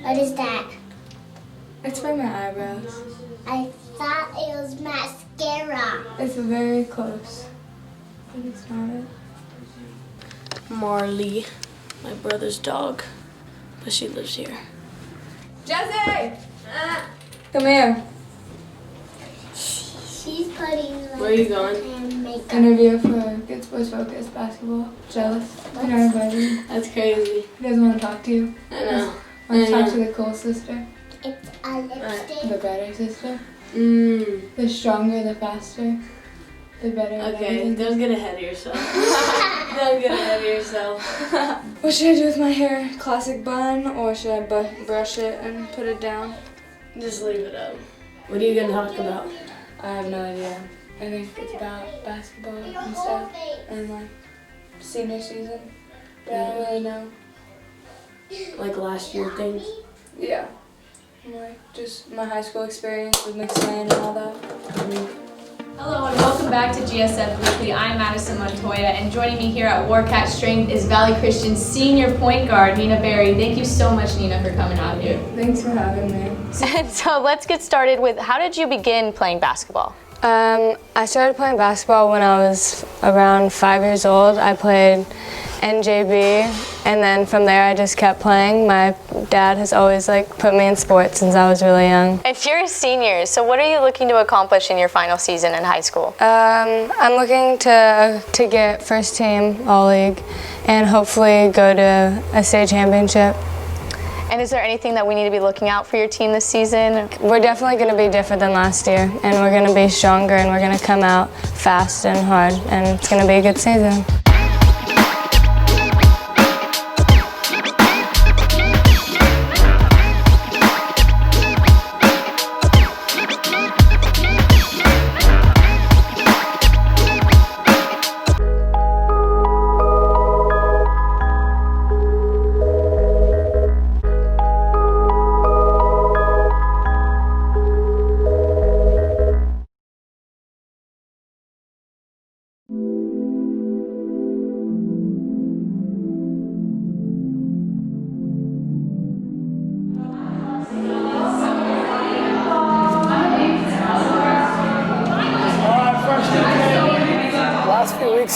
What is that? It's for my eyebrows. I thought it was mascara. It's very close, but it's not it. Marley, my brother's dog, but she lives here. Jesse! Come here. She's putting Where are you going? makeup. Interview for Good Sports Focus basketball. Jealous. You know everybody. That's crazy. He doesn't want to talk to you. I know. Want to talk to the cool sister? It's a lipstick. The better sister? Mm. The stronger, the faster, the better. Okay, don't get ahead of yourself. Don't get ahead of yourself. What should I do with my hair? Classic bun, or should I brush it and put it down? Just leave it up. What are you going to talk about? I have no idea. I think it's about basketball and stuff, and like senior season. But I don't really know. Like last year things? Yeah. Like just my high school experience with McSwain and all that. Hello and welcome back to GSF Weekly. I'm Madison Montoya, and joining me here at Warcat Strength is Valley Christian's senior point guard, Nina Berry. Thank you so much, Nina, for coming out here. Thanks for having me. So let's get started with, how did you begin playing basketball? I started playing basketball when I was around 5 years old. I played NJB, and then from there I just kept playing. My dad has always put me in sports since I was really young. And you're a senior, so what are you looking to accomplish in your final season in high school? I'm looking to get first team All-League and hopefully go to a state championship. And is there anything that we need to be looking out for your team this season? We're definitely going to be different than last year, and we're going to be stronger, and we're going to come out fast and hard, and it's going to be a good season.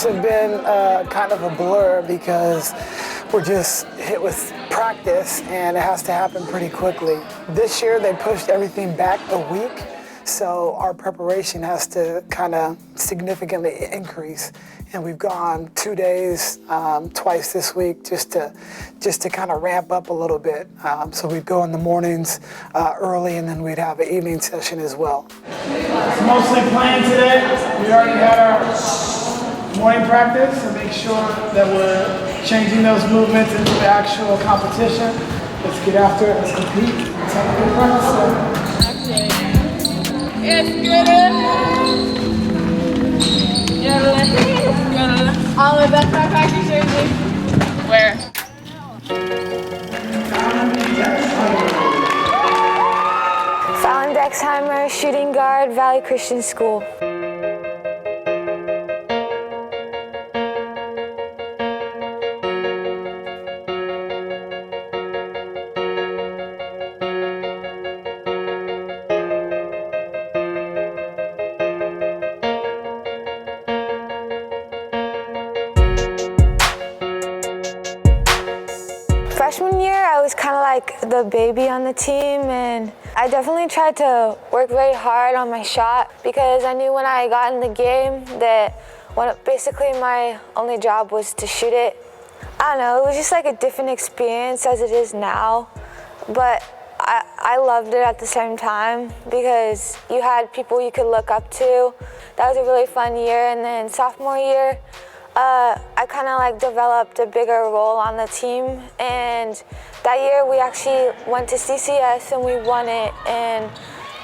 Have been kind of a blur because we're just hit with practice and it has to happen pretty quickly. This year they pushed everything back a week, so our preparation has to kind of significantly increase. And we've gone 2 days, twice this week, just to kind of ramp up a little bit. So we'd go in the mornings early, and then we'd have an evening session as well. It's mostly playing today. We already had our morning practice to make sure that we're changing those movements into the actual competition. Let's get after it, let's compete. Let's have a good practice. All the best practice jersey. Where? Fallon Dexheimer, shooting guard, Valley Christian School. Freshman year, I was kind of like the baby on the team, and I definitely tried to work very hard on my shot because I knew when I got in the game that basically my only job was to shoot it. I don't know, it was just like a different experience as it is now, but I loved it at the same time because you had people you could look up to. That was a really fun year, and then sophomore year, I kind of developed a bigger role on the team, and that year we actually went to CCS and we won it, and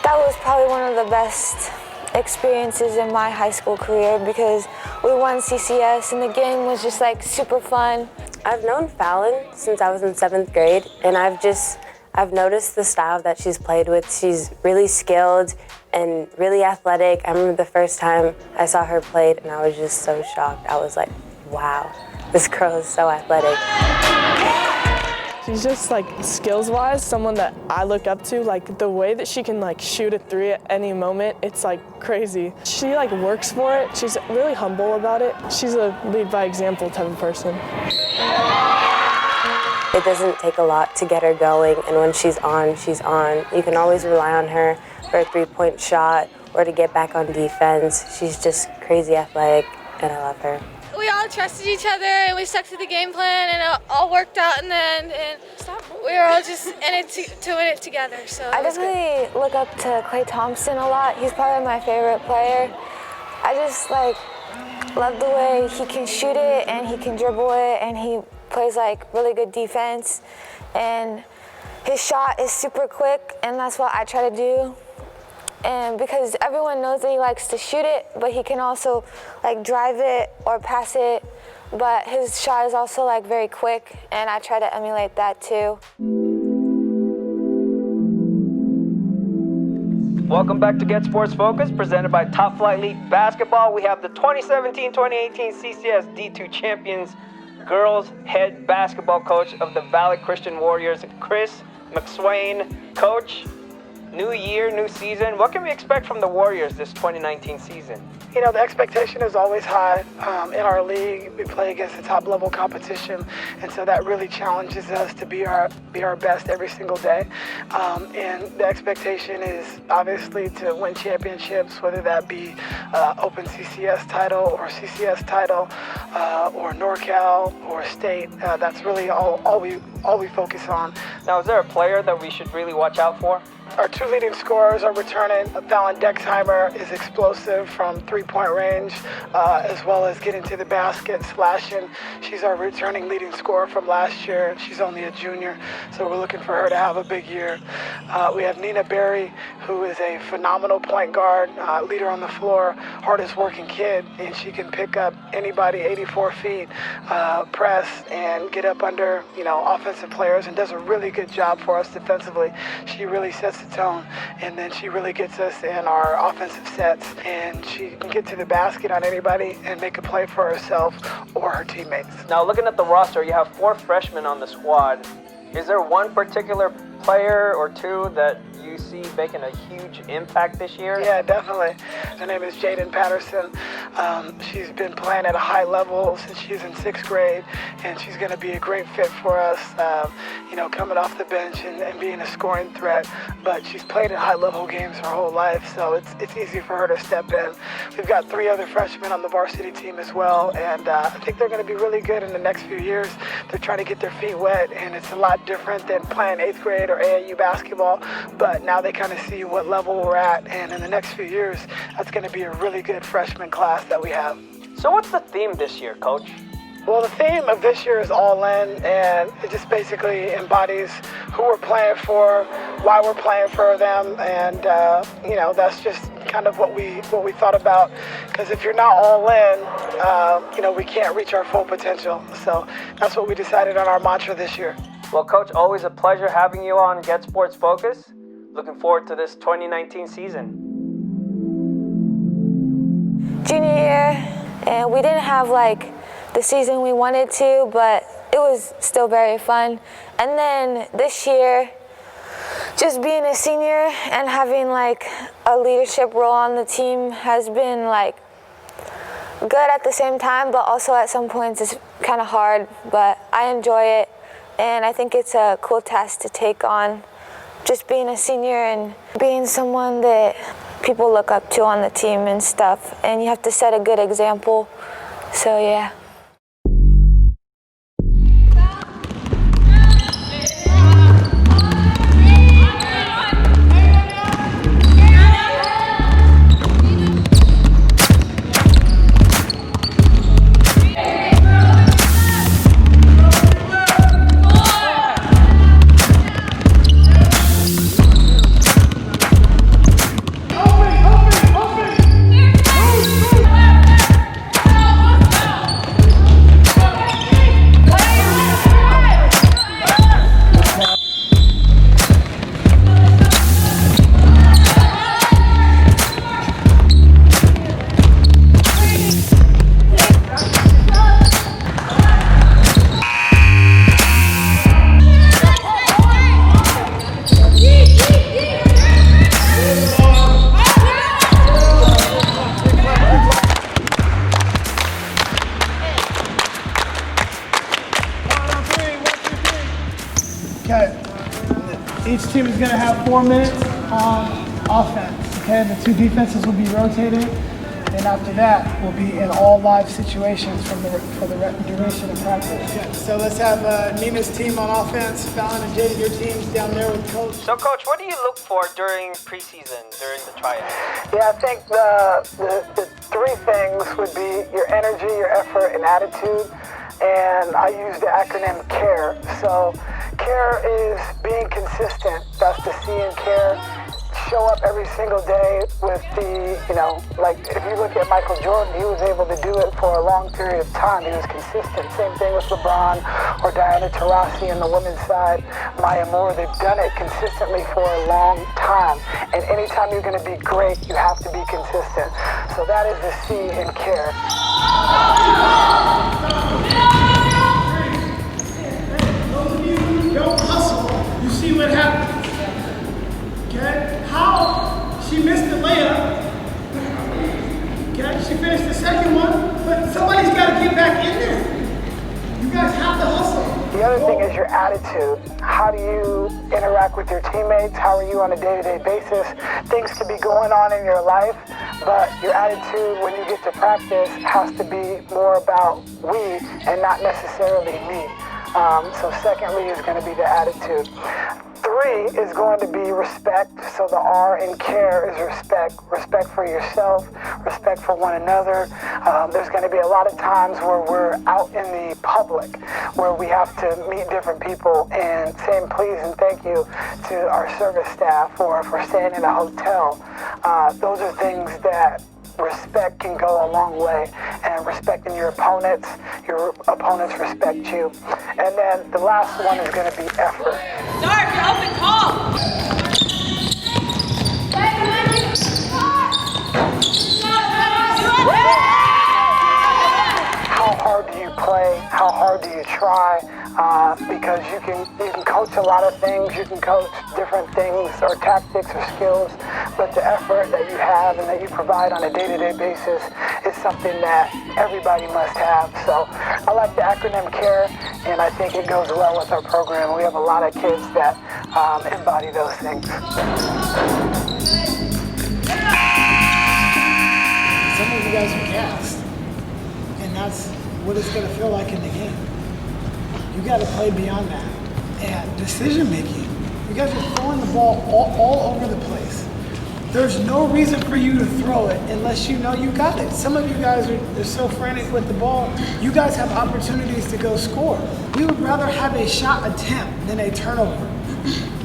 that was probably one of the best experiences in my high school career because we won CCS and the game was just super fun. I've known Fallon since I was in 7th grade, and I've noticed the style that she's played with. She's really skilled and really athletic. I remember the first time I saw her play and I was just so shocked. I was like, wow. this girl is so athletic. She's just like skills-wise, someone that I look up to. Like the way that she can like shoot a three at any moment, it's like crazy. She like works for it. She's really humble about it. She's a lead by example type of person. It doesn't take a lot to get her going, and when she's on, she's on. You can always rely on her for a three-point shot or to get back on defense. She's just crazy athletic, and I love her. We all trusted each other, and we stuck to the game plan, and it all worked out in the end, and we were all just in it to win it together. So I definitely look up to Klay Thompson a lot. He's probably my favorite player. I just like love the way he can shoot it and he can dribble it, and he plays like really good defense, and his shot is super quick, and that's what I try to do. And because everyone knows that he likes to shoot it, but he can also like drive it or pass it, but his shot is also like very quick, and I try to emulate that too. Welcome back to Get Sports Focus, presented by Top Flight League Basketball. We have the 2017-2018 CCS D2 champions, girls head basketball coach of the Valley Christian Warriors, Chris McSwain. Coach, new year, new season. What can we expect from the Warriors this 2019 season? You know, the expectation is always high in our league. We play against the top level competition, and so that really challenges us to be our best every single day. And the expectation is obviously to win championships, whether that be Open CCS title or CCS title or NorCal or state. That's really all we focus on. Now, is there a player that we should really watch out for? Our two leading scorers are returning. Fallon Dexheimer is explosive from three-point range, as well as getting to the basket, slashing. She's our returning leading scorer from last year. She's only a junior, so we're looking for her to have a big year. We have Nina Berry, who is a phenomenal point guard, leader on the floor, hardest working kid, and she can pick up anybody 84 feet, press, and get up under, offensive players, and does a really good job for us defensively. She really sets the tone, and then she really gets us in our offensive sets, and she can get to the basket on anybody and make a play for herself or her teammates. Now, looking at the roster, you have 4 freshmen on the squad. Is there one particular player or two that you see making a huge impact this year? Yeah, definitely. Her name is Jaden Patterson. She's been playing at a high level since she was in 6th grade, and she's going to be a great fit for us, coming off the bench and being a scoring threat. But she's played in high-level games her whole life, so it's easy for her to step in. We've got 3 other freshmen on the varsity team as well, and I think they're going to be really good in the next few years. They're trying to get their feet wet, and it's a lot different than playing 8th grade or AAU basketball, but now they kind of see what level we're at, and in the next few years, that's going to be a really good freshman class that we have. So what's the theme this year, Coach? Well, the theme of this year is all in, and it just basically embodies who we're playing for, why we're playing for them, and that's just kind of what we thought about. Because if you're not all in, we can't reach our full potential. So that's what we decided on our mantra this year. Well, Coach, always a pleasure having you on Get Sports Focus. Looking forward to this 2019 season. Junior year, and we didn't have the season we wanted to, but it was still very fun. And then this year, just being a senior and having a leadership role on the team has been good at the same time, but also at some points it's kind of hard, but I enjoy it, and I think it's a cool task to take on, just being a senior and being someone that people look up to on the team and stuff, and you have to set a good example. So yeah. Okay. Each team is going to have 4 minutes on offense. Okay, the 2 defenses will be rotating, and after that, we'll be in all live situations for the duration of practice. Okay, so let's have Nina's team on offense. Fallon and Jaden, your team's down there with Coach. So, Coach, what do you look for during preseason, during the tryouts? Yeah, I think the 3 things would be your energy, your effort, and attitude. And I use the acronym CARE. So CARE is being consistent. That's the C in CARE. Show up every single day with the, like if you look at Michael Jordan, he was able to do it for a long period of time. He was consistent. Same thing with LeBron or Diana Taurasi on the women's side, Maya Moore. They've done it consistently for a long time. And anytime you're going to be great, you have to be consistent. So that is the C in CARE. Those of you who don't hustle, you see what happens. Okay? How she missed the layup. Okay? She finished the second one, but somebody's got to get back in there. You guys have to hustle. The other thing is your attitude. How do you interact with your teammates? How are you on a day-to-day basis? Things could be going on in your life, but your attitude when you get to practice has to be more about we and not necessarily me. So secondly is going to be the attitude. 3 is going to be respect. So the R in CARE is respect. Respect for yourself, respect for one another. There's going to be a lot of times where we're out in the public, where we have to meet different people and saying please and thank you to our service staff, or if we're staying in a hotel. Those are things that respect can go a long way, and respecting your opponents respect you. And then the last one is going to be effort. Start, you're open, call. How hard do you play? How hard do you try? Because you can coach a lot of things. You can coach different things or tactics or skills, but the effort that you have and that you provide on a day-to-day basis is something that everybody must have. So I like the acronym CARE, and I think it goes well with our program. We have a lot of kids that embody those things. Some of you guys are gassed, and that's what it's going to feel like in the game. You got to play beyond that. And decision making, you guys are throwing the ball all over the place. There's no reason for you to throw it unless you know you got it. Some of you guys are so frantic with the ball, you guys have opportunities to go score. We would rather have a shot attempt than a turnover.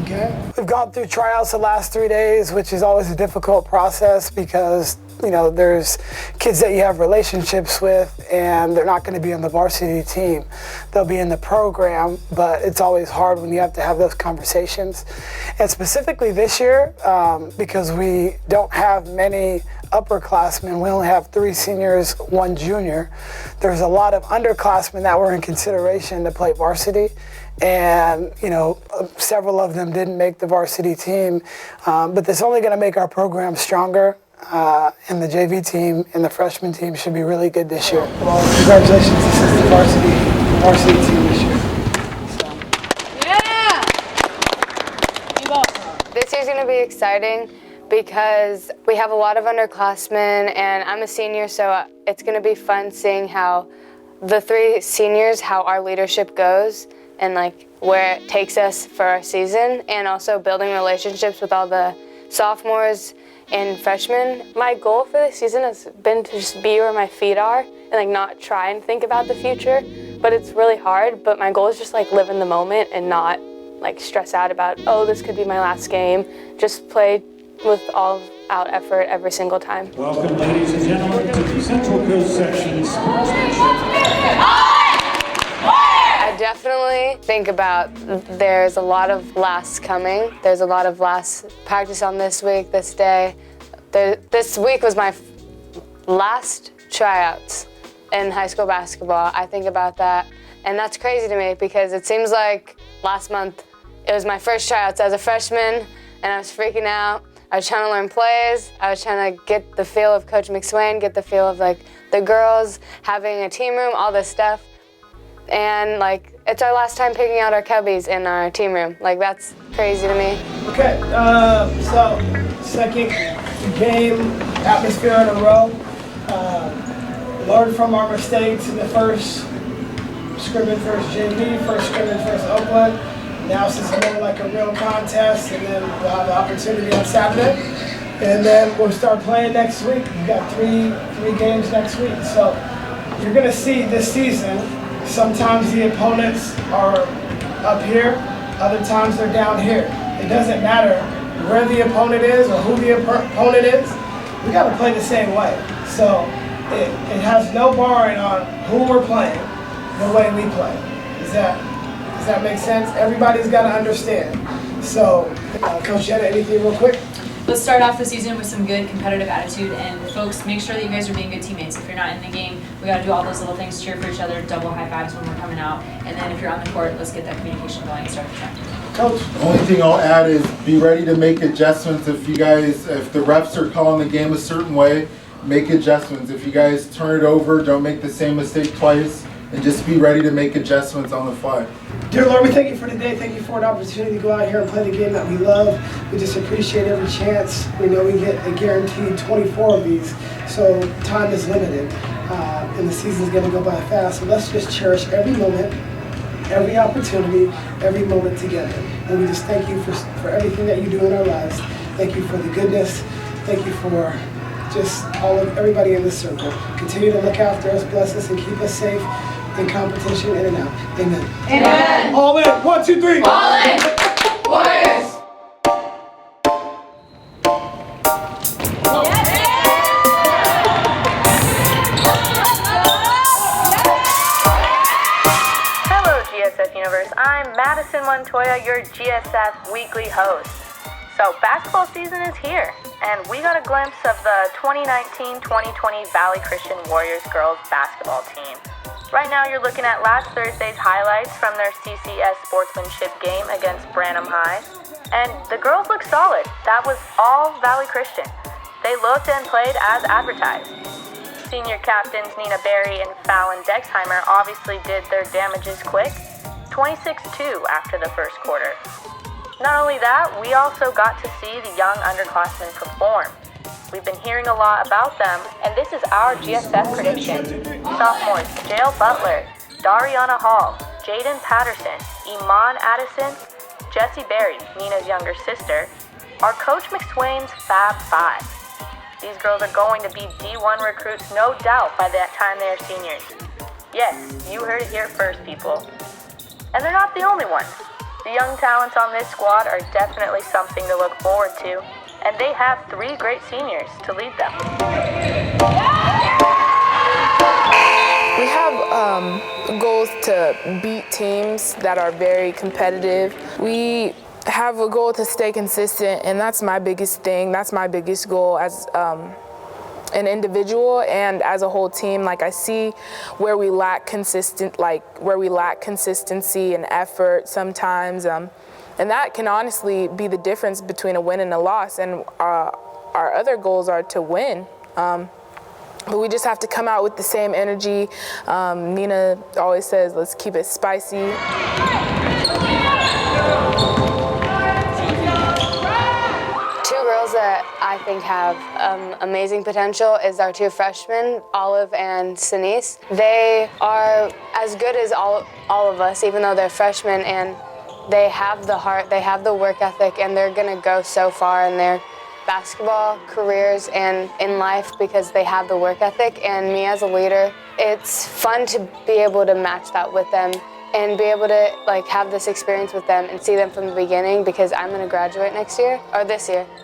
Okay? We've gone through tryouts the last 3 days, which is always a difficult process because there's kids that you have relationships with and they're not going to be on the varsity team. They'll be in the program, but it's always hard when you have to have those conversations. And specifically this year, because we don't have many upperclassmen, we only have 3 seniors, 1 junior, there's a lot of underclassmen that were in consideration to play varsity. And, several of them didn't make the varsity team, but that's only going to make our program stronger. And the JV team and the freshman team should be really good this year. Well, congratulations, this is the varsity team this year. This year's going to be exciting because we have a lot of underclassmen, and I'm a senior, so it's going to be fun seeing how the 3 seniors, how our leadership goes and where it takes us for our season, and also building relationships with all the sophomores and freshmen. My goal for this season has been to just be where my feet are and not try and think about the future, but it's really hard. But my goal is just live in the moment and not stress out about, oh, this could be my last game. Just play with all out effort every single time. Welcome, ladies and gentlemen, to the Central Coast Section Sportsmanship. I definitely think about there's a lot of lasts coming. There's a lot of lasts practice on this week, this day. This week was my last tryouts in high school basketball. I think about that, and that's crazy to me because it seems like last month it was my first tryouts as a freshman, and I was freaking out. I was trying to learn plays. I was trying to get the feel of Coach McSwain, get the feel of the girls, having a team room, all this stuff. And it's our last time picking out our cubbies in our team room. Like, that's crazy to me. Okay, so second game atmosphere in a row. Learn from our mistakes in the first scrimmage versus JV, first scrimmage versus Oakland. Now this is more like a real contest, and then we'll have the opportunity on Saturday. And then we'll start playing next week. We've got three games next week. So you're gonna see this season, sometimes the opponents are up here, other times they're down here. It doesn't matter where the opponent is or who the opponent is. We gotta play the same way. So it has no bearing on who we're playing, the way we play. Does that make sense? Everybody's got to understand. So, Coach Jenna, anything real quick? Let's start off the season with some good competitive attitude, and folks, make sure that you guys are being good teammates. If you're not in the game, we got to do all those little things, cheer for each other, double high fives when we're coming out, and then if you're on the court, let's get that communication going and start the track. Coach? The only thing I'll add is be ready to make adjustments if the refs are calling the game a certain way, make adjustments. If you guys turn it over, don't make the same mistake twice, and just be ready to make adjustments on the fly. Dear Lord, we thank you for today. Thank you for an opportunity to go out here and play the game that we love. We just appreciate every chance. We know we get a guaranteed 24 of these, so time is limited, and the season's going to go by fast. So let's just cherish every moment, every opportunity, every moment together. And we just thank you for everything that you do in our lives. Thank you for the goodness. Thank you for just everybody in this circle. Continue to look after us, bless us, and keep us safe in competition, in and out. Amen. Amen. All in. 1, 2, 3. All in. Warriors. Hello, GSF Universe. I'm Madison Montoya, your GSF weekly host. So basketball season is here, and we got a glimpse of the 2019-2020 Valley Christian Warriors girls basketball team. Right now you're looking at last Thursday's highlights from their CCS sportsmanship game against Branham High, and the girls look solid. That was all Valley Christian. They looked and played as advertised. Senior captains Nina Berry and Fallon Dexheimer obviously did their damages quick, 26-2 after the first quarter. Not only that, we also got to see the young underclassmen perform. We've been hearing a lot about them, and this is our GSF prediction. Sophomores Jael Butler, Dariana Hall, Jaden Patterson, Iman Addison, Jessie Berry, Nina's younger sister, are Coach McSwain's Fab Five. These girls are going to be D1 recruits, no doubt, by the time they are seniors. Yes, you heard it here first, people. And they're not the only ones. The young talents on this squad are definitely something to look forward to, and they have 3 great seniors to lead them. We have goals to beat teams that are very competitive. We have a goal to stay consistent, and that's my biggest thing. That's my biggest goal as an individual and as a whole team. Like, I see where we lack consistency and effort sometimes, and that can honestly be the difference between a win and a loss. And our other goals are to win, but we just have to come out with the same energy. Nina always says, let's keep it spicy. That I think have amazing potential is our 2 freshmen, Olive and Sinise. They are as good as all of us, even though they're freshmen, and they have the heart, they have the work ethic, and they're gonna go so far in their basketball careers and in life because they have the work ethic. And me as a leader, it's fun to be able to match that with them and be able to have this experience with them and see them from the beginning, because I'm gonna graduate this year,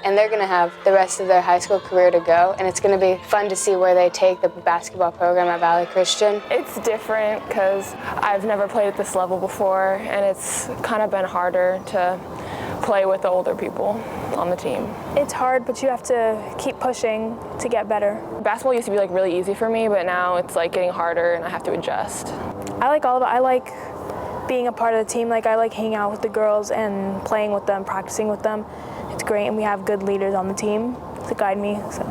and they're gonna have the rest of their high school career to go, and it's gonna be fun to see where they take the basketball program at Valley Christian. It's different because I've never played at this level before, and it's kind of been harder to play with the older people on the team. It's hard, but you have to keep pushing to get better. Basketball used to be really easy for me, but now it's getting harder and I have to adjust. I like all of it. I like being a part of the team. I like hanging out with the girls and playing with them, practicing with them. It's great, and we have good leaders on the team to guide me. So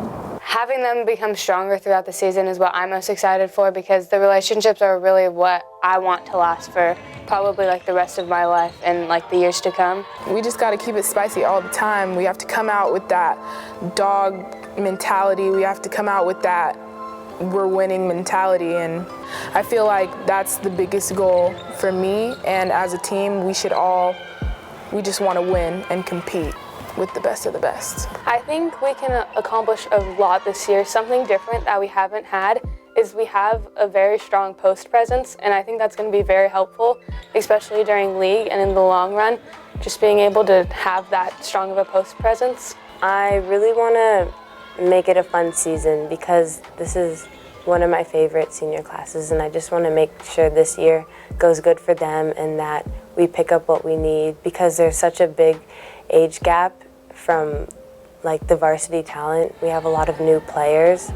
having them become stronger throughout the season is what I'm most excited for, because the relationships are really what I want to last for probably like the rest of my life and like the years to come. We just got to keep it spicy all the time. We have to come out with that dog mentality. We have to come out with that we're winning mentality, and I feel like that's the biggest goal for me, and as a team we just want to win and compete with the best of the best. I think we can accomplish a lot this year. Something different that we haven't had is we have a very strong post presence, and I think that's going to be very helpful, especially during league and in the long run, just being able to have that strong of a post presence. I really want to make it a fun season because this is one of my favorite senior classes, and I just want to make sure this year goes good for them and that we pick up what we need, because there's such a big age gap from like the varsity talent. We have a lot of new players,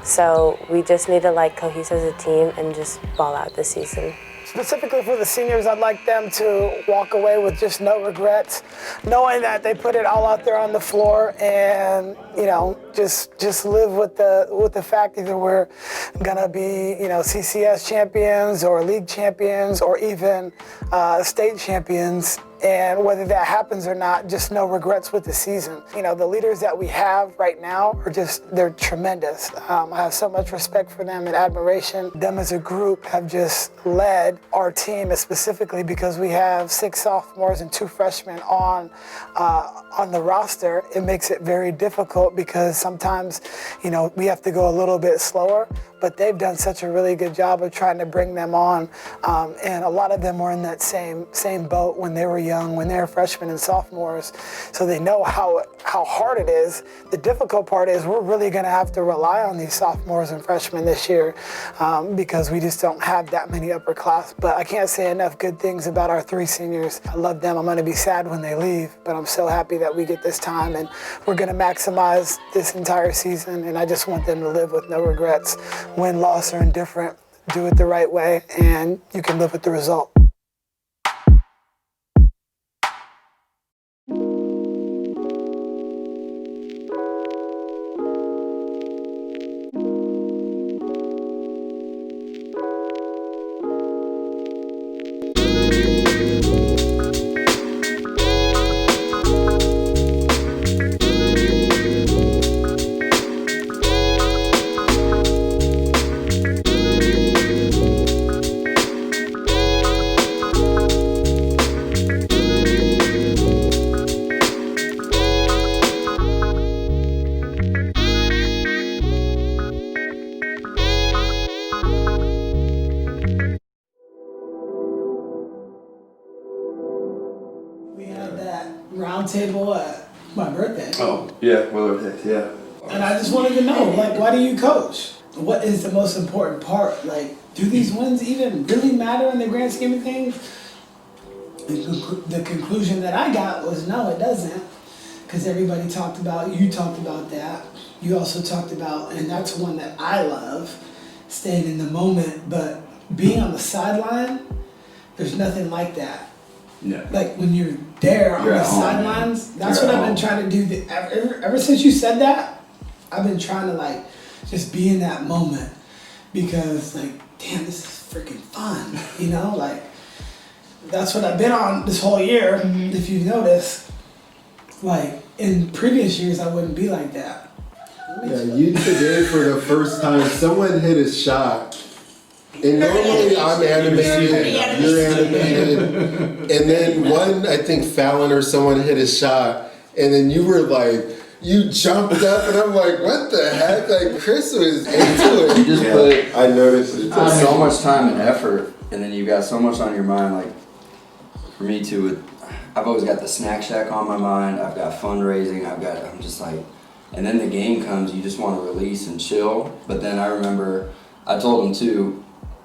so we just need to like cohesive as a team and just ball out this season. Specifically for the seniors, I'd like them to walk away with just no regrets, knowing that they put it all out there on the floor, and just live with the fact either we're gonna be CCS champions or league champions or even state champions. And whether that happens or not, just no regrets with the season. The leaders that we have right now they're tremendous. I have so much respect for them and admiration. Them as a group have just led our team, specifically because we have 6 sophomores and 2 freshmen on the roster. It makes it very difficult because sometimes, we have to go a little bit slower, but they've done such a really good job of trying to bring them on. And a lot of them were in that same boat when they were young, when they were freshmen and sophomores. So they know how hard it is. The difficult part is we're really gonna have to rely on these sophomores and freshmen this year because we just don't have that many upper class. But I can't say enough good things about our 3 seniors. I love them. I'm gonna be sad when they leave, but I'm so happy that we get this time, and we're gonna maximize this entire season, and I just want them to live with no regrets. Win, loss, or indifferent, do it the right way, and you can live with the result. Table at my birthday. Oh, yeah, Willard Hicks, yeah. And I just wanted to know, why do you coach? What is the most important part? Do these wins even really matter in the grand scheme of things? The conclusion that I got was no, it doesn't. Because everybody talked about, you talked about that. You also talked about, and that's one that I love, staying in the moment, but being on the sideline, there's nothing like that. Yeah. When you're there on the sidelines, that's what I've been trying to do. Ever since you said that, I've been trying to just be in that moment, because damn, this is freaking fun, that's what I've been on this whole year. Mm-hmm. If you've noticed, in previous years, I wouldn't be like that. Yeah, you today for the first time, someone hit a shot. And normally I'm animated, you're animated, and then I think Fallon or someone hit a shot, and then you were you jumped up, and I'm like, what the heck? Chris was into it. You just put, I noticed it. So much time and effort, and then you've got so much on your mind. For me too, I've always got the snack shack on my mind, I've got fundraising, I'm just and then the game comes, you just want to release and chill. But then I remember, I told him too,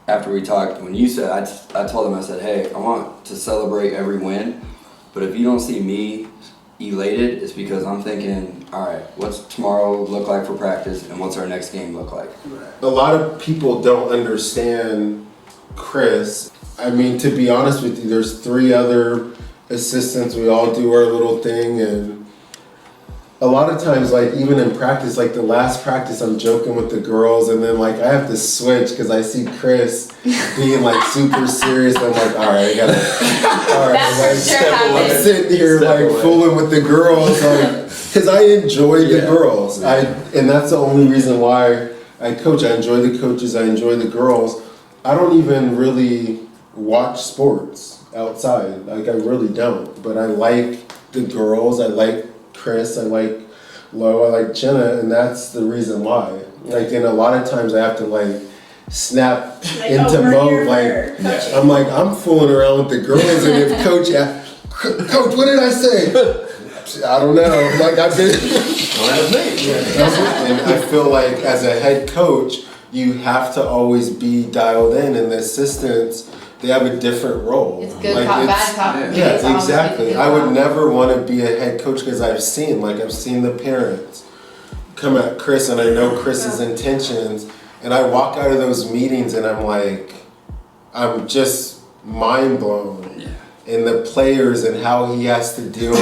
after we talked, when you said, I told him, I said, hey, I want to celebrate every win, but if you don't see me elated, it's because I'm thinking, all right, what's tomorrow look like for practice, and what's our next game look like? A lot of people don't understand Chris. I mean, to be honest with you, there's 3 other assistants. We all do our little thing, and a lot of times, like even in practice, like the last practice, I'm joking with the girls, and then like I have to switch because I see Chris being like super serious. I'm like, all right, I gotta, all right, I'm sitting here fooling with the girls, like, because I enjoy the girls. And that's the only reason why I coach. I enjoy the coaches. I enjoy the girls. I don't even really watch sports outside. Like I really don't. But I like the girls. I like Chris, I like Lo, I like Jenna, and that's the reason why. Like, and a lot of times I have to like snap into mode. Like, I'm like, I'm fooling around with the girls, and if Coach, what did I say? I don't know. Like I've been. And I feel like as a head coach, you have to always be dialed in, and the assistants, they have a different role. It's good cop, bad cop. Yeah, exactly. I would never want to be a head coach because I've seen the parents come at Chris, and I know Chris's intentions, and I walk out of those meetings and I'm like, I'm just mind blown. And the players and how he has to deal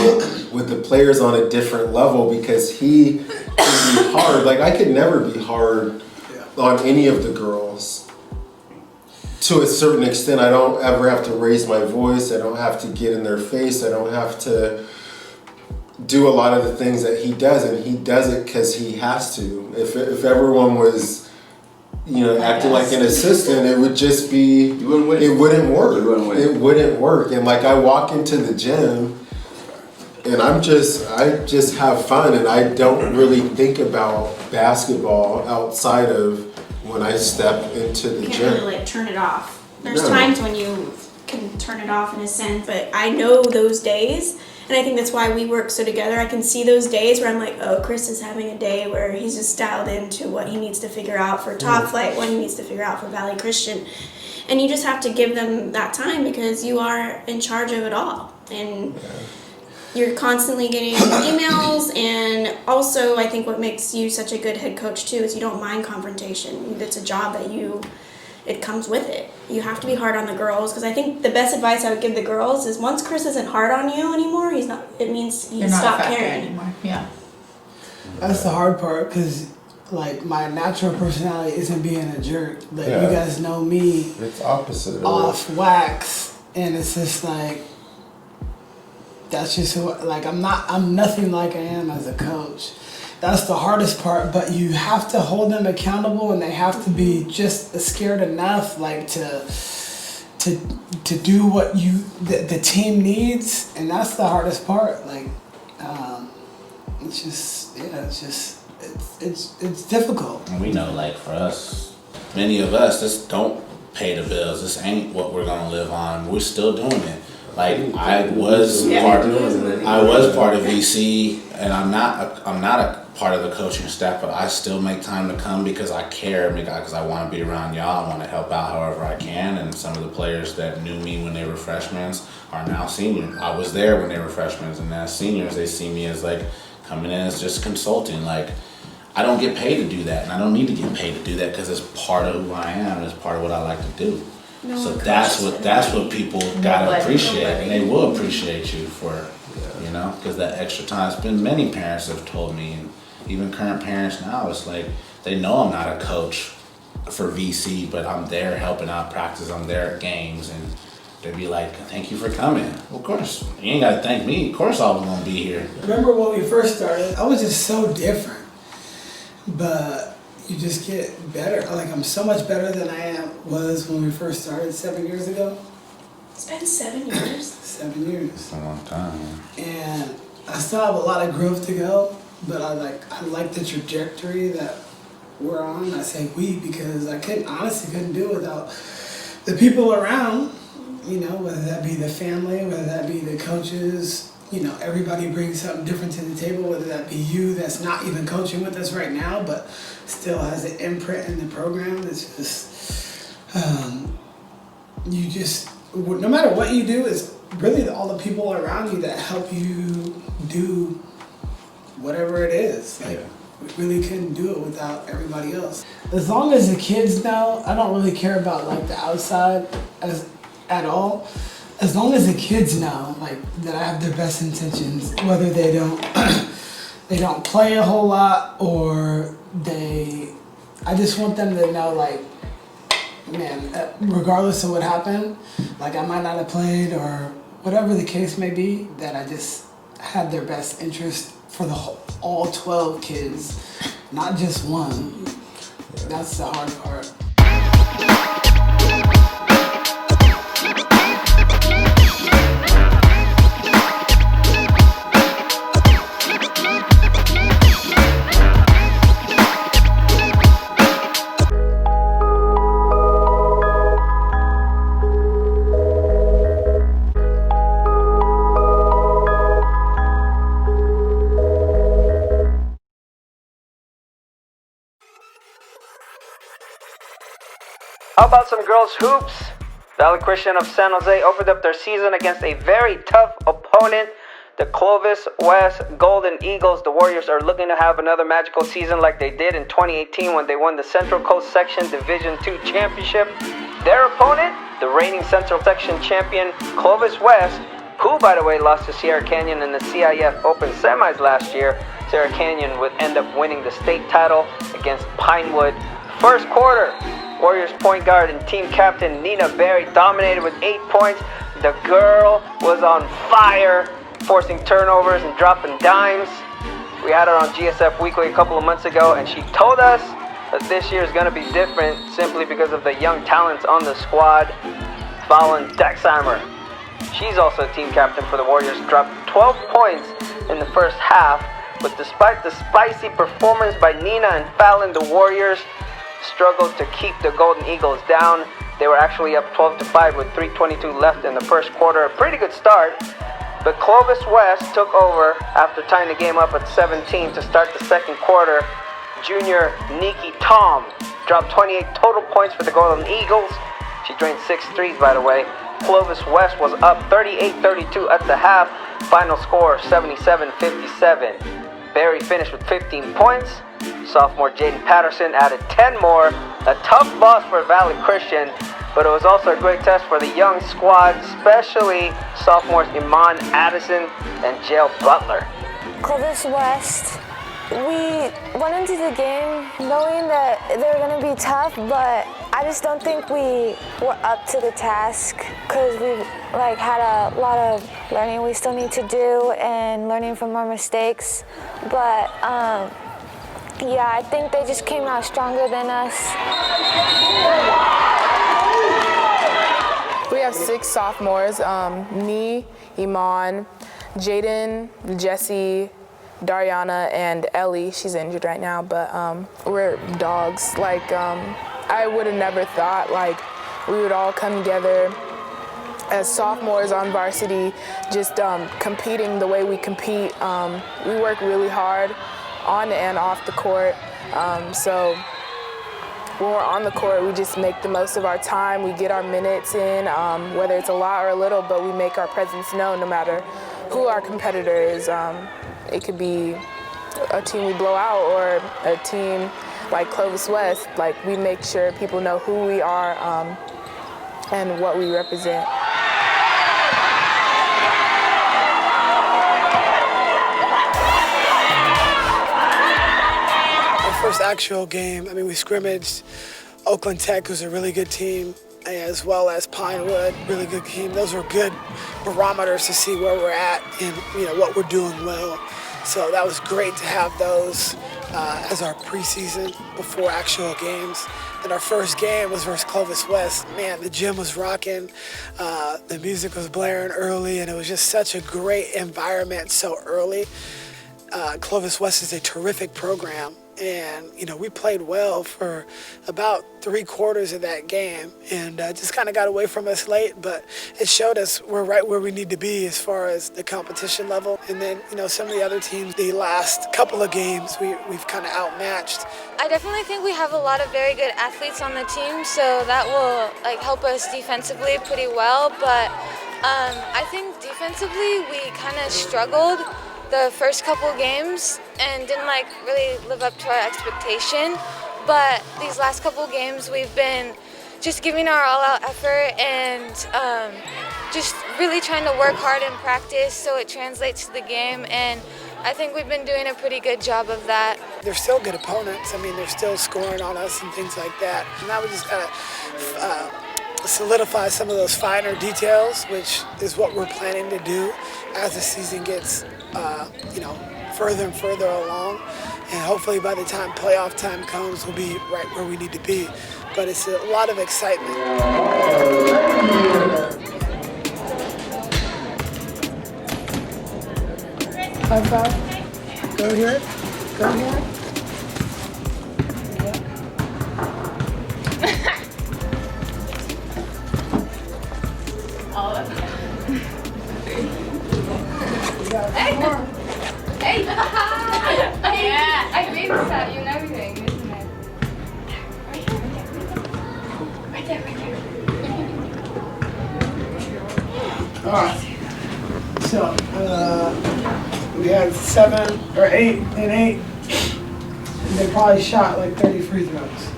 with the players on a different level because he can be hard. Like I could never be hard on any of the girls. To a certain extent, I don't ever have to raise my voice. I don't have to get in their face. I don't have to do a lot of the things that he does, and he does it because he has to. If everyone was, acting like an assistant, it would just be, it wouldn't work. It wouldn't work. And like I walk into the gym, and I just have fun, and I don't really think about basketball outside of when I step into the gym. You can't really turn it off. There's times when you can turn it off in a sense, but I know those days, and I think that's why we work so together. I can see those days where I'm like, oh, Chris is having a day where he's just dialed into what he needs to figure out for Top Flight, what he needs to figure out for Valley Christian. And you just have to give them that time because you are in charge of it all. And you're constantly getting emails, and also I think what makes you such a good head coach too is you don't mind confrontation. It's a job that it comes with it. You have to be hard on the girls, because I think the best advice I would give the girls is once Chris isn't hard on you anymore, it means he's stopped caring anymore. Yeah. That's the hard part, because like my natural personality isn't being a jerk. Like you guys know me. It's opposite. Off wax, and it's just like, that's just who, like I'm nothing like I am as a coach. That's the hardest part, but you have to hold them accountable, and they have to be just scared enough like to do what the team needs, and that's the hardest part. Like it's difficult. And we know, like for us, many of us, this don't pay the bills. This ain't what we're gonna live on. We're still doing it. Like I was part of VC, and I'm not a part of the coaching staff, but I still make time to come because I care, because I want to be around y'all. I want to help out however I can. And some of the players that knew me when they were freshmen are now seniors. I was there when they were freshmen, and as seniors, they see me as like coming in as just consulting. Like I don't get paid to do that, and I don't need to get paid to do that because it's part of who I am. It's part of what I like to do. So that's what people gotta appreciate, and they will appreciate you for, because that extra time. It's been many parents have told me, and even current parents now, it's like they know I'm not a coach for VC, but I'm there helping out practice. I'm there at games, and they'd be like, "Thank you for coming." Well, of course, you ain't gotta thank me. Of course, I was gonna be here. Remember when we first started? I was just so different, but you just get better. Like I'm so much better than I was when we first started 7 years ago. It's been 7 years. 7 years. It's a long time. And I still have a lot of growth to go, but I like the trajectory that we're on. I say we because I honestly couldn't do it without the people around. Whether that be the family, whether that be the coaches. Everybody brings something different to the table, whether that be you that's not even coaching with us right now, but still has an imprint in the program. It's just, no matter what you do, it's really all the people around you that help you do whatever it is. Like, we really couldn't do it without everybody else. As long as the kids know, I don't really care about like the outside at all. As long as the kids know, like, that I have their best intentions, whether they don't they don't play a whole lot, or I just want them to know, like, man, regardless of what happened, like I might not have played or whatever the case may be, that I just had their best interest for all 12 kids, not just one. That's the hard part. How about some girls hoops? Valley Christian of San Jose opened up their season against a very tough opponent, the Clovis West Golden Eagles. The Warriors are looking to have another magical season like they did in 2018 when they won the Central Coast Section Division II Championship. Their opponent, the reigning Central Section champion, Clovis West, who, by the way, lost to Sierra Canyon in the CIF Open Semis last year. Sierra Canyon would end up winning the state title against Pinewood. First quarter, Warriors point guard and team captain Nina Berry dominated with 8 points. The girl was on fire, forcing turnovers and dropping dimes. We had her on GSF Weekly a couple of months ago, and she told us that this year is going to be different simply because of the young talents on the squad. Following Dexheimer, she's also team captain for the Warriors, dropped 12 points in the first half. But despite the spicy performance by Nina and Fallon, the Warriors struggled to keep the Golden Eagles down. They were actually up 12-5 with 3:22 left in the first quarter. A pretty good start. But Clovis West took over after tying the game up at 17 to start the second quarter. Junior Nikki Tom dropped 28 total points for the Golden Eagles. She drained 6 threes, by the way. Clovis West was up 38-32 at the half. Final score 77-57. Barry finished with 15 points. Sophomore Jaden Patterson added 10 more. A tough loss for Valley Christian, but it was also a great test for the young squad, especially sophomores Iman Addison and Jael Butler. Clovis West, we went into the game knowing that they were going to be tough, but I just don't think we were up to the task because we had a lot of learning we still need to do and learning from our mistakes. But yeah, I think they just came out stronger than us. We have 6 sophomores, me, Iman, Jaden, Jesse, Dariana, and Ellie. She's injured right now, but we're dogs. I would have never thought we would all come together as sophomores on varsity, just competing the way we compete. We work really hard on and off the court. So when we're on the court, we just make the most of our time. We get our minutes in, whether it's a lot or a little, but we make our presence known no matter who our competitor is. It could be a team we blow out or a team like Clovis West. We make sure people know who we are and what we represent. First actual game, we scrimmaged Oakland Tech, who's a really good team, as well as Pinewood, really good team. Those were good barometers to see where we're at and what we're doing well. So that was great to have those as our preseason before actual games. And our first game was versus Clovis West. Man, the gym was rocking, the music was blaring early, and it was just such a great environment so early. Clovis West is a terrific program. And, we played well for about 3/4 of that game and just kind of got away from us late, but it showed us we're right where we need to be as far as the competition level. And then, some of the other teams, the last couple of games, we've kind of outmatched. I definitely think we have a lot of very good athletes on the team, so that will help us defensively pretty well. But I think defensively we kind of struggled the first couple games and didn't really live up to our expectation. But these last couple games we've been just giving our all-out effort and just really trying to work hard in practice so it translates to the game. And I think we've been doing a pretty good job of that. They're still good opponents. I mean, they're still scoring on us and things like that. And now we just gotta solidify some of those finer details, which is what we're planning to do as the season gets, further and further along. And hopefully by the time playoff time comes, we'll be right where we need to be. But it's a lot of excitement. High five. Go here. Go here. Hey! Yeah, I babysat you and everything, isn't it? Right there. All right. So, we had 7 or 8 and 8. And they probably shot like 30 free throws.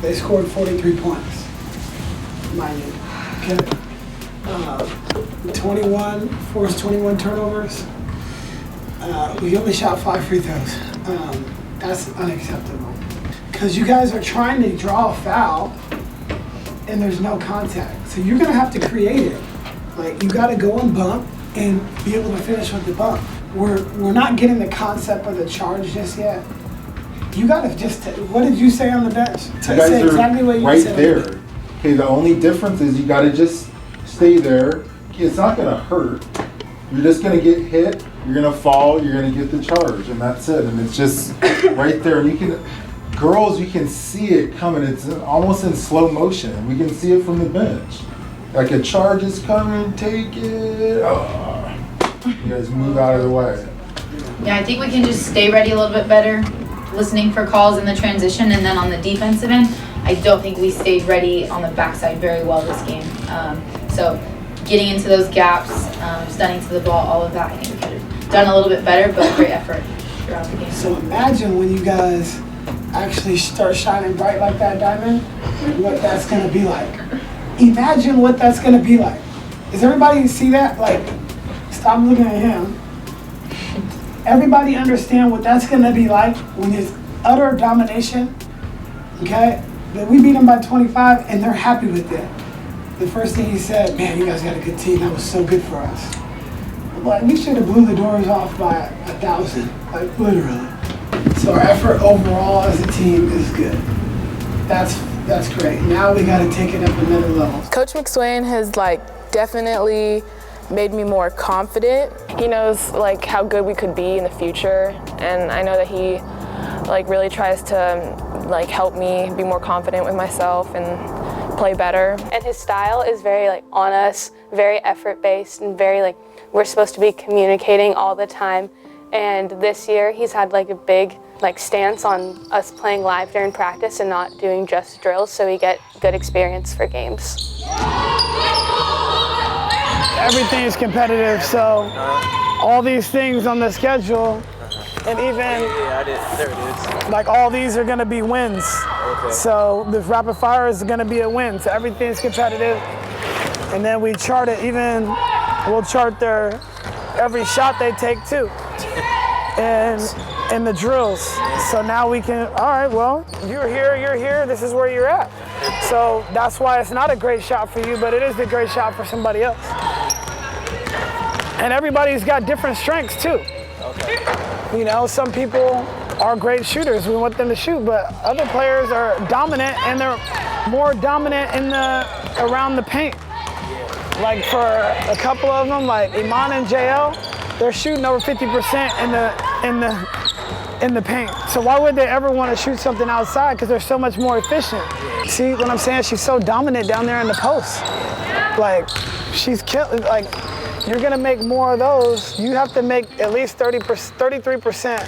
They scored 43 points, mind you. Okay. forced 21 turnovers. We only shot 5 free throws. That's unacceptable. Because you guys are trying to draw a foul and there's no contact. So you're gonna have to create it. Like, you gotta go and bump and be able to finish with the bump. We're not getting the concept of the charge just yet. You gotta just, what did you say on the bench? You guys say exactly what you right said. there. Okay, the only difference is you gotta just stay there. It's not gonna hurt. You're just gonna get hit, you're gonna fall, you're gonna get the charge, and that's it. And it's just right there. And you can, girls, you can see it coming. It's almost in slow motion. We can see it from the bench. Like a charge is coming, take it. Oh. You guys move out of the way. Yeah, I think we can just stay ready a little bit better, listening for calls in the transition, and then on the defensive end, I don't think we stayed ready on the backside very well this game. So getting into those gaps, stunning to the ball, all of that, I think we could have done a little bit better, but great effort throughout the game. So imagine when you guys actually start shining bright like that diamond, what that's gonna be like. Imagine what that's gonna be like. Does everybody see that? Like, stop looking at him. Everybody understand what that's gonna be like when it's utter domination, okay? That we beat them by 25 and they're happy with it. The first thing he said, man, you guys got a good team. That was so good for us. Like, we should have blew the doors off by 1,000, like literally. So our effort overall as a team is good. That's great. Now we got to take it up another level. Coach McSwain has definitely made me more confident. He knows how good we could be in the future, and I know that he really tries to help me be more confident with myself and play better. And his style is very on us, very effort-based, and very we're supposed to be communicating all the time. And this year he's had a big stance on us playing live during practice and not doing just drills, so we get good experience for games. Everything is competitive, so all these things on the schedule, and even all these are going to be wins. So the rapid fire is going to be a win. So everything's competitive, and then we chart it. We'll chart their every shot they take too, and the drills. So now we can. All right, well, you're here. This is where you're at. So that's why it's not a great shot for you, but it is a great shot for somebody else. And everybody's got different strengths too. Some people are great shooters. We want them to shoot, but other players are dominant, and they're more dominant around the paint. For a couple of them, like Iman and JL, they're shooting over 50% in the paint. So why would they ever want to shoot something outside? Because they're so much more efficient. See what I'm saying? She's so dominant down there in the post. She's killing. You're gonna make more of those. You have to make at least 33%.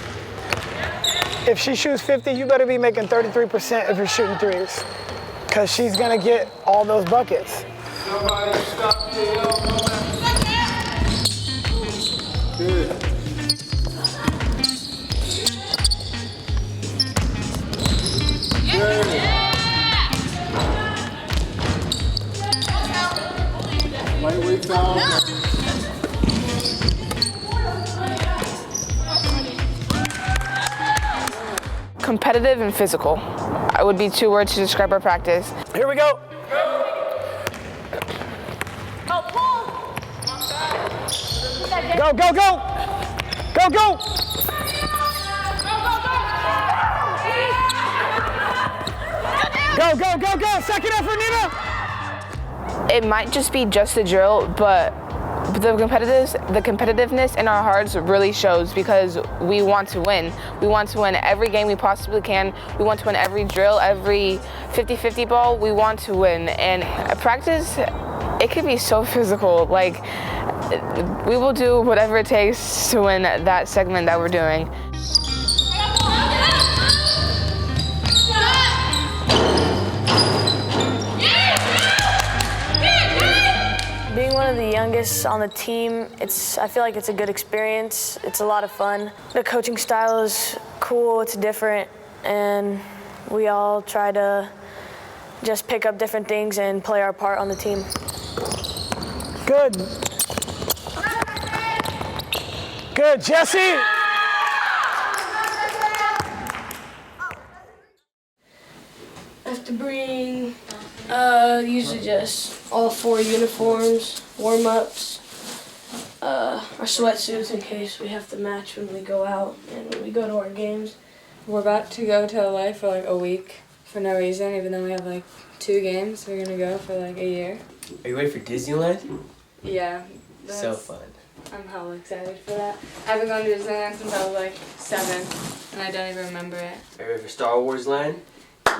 If she shoots 50, you better be making 33% if you're shooting threes, because she's gonna get all those buckets. Somebody stop Good. Lightweight foul. competitive and physical. I would be 2 words to describe our practice. Here we go. Go, go, go! Go, go! Go, go, go, go! Second effort, Nina! It might just be just a drill, but the competitiveness in our hearts really shows because we want to win. We want to win every game we possibly can. We want to win every drill, every 50-50 ball. We want to win. And practice, it can be so physical. Like, we will do whatever it takes to win that segment that we're doing. Being one of the youngest on the team, I feel like it's a good experience. It's a lot of fun. The coaching style is cool, it's different, and we all try to just pick up different things and play our part on the team. Good. Good, Jesse. I have to bring usually just all 4 uniforms, warm-ups, our sweatsuits in case we have to match when we go out and when we go to our games. We're about to go to LA for like a week for no reason, even though we have like 2 games. We're gonna go for like a year. Are you ready for Disneyland? Yeah. So fun. I'm hella excited for that. I haven't gone to Disneyland since I was like 7, and I don't even remember it. Are you ready for Star Wars Land?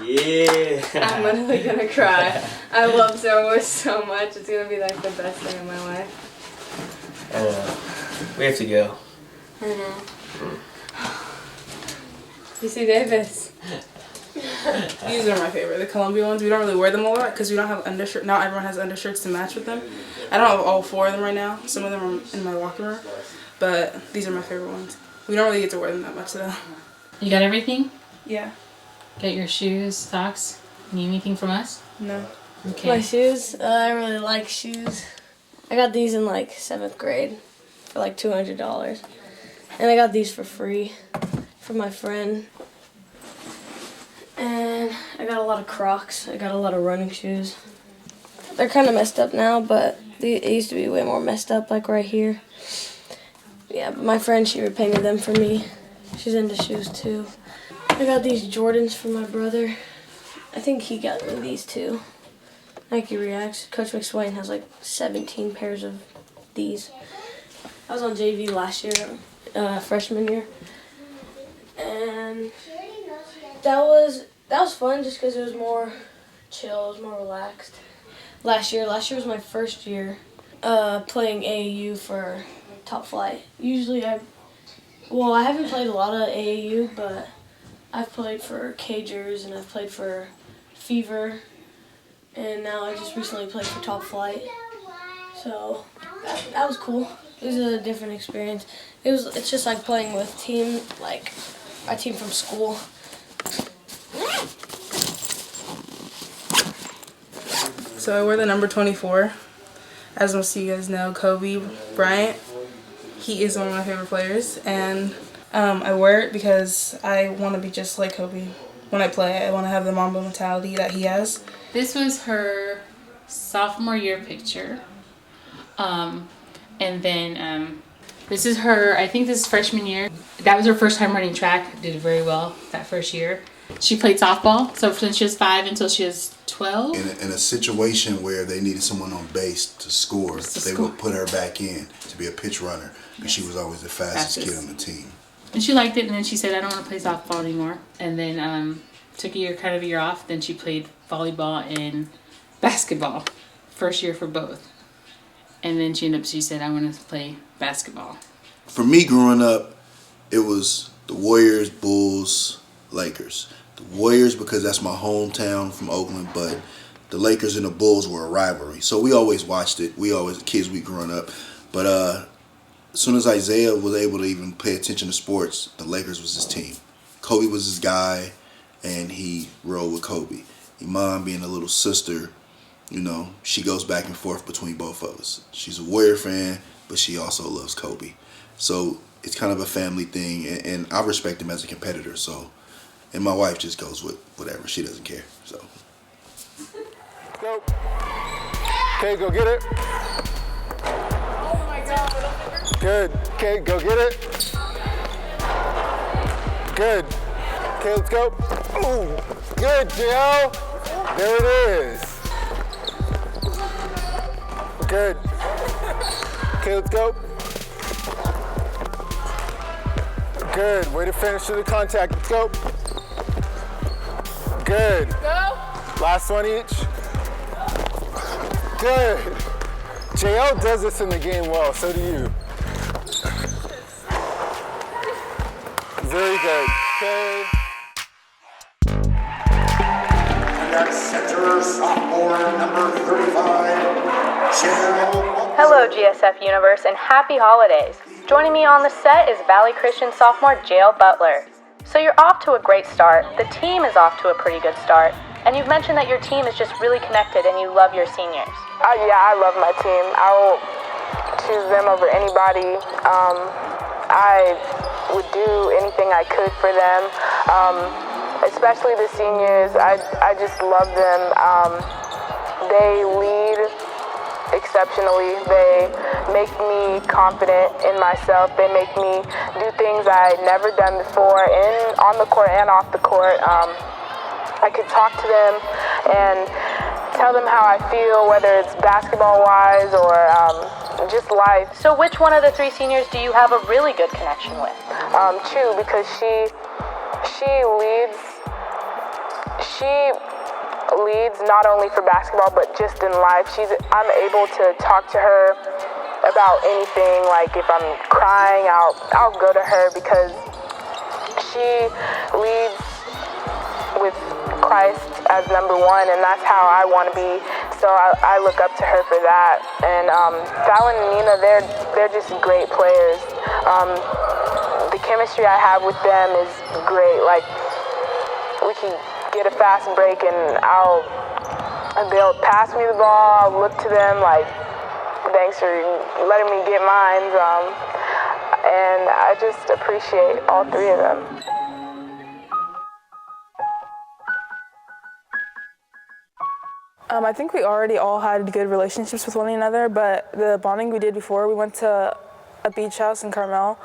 Yeah. I'm literally gonna cry. I love Star Wars so much. It's gonna be like the best thing in my life. I know. We have to go. I know. UC Davis. These are my favorite, the Columbia ones. We don't really wear them a lot because we don't have undershirts. Not everyone has undershirts to match with them. I don't have all 4 of them right now. Some of them are in my locker room, but these are my favorite ones. We don't really get to wear them that much though. You got everything? Yeah. Got your shoes, socks? Need anything from us? No. Okay. My shoes, I really like shoes. I got these in like 7th grade for like $200. And I got these for free from my friend. And I got a lot of Crocs. I got a lot of running shoes. They're kind of messed up now, but it used to be way more messed up, like right here. Yeah, but my friend, she repainted them for me. She's into shoes too. I got these Jordans from my brother. I think he got me these too. Nike Reacts. Coach McSwain has like 17 pairs of these. I was on JV last year, freshman year. And that was fun just because it was more chill, it was more relaxed. Last year was my first year playing AAU for Top Flight. Usually I haven't played a lot of AAU, but I've played for Cagers and I've played for Fever, and now I just recently played for Top Flight. So that was cool. It was a different experience. It's just like playing with my team from school. So I wear the number 24. As most of you guys know, Kobe Bryant, he is one of my favorite players, and I wear it because I want to be just like Kobe. When I play, I want to have the Mamba mentality that he has. This was her sophomore year picture. And then this is her, I think this is freshman year. That was her first time running track. Did very well that first year. She played softball, so since she was 5 until she was 12. In a situation where they needed someone on base to score, would put her back in to be a pitch runner because she was always the fastest kid on the team. And she liked it, and then she said, I don't want to play softball anymore. And then took a year off. Then she played volleyball and basketball. First year for both. And then she said, I want to play basketball. For me growing up, it was the Warriors, Bulls, Lakers. The Warriors because that's my hometown from Oakland, but the Lakers and the Bulls were a rivalry. So we always watched it. Kids growing up. But as soon as Isaiah was able to even pay attention to sports, the Lakers was his team. Kobe was his guy, and he rode with Kobe. Iman being a little sister, she goes back and forth between both of us. She's a Warrior fan, but she also loves Kobe. So it's kind of a family thing, and I respect him as a competitor. So, and my wife just goes with whatever. She doesn't care. So. Go. Okay, go get it. Oh my God. Good. Okay, go get it. Good. Okay, let's go. Ooh. Good, JL. There it is. Good. Okay, let's go. Good. Way to finish through the contact. Let's go. Good. Go. Last one each. Good. JL does this in the game well, so do you. Very good. Okay. And that's center sophomore number 35, Hello, GSF Universe, and happy holidays. Joining me on the set is Valley Christian sophomore Jael Butler. So you're off to a great start, the team is off to a pretty good start, and you've mentioned that your team is just really connected and you love your seniors. Yeah, I love my team. I will choose them over anybody. I would do anything I could for them, especially the seniors. I just love them. They lead exceptionally. They make me confident in myself. They make me do things I'd never done before, on the court and off the court. I could talk to them and tell them how I feel, whether it's basketball-wise or just life. So which one of the three seniors do you have a really good connection with? Chu, because she leads. She leads not only for basketball but just in life. I'm able to talk to her about anything. Like if I'm crying, I'll go to her because she leads with Christ as number one, and that's how I want to be. So I look up to her for that. And Fallon and Nina, they're just great players. The chemistry I have with them is great. Like we can get a fast break and they'll pass me the ball. I'll look to them like, thanks for letting me get mine. And I just appreciate all three of them. I think we already all had good relationships with one another, but the bonding we did before, we went to a beach house in Carmel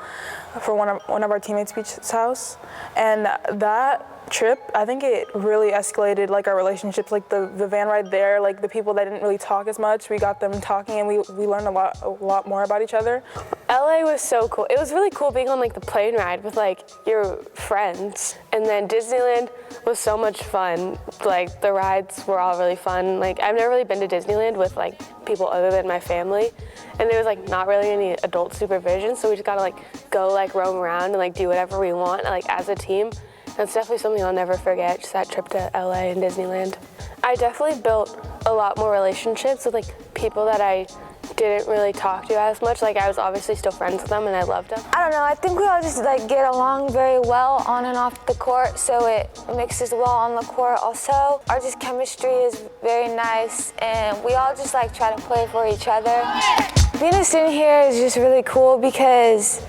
for one of our teammates' beach house, and that trip, I think it really escalated like our relationships, like the van ride there, like the people that didn't really talk as much, we got them talking and we learned a lot more about each other. LA was so cool. It was really cool being on like the plane ride with like your friends. And then Disneyland was so much fun. Like the rides were all really fun. Like I've never really been to Disneyland with like people other than my family. And there was like not really any adult supervision, so we just gotta like go like roam around and like do whatever we want like as a team. That's definitely something I'll never forget, just that trip to LA and Disneyland. I definitely built a lot more relationships with like people that I didn't really talk to as much. Like I was obviously still friends with them and I loved them. I don't know, I think we all just like get along very well on and off the court, so it mixes well on the court also. Our just chemistry is very nice and we all just like try to play for each other. Being a student here is just really cool because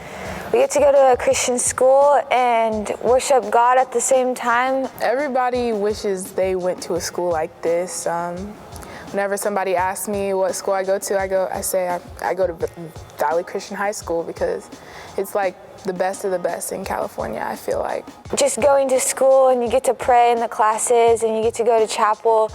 we get to go to a Christian school and worship God at the same time. Everybody wishes they went to a school like this. Whenever somebody asks me what school I go to, I say I go to Valley Christian High School because it's like the best of the best in California, I feel like. Just going to school and you get to pray in the classes and you get to go to chapel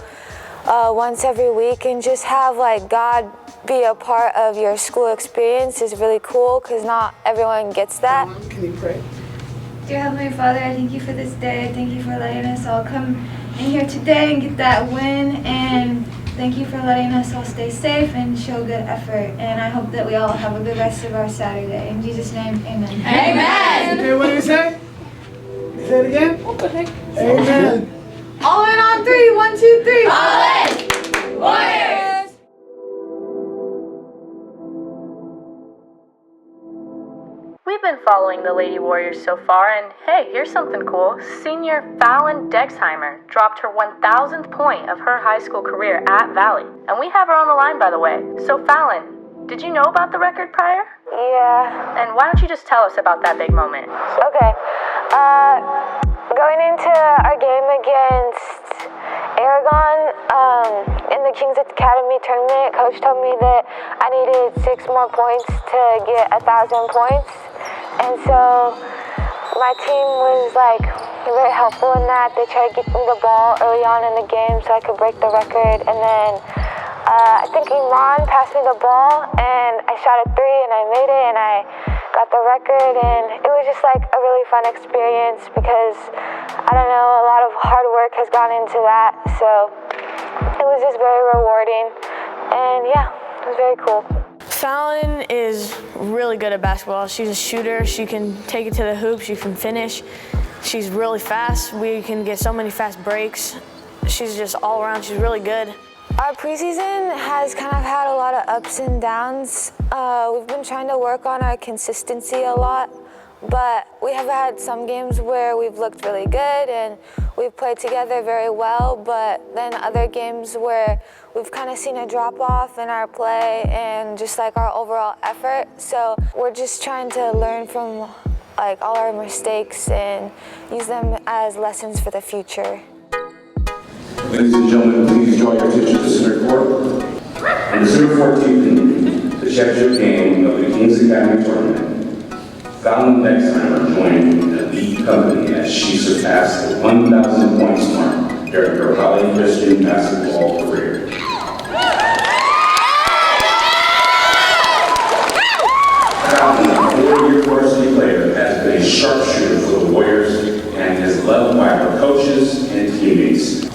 once every week and just have like God be a part of your school experience is really cool because not everyone gets that. Can you pray? Dear Heavenly Father, I thank you for this day. Thank you for letting us all come in here today and get that win. And thank you for letting us all stay safe and show good effort. And I hope that we all have a good rest of our Saturday. In Jesus' name, amen. Amen. Okay, what do you say? Say it again. What the heck? Amen. All in on three. 1, 2, 3. All in. Warriors. We've been following the Lady Warriors so far, and hey, here's something cool. Senior Fallon Dexheimer dropped her 1,000th point of her high school career at Valley. And we have her on the line, by the way. So Fallon, did you know about the record prior? Yeah. And why don't you just tell us about that big moment? Okay. Going into our game against Aragon in the Kings Academy tournament, Coach told me that I needed 6 more points to get 1,000 points. And so my team was like very helpful in that. They tried to get me the ball early on in the game so I could break the record. And then I think Iman passed me the ball and I shot a 3 and I made it and I got the record. And it was just like a really fun experience because, I don't know, a lot of hard work has gone into that. So it was just very rewarding. And yeah, it was very cool. Fallon is really good at basketball. She's a shooter. She can take it to the hoop. She can finish. She's really fast. We can get so many fast breaks. She's just all around. She's really good. Our preseason has kind of had a lot of ups and downs. We've been trying to work on our consistency a lot, but we have had some games where we've looked really good and we've played together very well, but then other games where we've kind of seen a drop off in our play and just like our overall effort. So we're just trying to learn from like all our mistakes and use them as lessons for the future. Ladies and gentlemen, please draw your attention to center court. On December 14th, the championship game of the Kings Academy tournament, Fallon Dexheimer joined an elite company as she surpassed the 1,000 points mark during her Valley Christian basketball career. Fallon, a 4-year varsity player, has been a sharpshooter for the Warriors and is loved by her coaches and teammates.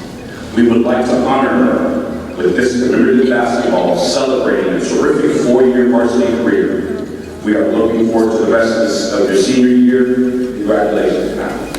We would like to honor her with this commemorative basketball celebrating a terrific 4-year varsity career. We are looking forward to the rest of your senior year. Congratulations, Fallon.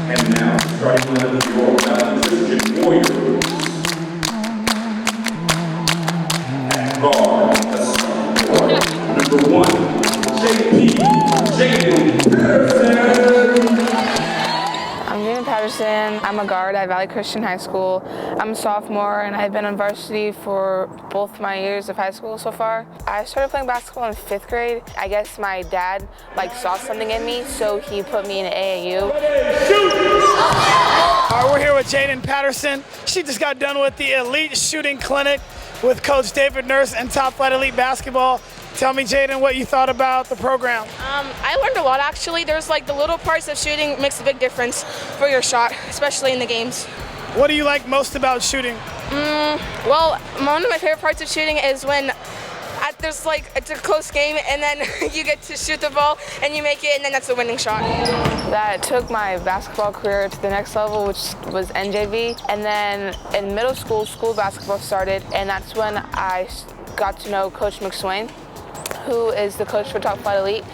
And now, starting with the Royal Valley Christian Warriors. At guard, number 1, Jaden Patterson. I'm Jaden Patterson. I'm a guard at Valley Christian High School. I'm a sophomore and I've been on varsity for both my years of high school so far. I started playing basketball in 5th grade. I guess my dad saw something in me, so he put me in AAU. All right, we're here with Jaden Patterson. She just got done with the Elite Shooting Clinic with Coach David Nurse and Top Flight Elite Basketball. Tell me, Jaden, what you thought about the program. I learned a lot, actually. There's the little parts of shooting makes a big difference for your shot, especially in the games. What do you like most about shooting? Well, one of my favorite parts of shooting is when there's it's a close game and then you get to shoot the ball and you make it and then that's the winning shot. That took my basketball career to the next level, which was NJV. And then in middle school, school basketball started, and that's when I got to know Coach McSwain, who is the coach for Top Flight Elite,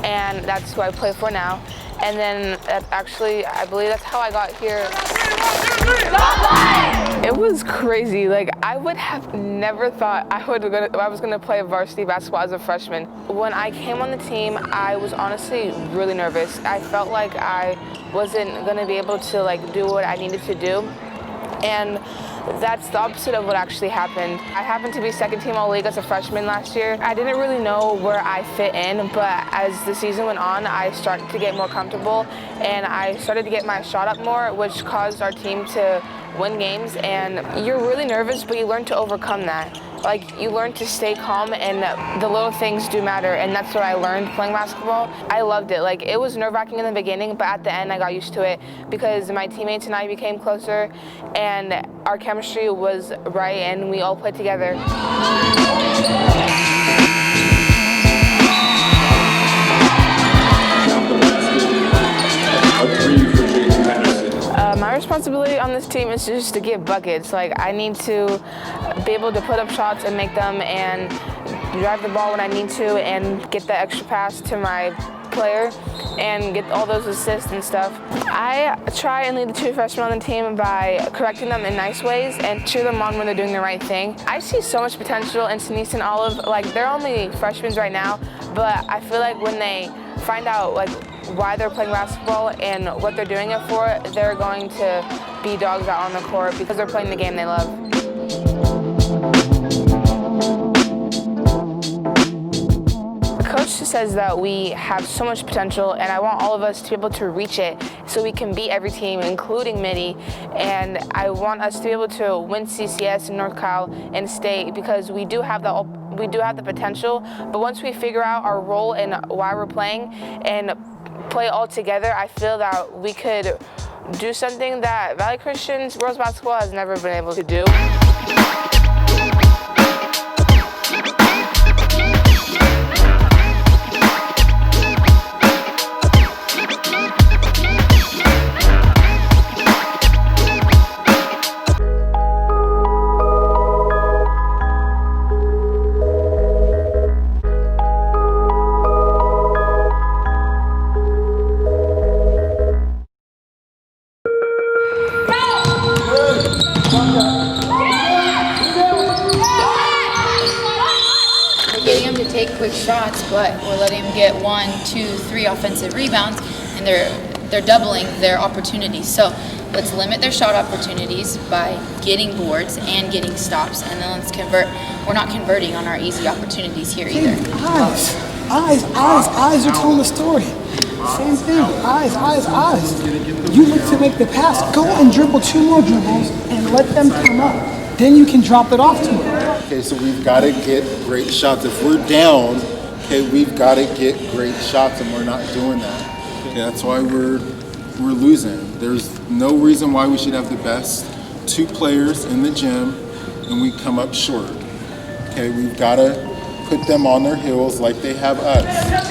and that's who I play for now. And then I believe that's how I got here. It was crazy. I would have never thought I was gonna play varsity basketball as a freshman. When I came on the team, I was honestly really nervous. I felt like I wasn't gonna be able to do what I needed to do. And that's the opposite of what actually happened. I happened to be second team All-League as a freshman last year. I didn't really know where I fit in, but as the season went on, I started to get more comfortable and I started to get my shot up more, which caused our team to win games. And you're really nervous, but you learn to overcome that. You learn to stay calm, and the little things do matter, and that's what I learned playing basketball. I loved it. It was nerve-wracking in the beginning, but at the end I got used to it because my teammates and I became closer, and our chemistry was right, and we all played together. responsibility on this team is just to get buckets. Like, I need to be able to put up shots and make them and drive the ball when I need to and get the extra pass to my player and get all those assists and stuff. I try and lead the two freshmen on the team by correcting them in nice ways and cheer them on when they're doing the right thing. I see so much potential in Denise and Olive. Like, they're only freshmen right now, but I feel like when they find out like why they're playing basketball and what they're doing it for, they're going to be dogs out on the court because they're playing the game they love. Coach says that we have so much potential, and I want all of us to be able to reach it so we can beat every team, including Midi. And I want us to be able to win CCS and North Cal and state because we do have the potential. But once we figure out our role and why we're playing and play all together, I feel that we could do something that Valley Christian's girls basketball has never been able to do. Quick shots, but we're letting them get 1, 2, 3 offensive rebounds, and they're doubling their opportunities. So let's limit their shot opportunities by getting boards and getting stops, and then let's convert. We're not converting on our easy opportunities here either. Eyes are telling the story. Same thing, eyes. You look to make the pass, go and dribble 2 more dribbles and let them come up. Then you can drop it off to them. Okay, so we've got to get great shots. If we're down, okay, we've got to get great shots, and we're not doing that. Okay, that's why we're losing. There's no reason why we should have the best 2 players in the gym, and we come up short. Okay, we've got to put them on their heels like they have us.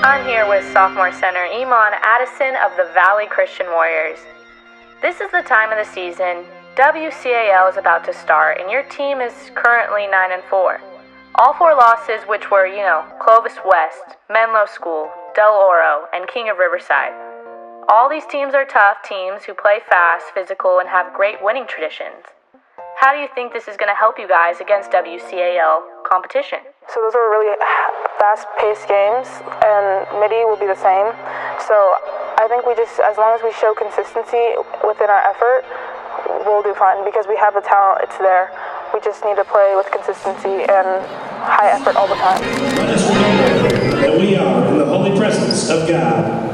I'm here with sophomore center Iman Addison of the Valley Christian Warriors. This is the time of the season. WCAL is about to start, and your team is currently 9-4. All 4 losses, which were, Clovis West, Menlo School, Del Oro, and King of Riverside. All these teams are tough teams who play fast, physical, and have great winning traditions. How do you think this is going to help you guys against WCAL competition? So those are really fast-paced games, and Midi will be the same. So I think as long as we show consistency within our effort, we'll do fine because we have the talent, it's there. We just need to play with consistency and high effort all the time. Let us remember that we are in the holy presence of God.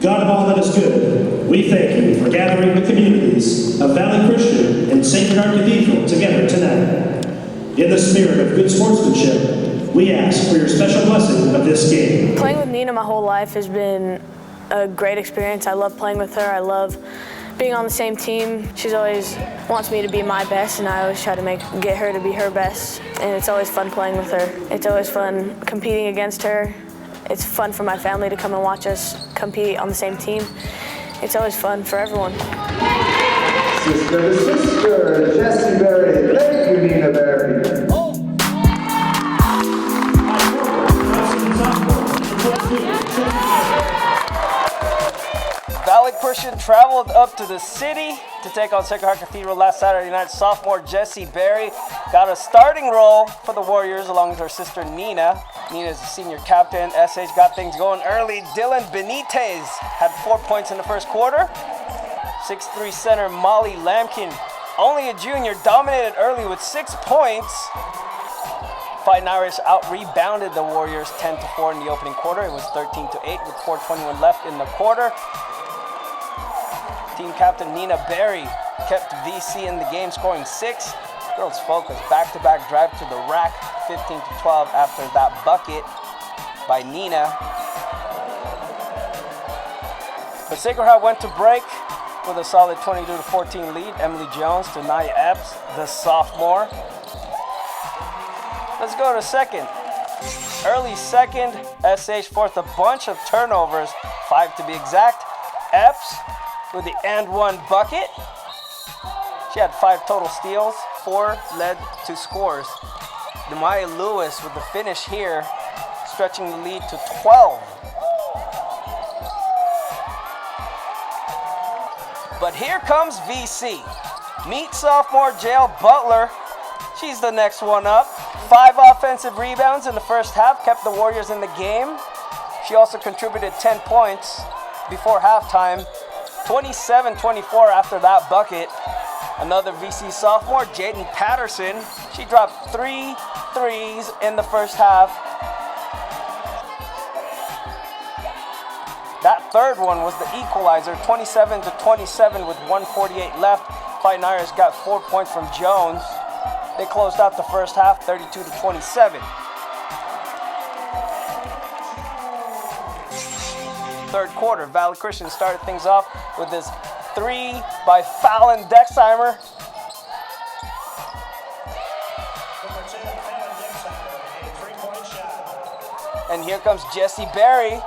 God of all that is good, we thank you for gathering the communities of Valley Christian and Sacred Heart Cathedral together tonight. In the spirit of good sportsmanship, we ask for your special blessing of this game. Playing with Nina my whole life has been a great experience. I love playing with her. I love being on the same team. She always wants me to be my best, and I always try to get her to be her best. And it's always fun playing with her. It's always fun competing against her. It's fun for my family to come and watch us compete on the same team. It's always fun for everyone. Sister to sister, Jessie Berry. Thank you, Nina Berry. Valley Christian traveled up to the city to take on Sacred Heart Cathedral last Saturday night. Sophomore Jessie Berry got a starting role for the Warriors along with her sister Nina. Nina is the senior captain. SH got things going early. Dylan Benitez had 4 points in the first quarter. 6'3" center Molly Lampkin, only a junior, dominated early with 6 points. Fighting Irish out-rebounded the Warriors 10-4 in the opening quarter. It was 13-8 with 4:21 left in the quarter. Team captain Nina Berry kept VC in the game, scoring 6. Girls focused. Back-to-back drive to the rack, 15-12 after that bucket by Nina. But Sacred Heart went to break with a solid 22-14 lead. Emily Jones to Nia Epps, the sophomore. Let's go to second. Early second, SH forced a bunch of turnovers, 5 to be exact. Epps with the and one bucket. She had 5 total steals, 4 led to scores. Demaya Lewis with the finish here, stretching the lead to 12. But here comes VC. Meet sophomore Jael Butler. She's the next one up. 5 offensive rebounds in the first half kept the Warriors in the game. She also contributed 10 points before halftime. 27-24 after that bucket. Another VC sophomore, Jaden Patterson. She dropped 3 threes in the first half. That third one was the equalizer, 27-27 with 1:48 left. Fighting Irish got 4 points from Jones. They closed out the first half 32-27. Third quarter, Valley Christian started things off with this 3 by Fallon Dexheimer. And here comes Jessie Berry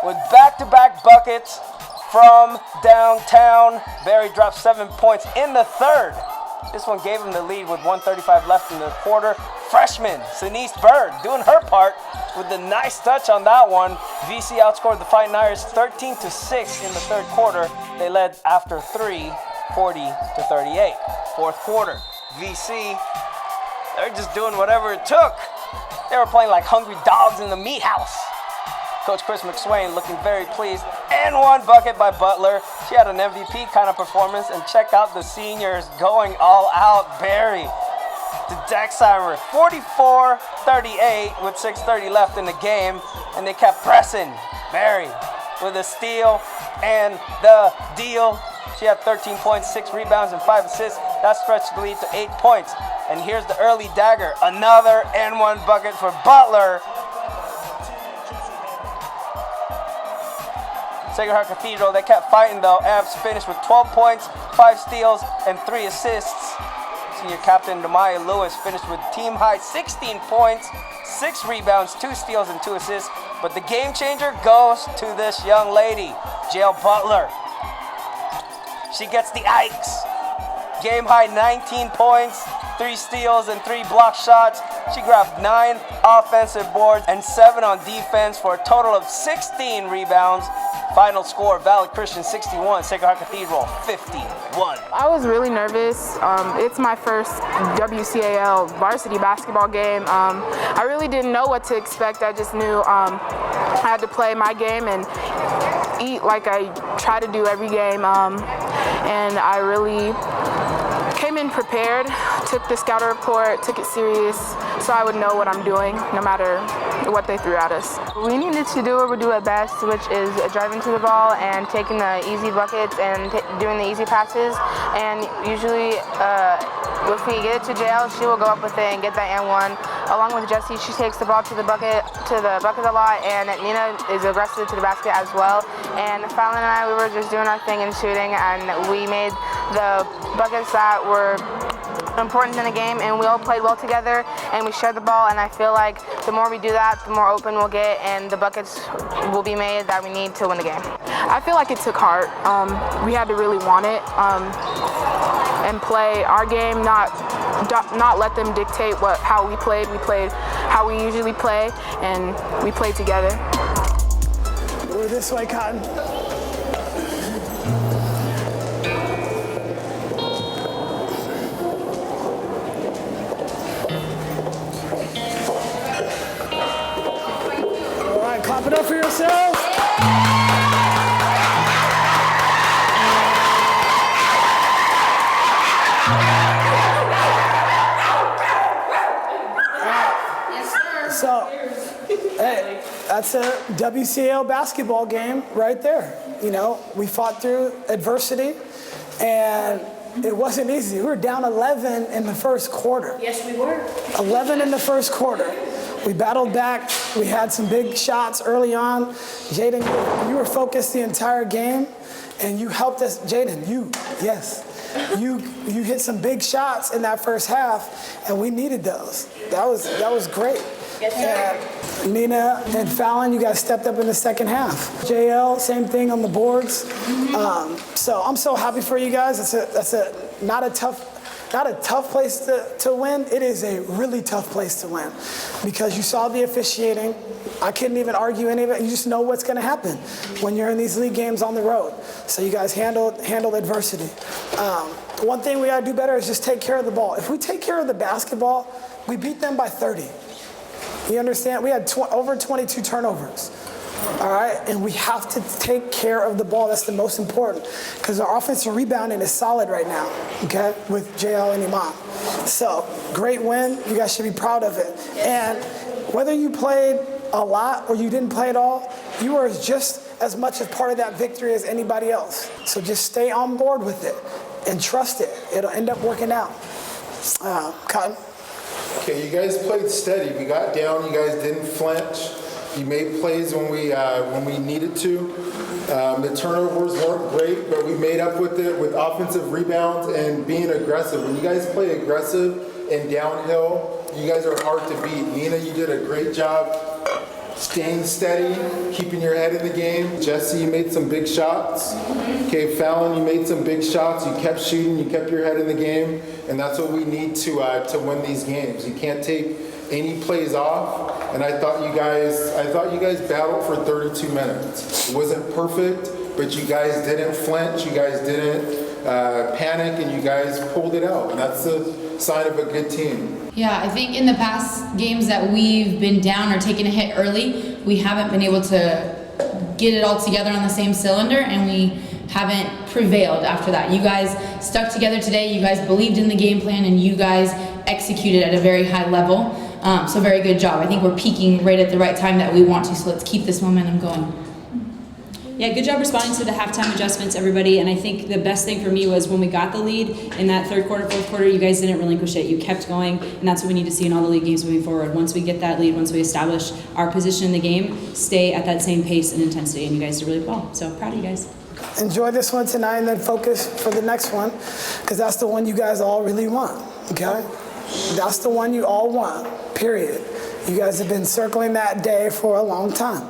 with back-to-back buckets from downtown. Berry dropped 7 points in the third. This one gave him the lead with 1:35 left in the quarter. Freshman Denise Bird doing her part with the nice touch on that one. VC outscored the Fighting Irish 13-6 in the third quarter. They led after 3, 40-38. Fourth quarter, VC, they're just doing whatever it took. They were playing like hungry dogs in the meat house. Coach Chris McSwain looking very pleased. And 1 bucket by Butler. She had an MVP kind of performance. And check out the seniors going all out. Berry to Dexheimer, 44-38 with 6:30 left in the game. And they kept pressing. Berry with a steal and the deal. She had 13 points, 6 rebounds, and 5 assists. That stretched the lead to 8 points. And here's the early dagger. Another and 1 bucket for Butler. Sacred Heart Cathedral, they kept fighting though. Epps finished with 12 points, 5 steals, and 3 assists. Senior captain Demaya Lewis finished with team-high 16 points, 6 rebounds, 2 steals, and 2 assists. But the game changer goes to this young lady, Jael Butler. She gets the Ikes. Game-high 19 points, 3 steals, and 3 block shots. She grabbed 9 offensive boards and 7 on defense for a total of 16 rebounds. Final score, Valley Christian 61, Sacred Heart Cathedral 51. I was really nervous. It's my first WCAL varsity basketball game. I really didn't know what to expect. I just knew I had to play my game and eat like I try to do every game. And I really came in prepared, took the scouter report, took it serious, so I would know what I'm doing no matter what they threw at us. We needed to do what we do at best, which is driving to the ball and taking the easy buckets and doing the easy passes. And usually, if we get it to Jael, she will go up with it and get that and one. Along with Jessie, she takes the ball to the bucket a lot, and Nina is aggressive to the basket as well. And Fallon and I, we were just doing our thing and shooting, and we made the buckets that were important in the game, and we all played well together, and we shared the ball, and I feel like the more we do that, the more open we'll get, and the buckets will be made that we need to win the game. I feel like it took heart. We had to really want it and play our game, not let them dictate how we played. We played how we usually play, and we played together. We're this way, Cotton. Clap it up for yourselves. So, hey, that's a WCAL basketball game right there. You know, we fought through adversity, and it wasn't easy. We were down 11 in the first quarter. Yes, we were. 11 in the first quarter. We battled back. We had some big shots early on. Jaden, you were focused the entire game, and you helped us. Jaden, you hit some big shots in that first half, and we needed those. That was great. Yes, and Nina and Fallon, you guys stepped up in the second half. JL, same thing on the boards. So I'm so happy for you guys. That's not a tough place to win. It is a really tough place to win because you saw the officiating. I couldn't even argue any of it. You just know what's going to happen when you're in these league games on the road. So you guys handled adversity. One thing we got to do better is just take care of the ball. If we take care of the basketball, we beat them by 30. You understand? We had over 22 turnovers. All right? And we have to take care of the ball. That's the most important because our offensive rebounding is solid right now, okay, with JL and Iman. So, great win. You guys should be proud of it. And whether you played a lot or you didn't play at all, you are just as much a part of that victory as anybody else. So just stay on board with it and trust it. It'll end up working out. Cotton? Okay, you guys played steady. We got down. You guys didn't flinch. You made plays when we needed to. The turnovers weren't great, but we made up with it with offensive rebounds and being aggressive. When you guys play aggressive and downhill, you guys are hard to beat. Nina, you did a great job staying steady, keeping your head in the game. Jesse, you made some big shots. Okay, Fallon, you made some big shots. You kept shooting. You kept your head in the game, and that's what we need to win these games. You can't take any plays off. And I thought you guys battled for 32 minutes. It wasn't perfect, but you guys didn't flinch. You guys didn't panic, and you guys pulled it out. And that's a sign of a good team. Yeah, I think in the past games that we've been down or taken a hit early, we haven't been able to get it all together on the same cylinder, and we haven't prevailed after that. You guys stuck together today. You guys believed in the game plan, and you guys executed at a very high level. So very good job. I think we're peaking right at the right time that we want to, so let's keep this momentum going. Yeah, good job responding to the halftime adjustments, everybody. And I think the best thing for me was when we got the lead in that third quarter, fourth quarter, you guys didn't relinquish it. You kept going, and that's what we need to see in all the league games moving forward. Once we get that lead, once we establish our position in the game, stay at that same pace and intensity, and you guys did really well. So proud of you guys. Enjoy this one tonight and then focus for the next one because that's the one you guys all really want, okay? That's the one you all want, period. You guys have been circling that day for a long time,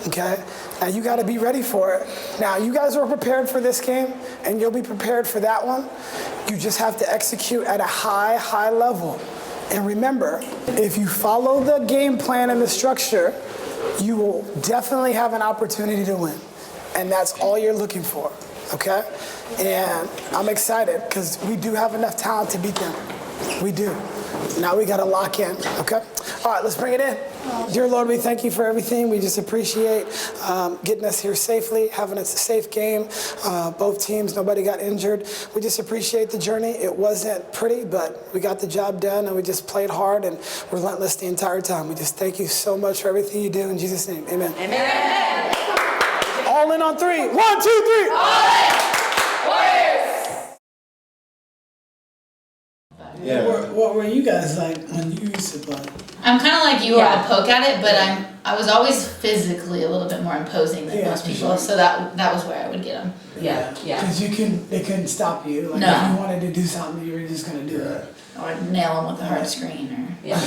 okay? Now you got to be ready for it. Now you guys were prepared for this game and you'll be prepared for that one. You just have to execute at a high level. And remember, if you follow the game plan and the structure, you will definitely have an opportunity to win. And that's all you're looking for, okay? And I'm excited because we do have enough talent to beat them. We do. Now we got to lock in, okay? All right, let's bring it in. Dear Lord, we thank you for everything. We just appreciate getting us here safely, having a safe game. Both teams, nobody got injured. We just appreciate the journey. It wasn't pretty, but we got the job done, and we just played hard and relentless the entire time. We just thank you so much for everything you do. In Jesus' name, amen. Amen. All in on three. 1, 2, 3. All in. Warriors. Yeah. What were you guys like when you used to play? I'm kind of like you. I'll poke at it, but I was always physically a little bit more imposing than most people, sure. so that was where I would get them. Yeah. Because they couldn't stop you. Like No. if you wanted to do something, you were just gonna do it. Or nail them with a hard screen, or Yeah,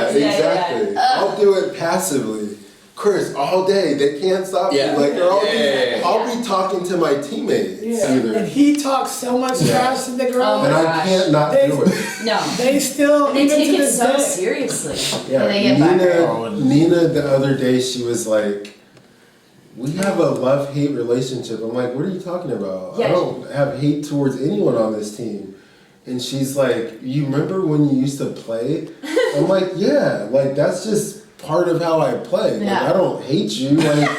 exactly. I'll do it passively. Chris, all day, they can't stop me. Like, I'll be talking to my teammates. Either. And he talks so much trash to the girls. And I can't not do it. No. They still, They even take to it this so day. seriously. Yeah, they get back. Nina the other day, she was like, we have a love-hate relationship. I'm like, what are you talking about? Yeah. I don't have hate towards anyone on this team. And she's like, you remember when you used to play? I'm like, yeah, like that's just part of how I play. Like, I don't hate you. Like,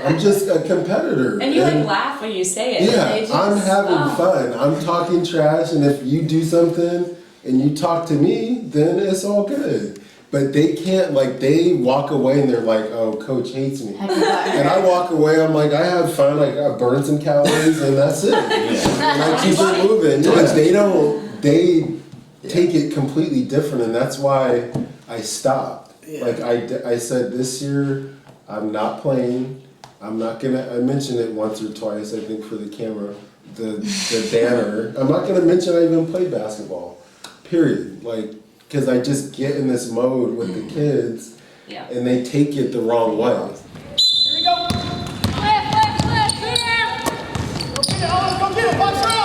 I'm just a competitor. And you like laugh when you say it. Yeah, I'm having fun. I'm talking trash, and if you do something and you talk to me, then it's all good. But they can't, like, they walk away and they're like, oh, coach hates me. And I walk away, I'm like, I have fun, like, I burn some calories, and that's it. And I keep it moving. But they take it completely different, and that's why I stopped. Like, I said this year, I'm not playing. I'm not gonna, I mentioned it once or twice, I think, for the camera, the banner. I'm not gonna mention I even play basketball, period. Like, because I just get in this mode with the kids, and they take it the wrong way. Here we go. Flip, here. Go get it, Owens, go get it, box her out.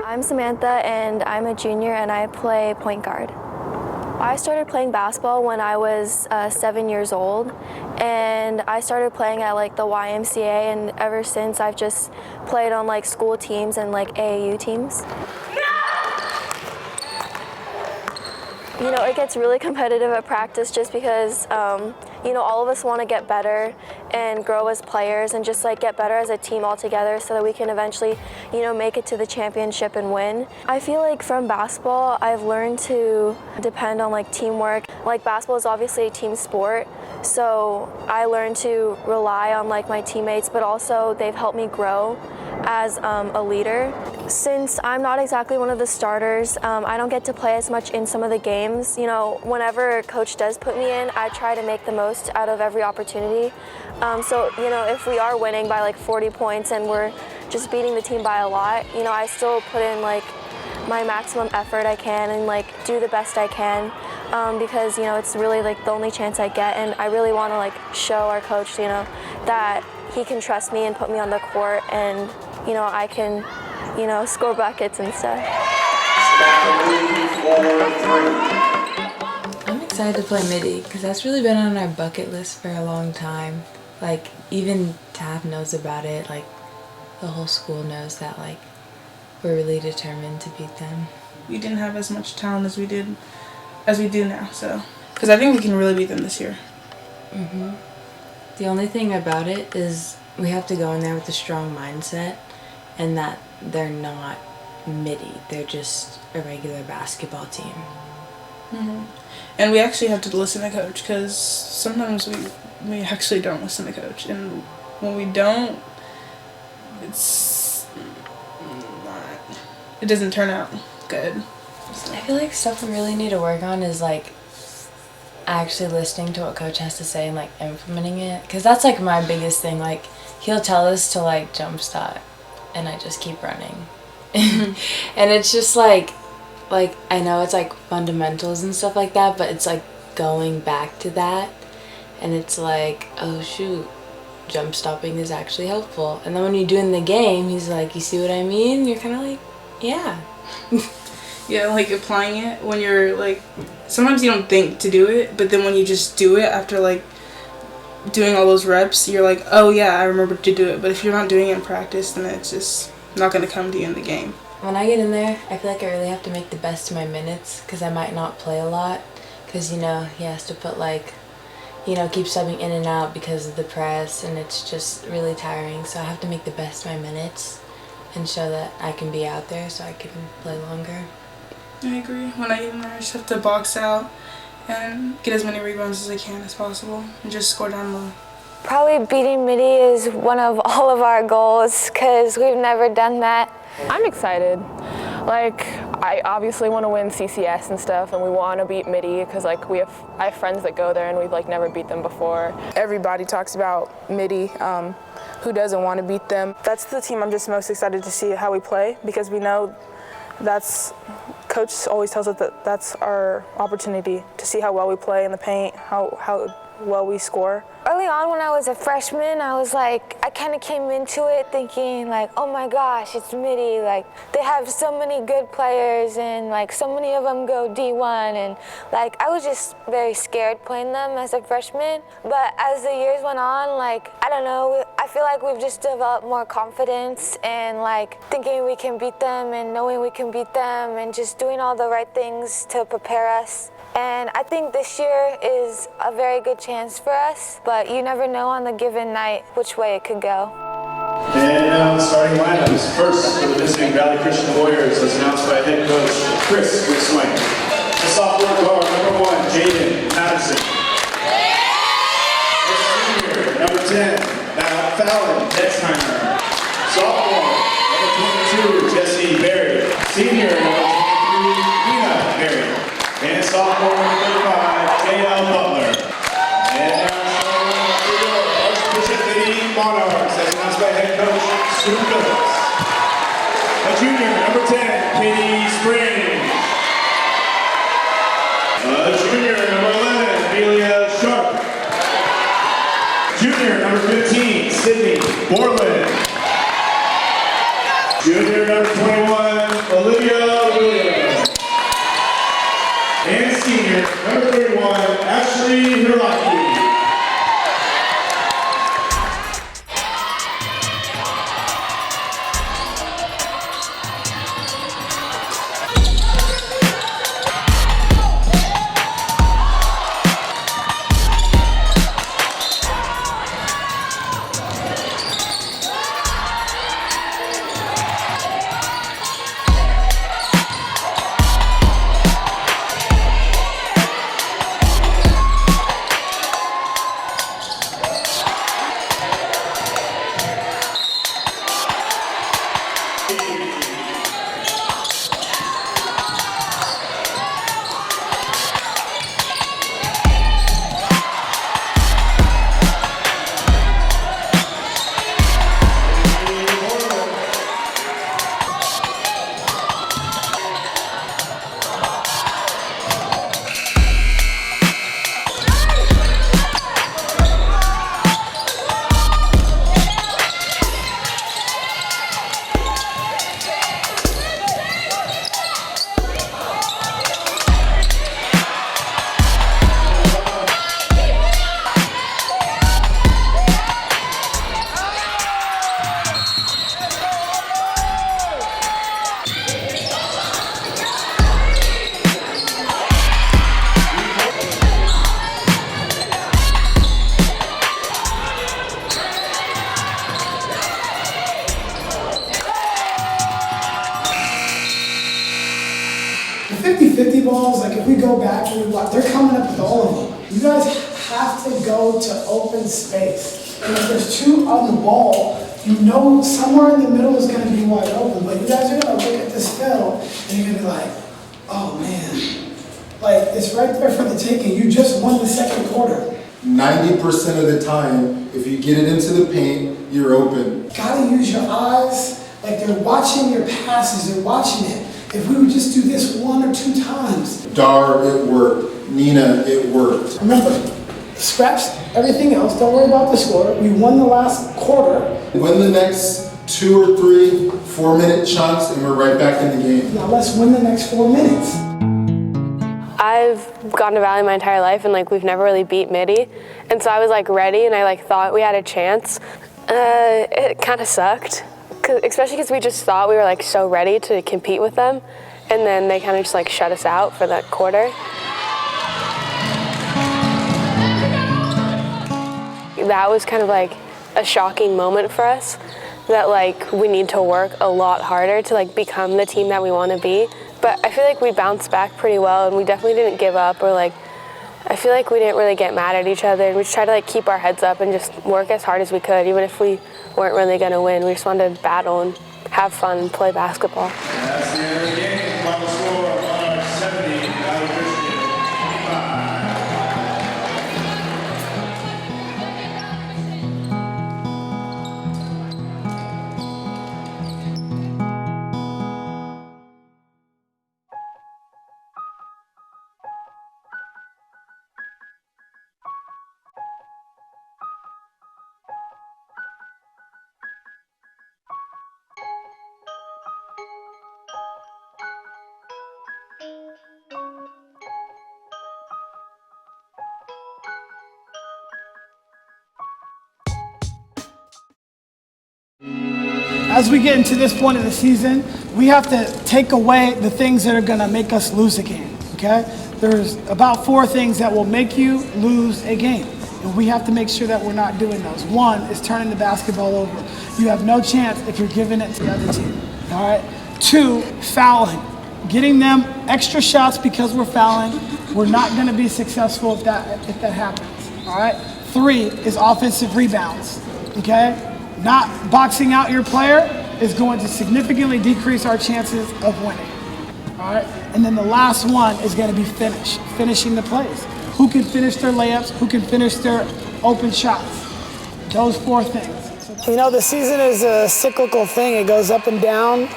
I'm Samantha, and I'm a junior, and I play point guard. I started playing basketball when I was 7 years old, and I started playing at like the YMCA, and ever since I've just played on like school teams and like AAU teams. You know, it gets really competitive at practice just because, you know, all of us want to get better and grow as players and just like get better as a team all together so that we can eventually, you know, make it to the championship and win. I feel like from basketball, I've learned to depend on like teamwork. Like basketball is obviously a team sport, so I learned to rely on like my teammates, but also they've helped me grow as a leader. Since I'm not exactly one of the starters, I don't get to play as much in some of the games. You know, whenever coach does put me in, I try to make the most out of every opportunity. So, you know, if we are winning by like 40 points and we're just beating the team by a lot, you know, I still put in like my maximum effort I can and like do the best I can because, you know, it's really like the only chance I get, and I really want to like show our coach, you know, that he can trust me and put me on the court, and, you know, I can, you know, score buckets and stuff. I'm excited to play midi because that's really been on our bucket list for a long time. Like, even Tab knows about it, like the whole school knows that, like, we're really determined to beat them. We didn't have as much talent as we do now, so because I think we can really beat them this year. The only thing about it is we have to go in there with a strong mindset, and that they're not midi, they're just a regular basketball team. And we actually have to listen to coach, because sometimes we actually don't listen to coach, and when we don't, it doesn't turn out good. So. I feel like stuff we really need to work on is like actually listening to what coach has to say and like implementing it, because that's like my biggest thing. Like, he'll tell us to like jump start and I just keep running. And it's just like I know it's like fundamentals and stuff like that, but it's like going back to that, and it's like, oh shoot, jump stopping is actually helpful. And then when you do in the game, he's like, you see what I mean? You're kind of like, yeah. Yeah, like applying it when you're like, sometimes you don't think to do it, but then when you just do it after like doing all those reps, you're like, oh yeah, I remember to do it. But if you're not doing it in practice, then it's just not going to come to you in the game. When I get in there, I feel like I really have to make the best of my minutes, because I might not play a lot, because, you know, he has to put like, you know, keep subbing in and out because of the press, and it's just really tiring. So I have to make the best of my minutes and show that I can be out there so I can play longer. I agree. When I get in there, I just have to box out and get as many rebounds as I can as possible and just score down low. Probably beating midi is one of all of our goals because we've never done that. I'm excited. Like, I obviously want to win CCS and stuff, and we want to beat midi because like I have friends that go there and we've like never beat them before. Everybody talks about midi. Who doesn't want to beat them? That's the team I'm just most excited to see how we play, because we know that's, coach always tells us that that's our opportunity to see how well we play in the paint, how well we score. Early on when I was a freshman, I was like, I kind of came into it thinking like, oh my gosh, it's Midi. Like, they have so many good players and like so many of them go D1, and like I was just very scared playing them as a freshman. But as the years went on, like, I don't know, I feel like we've just developed more confidence and like thinking we can beat them and knowing we can beat them and just doing all the right things to prepare us. And I think this year is a very good chance for us, but you never know on the given night which way it could go. And now the starting lineups. First, for the visiting Valley Christian Warriors, as announced by head coach Chris McSwain. The sophomore guard, number 1, Jaden Patterson. The senior, number 10, Fallon Dexheimer. Sophomore, number 22, Jesse Berry. Senior, number 23, Nina Berry. And sophomore, number 35, J.L. Butler. And Archbishop Lady Monarchs, as announced by head coach Sue Phillips. A junior, number 10, Katie Spring. A junior, number 11, Amelia Sharp. Junior, number 15, Sydney Borland. Junior, number 21, Olivia Williams. And senior, number 31, Ashley Hirlaki. The 50-50 balls, like if we go back and we watch, they're coming up with all of them. You guys have to go to open space. And if there's two on the ball, you know somewhere in the middle is going to be wide open. But you guys are going to look at this film and you're going to be like, oh man, like it's right there for the taking. You just won the second quarter. 90% of the time, if you get it into the paint, you're open. Gotta use your eyes, like they're watching your passes, they're watching it. If we would just do this 1 or 2 times. Dar, it worked. Nina, it worked. Remember, scratch everything else, don't worry about the score. We won the last quarter. Win the next 2 or 3 4-minute chunks and we're right back in the game. Now let's win the next 4 minutes. I've gone to Valley my entire life and like we've never really beat Midi. And so I was like ready and I like thought we had a chance. It kind of sucked. Especially because we just thought we were like so ready to compete with them, and then they kind of just like shut us out for that quarter. That was kind of like a shocking moment for us, that like we need to work a lot harder to like become the team that we want to be. But I feel like we bounced back pretty well, and we definitely didn't give up, or like I feel like we didn't really get mad at each other, and we just tried to like keep our heads up and just work as hard as we could, even if we weren't really going to win. We just wanted to battle and have fun and play basketball. That's the end of the game. Final score, 70, Valley Christian, 25. as we get into this point of the season, we have to take away the things that are going to make us lose a game, okay? There's about 4 things that will make you lose a game, and we have to make sure that we're not doing those. 1 is turning the basketball over. You have no chance if you're giving it to the other team, all right? 2, fouling. Getting them extra shots because we're fouling. We're not going to be successful if that happens, all right? 3 is offensive rebounds, okay? Not boxing out your player is going to significantly decrease our chances of winning, all right? And then the last one is going to be finishing the plays. Who can finish their layups? Who can finish their open shots? Those 4 things. You know, the season is a cyclical thing. It goes up and down.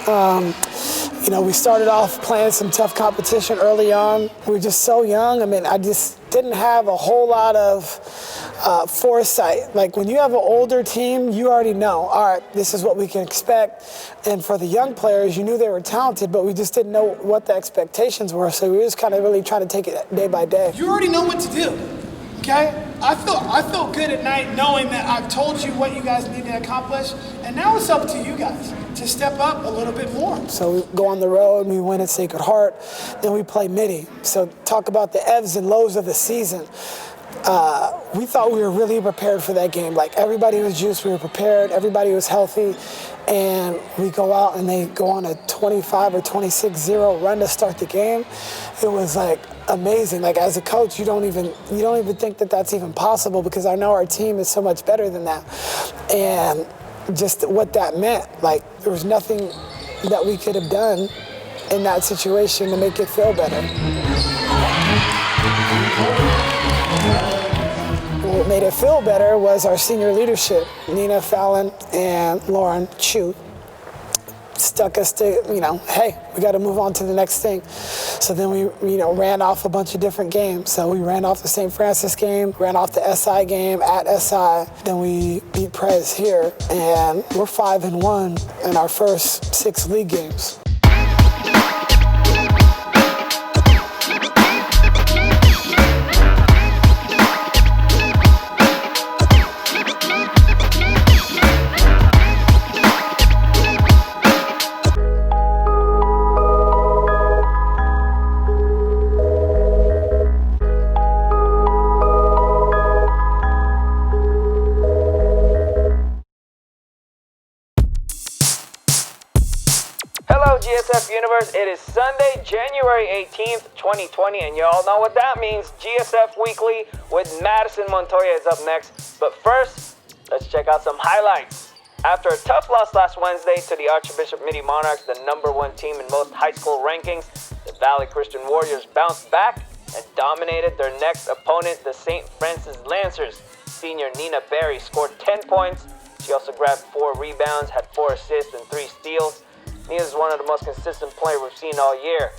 You know, we started off playing some tough competition early on. We were just so young. I mean, I just didn't have a whole lot of foresight. Like when you have an older team, you already know, all right, this is what we can expect. And for the young players, you knew they were talented, but we just didn't know what the expectations were. So we were just kind of really trying to take it day by day. You already know what to do, okay? I feel good at night knowing that I've told you what you guys need to accomplish, and now it's up to you guys to step up a little bit more. So we go on the road, we win at Sacred Heart, then we play Midi. So talk about the ebbs and lows of the season. We thought we were really prepared for that game. Like everybody was juiced, we were prepared, everybody was healthy, and we go out and they go on a 25 or 26-0 run to start the game. It was like amazing. Like as a coach, you don't even think that that's even possible because I know our team is so much better than that. And just what that meant, like there was nothing that we could have done in that situation to make it feel better. What made it feel better was our senior leadership. Nina Fallon and Lauren Chu stuck us to, hey, we got to move on to the next thing. So then we, ran off a bunch of different games. So we ran off the St. Francis game, ran off the SI game at SI. Then we beat Prez here, and we're 5-1 in our first 6 league games. GSF Universe, it is Sunday, January 18th, 2020, and you all know what that means. GSF Weekly with Madison Montoya is up next. But first, let's check out some highlights. After a tough loss last Wednesday to the Archbishop Midi Monarchs, the #1 team in most high school rankings, the Valley Christian Warriors bounced back and dominated their next opponent, the St. Francis Lancers. Senior Nina Berry scored 10 points. She also grabbed 4 rebounds, had 4 assists, and 3 steals. Nina's one of the most consistent players we've seen all year.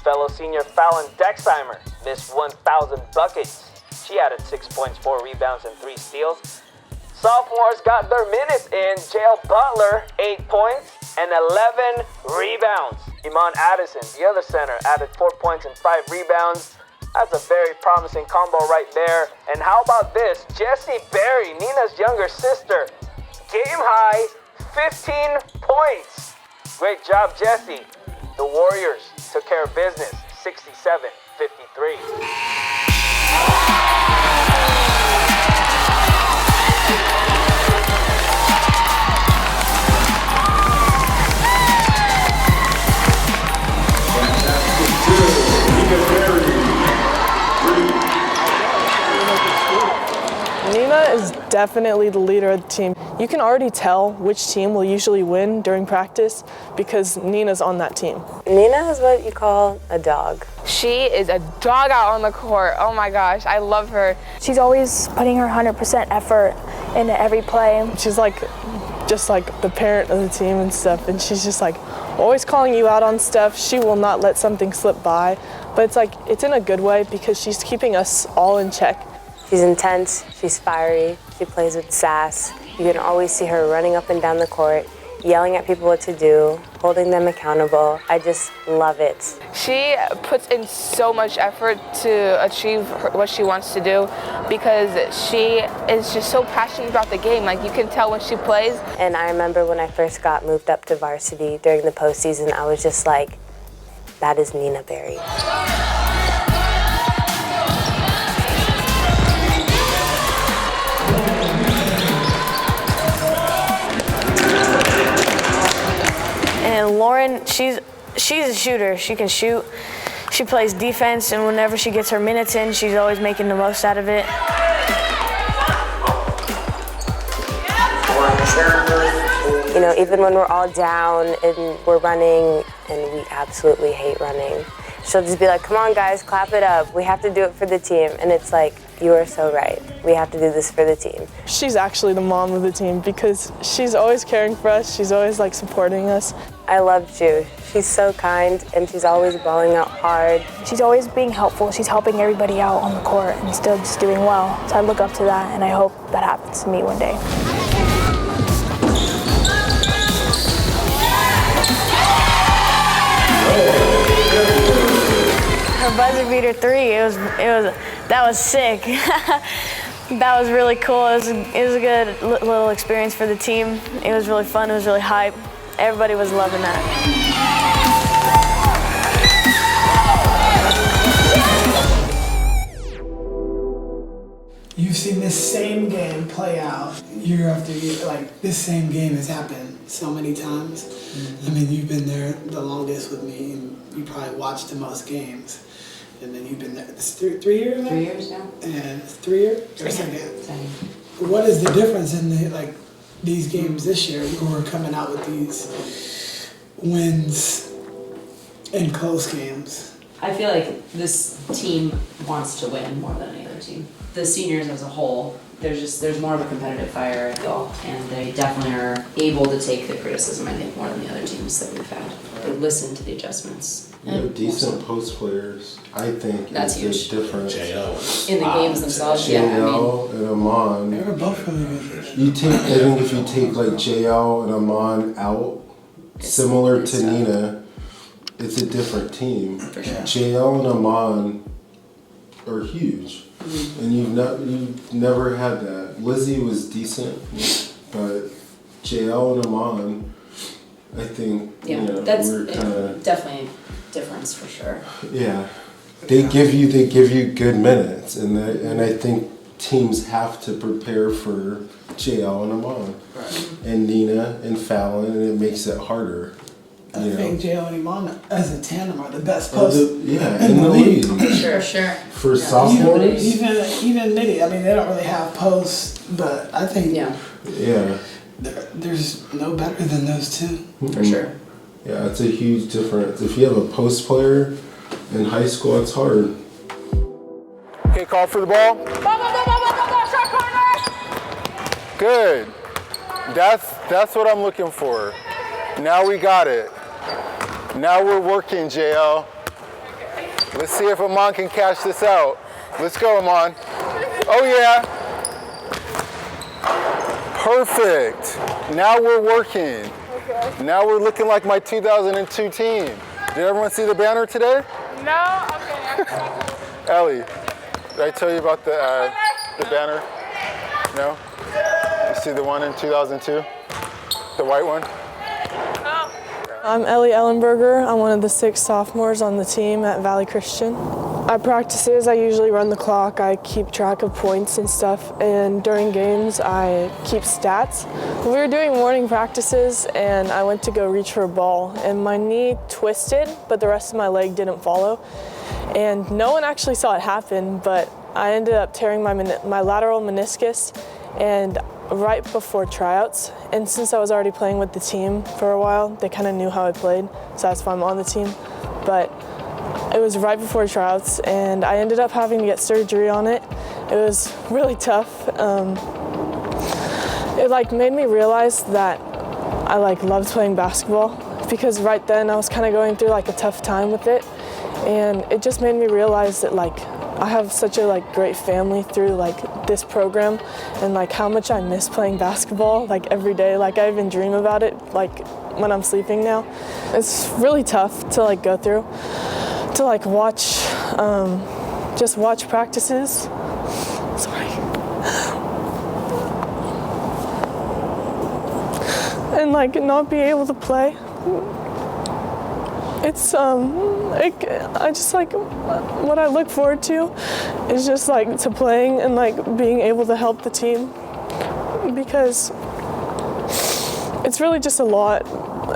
Fellow senior Fallon Dexheimer missed 1,000 buckets. She added 6 points, 4 rebounds, and 3 steals. Sophomores got their minutes in. Jael Butler, 8 points and 11 rebounds. Iman Addison, the other center, added 4 points and 5 rebounds. That's a very promising combo right there. And how about this? Jessie Berry, Nina's younger sister, game high, 15 points. Great job, Jessie. The Warriors took care of business, 67-53. Nina is definitely the leader of the team. You can already tell which team will usually win during practice because Nina's on that team. Nina is what you call a dog. She is a dog out on the court. Oh my gosh, I love her. She's always putting her 100% effort into every play. She's just like the parent of the team and stuff, and she's just like always calling you out on stuff. She will not let something slip by, but it's in a good way because she's keeping us all in check. She's intense, she's fiery, she plays with sass. You can always see her running up and down the court, yelling at people what to do, holding them accountable. I just love it. She puts in so much effort to achieve what she wants to do because she is just so passionate about the game. Like, you can tell when she plays. And I remember when I first got moved up to varsity during the postseason, I was just like, that is Nina Berry. And Lauren, she's a shooter. She can shoot. She plays defense, and whenever she gets her minutes in, she's always making the most out of it. You know, even when we're all down and we're running and we absolutely hate running, she'll just be like, come on guys, clap it up. We have to do it for the team. And it's like, you are so right. We have to do this for the team. She's actually the mom of the team because she's always caring for us. She's always like supporting us. I love Ju. She's so kind and she's always balling out hard. She's always being helpful. She's helping everybody out on the court and still just doing well. So I look up to that and I hope that happens to me one day. Her buzzer beater 3, that was sick. That was really cool. It was a good little experience for the team. It was really fun. It was really hype. Everybody was loving that. You've seen this same game play out year after year. Like, this same game has happened so many times. I mean, you've been there the longest with me, and you probably watched the most games. And then you've been there, it's 3 years now? 3 years now. And 3 years? Or second? What is the difference in these games this year? You were coming out with these wins in close games. I feel like this team wants to win more than any other team. The seniors as a whole, there's more of a competitive fire, I feel, and they definitely are able to take the criticism, I think, more than the other teams that we've had. They listen to the adjustments. You know, decent post players, I think, That's is the huge. difference. In the games themselves, yeah. JL and Amon. They were both really good. I think if you take like JL and Amon out, similar to Nina, it's a different team. For sure. JL and Amon are huge, and you've never had that. Lizzie was decent, but JL and Amon, I think, Yeah, that's definitely a difference for sure. Yeah, they give you good minutes, and I think teams have to prepare for JL and Amon, and Nina and Fallon, and it makes it harder. I think JL and Iman as a tandem are the best posts in the league. Sure. For sophomores, even midi. I mean, they don't really have posts, but I think there's no better than those two. For sure. Yeah, it's a huge difference. If you have a post player in high school, it's hard. Okay, call for the ball. Good. That's what I'm looking for. Now we got it. Now we're working, JL. Let's see if Amon can cash this out. Let's go, Amon. Oh yeah. Perfect. Now we're working. Now we're looking like my 2002 team. Did everyone see the banner today? No? Okay. Ellie, did I tell you about the banner? No? You see the one in 2002? The white one? I'm Ellie Ellenberger. I'm one of the 6 sophomores on the team at Valley Christian. At practices, I usually run the clock. I keep track of points and stuff, and during games, I keep stats. We were doing morning practices, and I went to go reach for a ball, and my knee twisted, but the rest of my leg didn't follow. And no one actually saw it happen, but I ended up tearing my lateral meniscus, and right before tryouts, and since I was already playing with the team for a while, they kind of knew how I played, so that's why I'm on the team. But it was right before tryouts, and I ended up having to get surgery on it. It was really tough. It made me realize that I loved playing basketball, because right then I was kind of going through a tough time with it, and it just made me realize that I have such a like great family through like this program, and like how much I miss playing basketball like every day. Like I even dream about it like when I'm sleeping now. It's really tough to like go through, to like watch, just watch practices. Sorry. And like not be able to play. It's I just like what I look forward to is just like to playing and like being able to help the team, because it's really just a lot.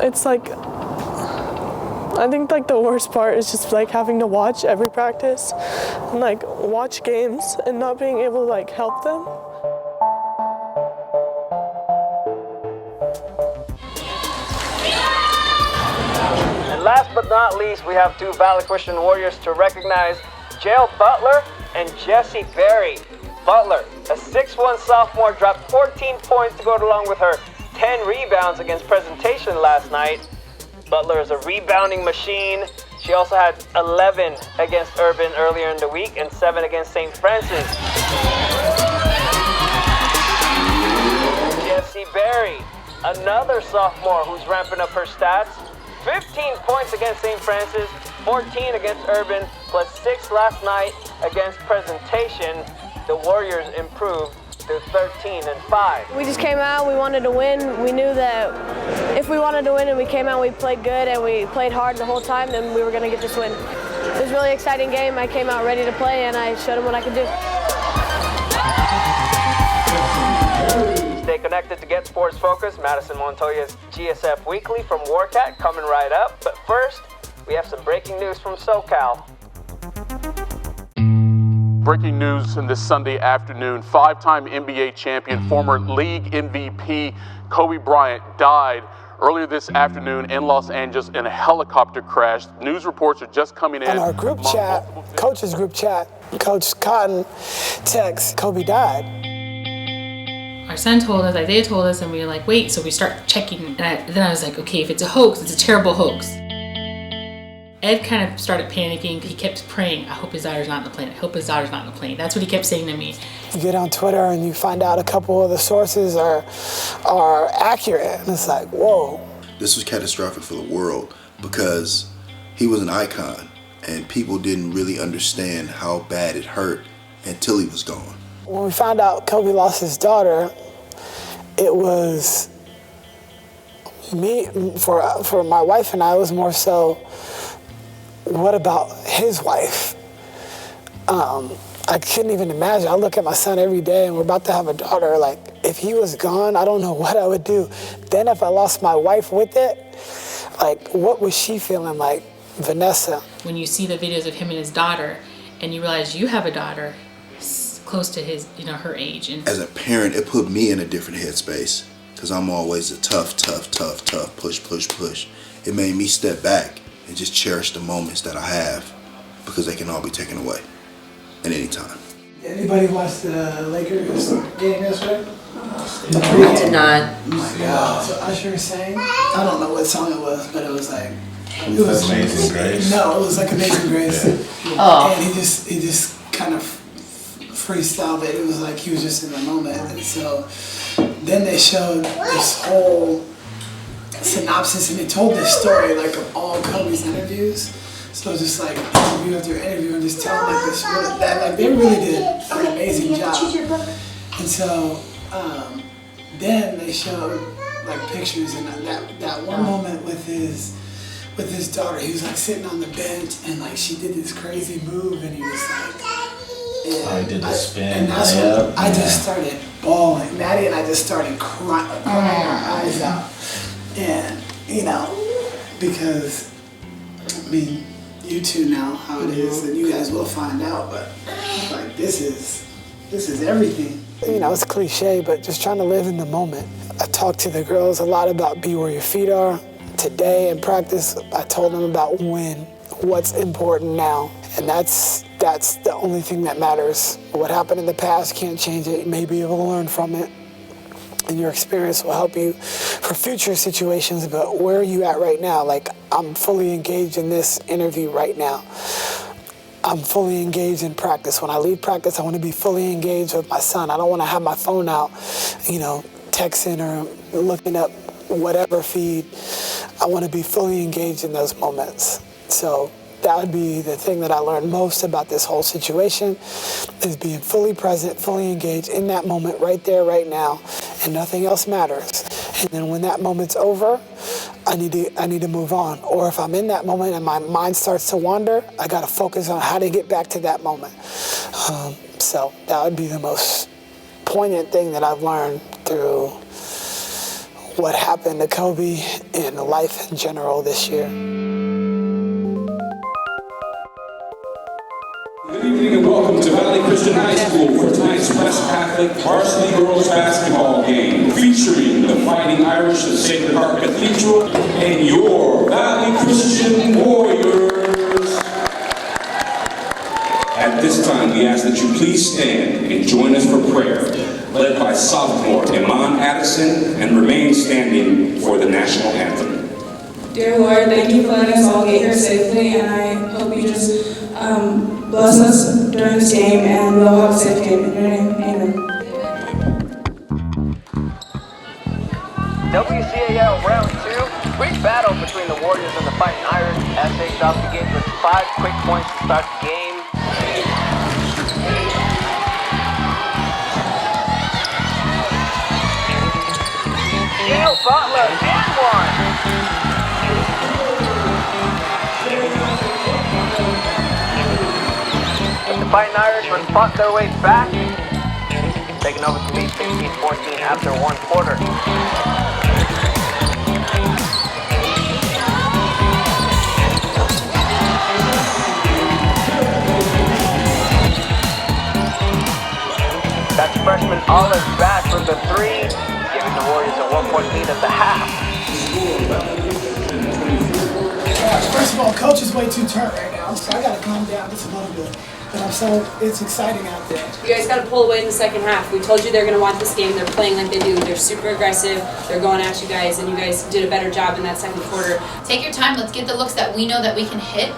It's like I think like the worst part is just like having to watch every practice and like watch games and not being able to like help them. Last but not least, we have two Valley Christian Warriors to recognize, Jael Butler and Jessie Berry. Butler, a 6'1" sophomore, dropped 14 points to go along with her 10 rebounds against Presentation last night. Butler is a rebounding machine. She also had 11 against Urban earlier in the week and 7 against St. Francis. Jessie Berry, another sophomore who's ramping up her stats. 15 points against St. Francis, 14 against Urban, plus 6 last night against Presentation. The Warriors improved to 13-5. We just came out, we wanted to win. We knew that if we wanted to win and we came out, we played good and we played hard the whole time, then we were going to get this win. It was a really exciting game. I came out ready to play and I showed them what I could do. Stay connected to Get Sports Focus, Madison Montoya's GSF Weekly from Warcat coming right up. But first, we have some breaking news from SoCal. Breaking news in this Sunday afternoon, 5-time NBA champion, former league MVP Kobe Bryant died earlier this afternoon in Los Angeles in a helicopter crash. News reports are just coming in. On our group chat, coach's group chat, Coach Cotton texts, Kobe died. Our son told us, Isaiah told us, and we were like, wait, so we start checking. And then I was like, okay, if it's a hoax, it's a terrible hoax. Ed kind of started panicking. He kept praying, I hope his daughter's not on the plane. I hope his daughter's not on the plane. That's what he kept saying to me. You get on Twitter and you find out a couple of the sources are accurate. And it's like, whoa. This was catastrophic for the world because he was an icon and people didn't really understand how bad it hurt until he was gone. When we found out Kobe lost his daughter, it was me, for my wife and I, it was more so, what about his wife? I couldn't even imagine. I look at my son every day and we're about to have a daughter. Like, if he was gone, I don't know what I would do. Then if I lost my wife with it, like, what was she feeling like, Vanessa? When you see the videos of him and his daughter and you realize you have a daughter close to his, her age. And as a parent, it put me in a different headspace because I'm always a tough, push. It made me step back and just cherish the moments that I have because they can all be taken away at any time. Anybody watch the Lakers game yesterday? I did not. Oh my God. So Usher sang, I don't know what song it was, but it was like, it was Amazing Grace. No, it was like Amazing Grace. Yeah. Oh. And he just kind of freestyled it. It was like he was just in the moment. And so then they showed this whole synopsis and they told this story like of all Kobe's interviews. So just like interview after interview and just tell like this that they really did an amazing job. And so then they showed like pictures and that one moment with his daughter, he was like sitting on the bench and like she did this crazy move and he was like, I did the spin. And that's when I just started bawling. Maddie and I just started crying our eyes out. And, because, I mean, you two know how it is, and you guys will find out, but, like, this is everything. It's cliche, but just trying to live in the moment. I talked to the girls a lot about be where your feet are. Today in practice, I told them about what's important now. And that's the only thing that matters. What happened in the past can't change it. You may be able to learn from it. And your experience will help you for future situations, but where are you at right now? Like, I'm fully engaged in this interview right now. I'm fully engaged in practice. When I leave practice, I want to be fully engaged with my son. I don't want to have my phone out, texting or looking up whatever feed. I want to be fully engaged in those moments. So that would be the thing that I learned most about this whole situation, is being fully present, fully engaged in that moment right there, right now, and nothing else matters. And then when that moment's over, I need to move on. Or if I'm in that moment and my mind starts to wander, I got to focus on how to get back to that moment. So that would be the most poignant thing that I've learned through what happened to Kobe and life in general this year. Good evening and welcome to Valley Christian High School for tonight's West Catholic Varsity Girls Basketball game, featuring the Fighting Irish of Sacred Heart Cathedral and your Valley Christian Warriors. At this time, we ask that you please stand and join us for prayer, led by sophomore Iman Addison, and remain standing for the national anthem. Dear Lord, thank you for letting us all get here safely, and I hope you just bless us during this game, and we'll have a safe game. In your name, amen. WCAL round 2. Great battle between the Warriors and the Fighting Irish. SH off the gate with 5 quick points to start the game. Gail Butler and one. The Fighting Irishman fought their way back, taking over to lead 16-14 after one quarter. That's freshman Olive back with the 3, giving the Warriors a 1-point lead at the half. First of all, coach is way too turnt right now, so I gotta calm down just a little bit. But it's exciting out there. You guys got to pull away in the second half. We told you they're going to want this game. They're playing like they do. They're super aggressive. They're going at you guys, and you guys did a better job in that second quarter. Take your time. Let's get the looks that we know that we can hit.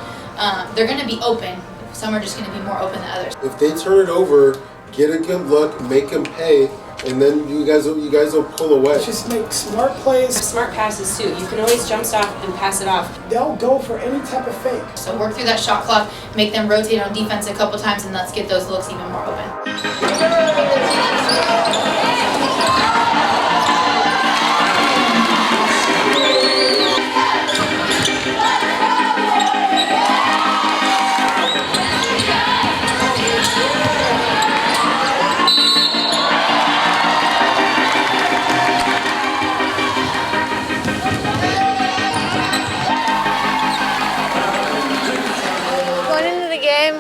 They're going to be open. Some are just going to be more open than others. If they turn it over, get a good look, make them pay, and then you guys will pull away. Just make smart plays. Smart passes, too. You can always jump stop and pass it off. They'll go for any type of fake. So work through that shot clock, make them rotate on defense a couple times, and let's get those looks even more open.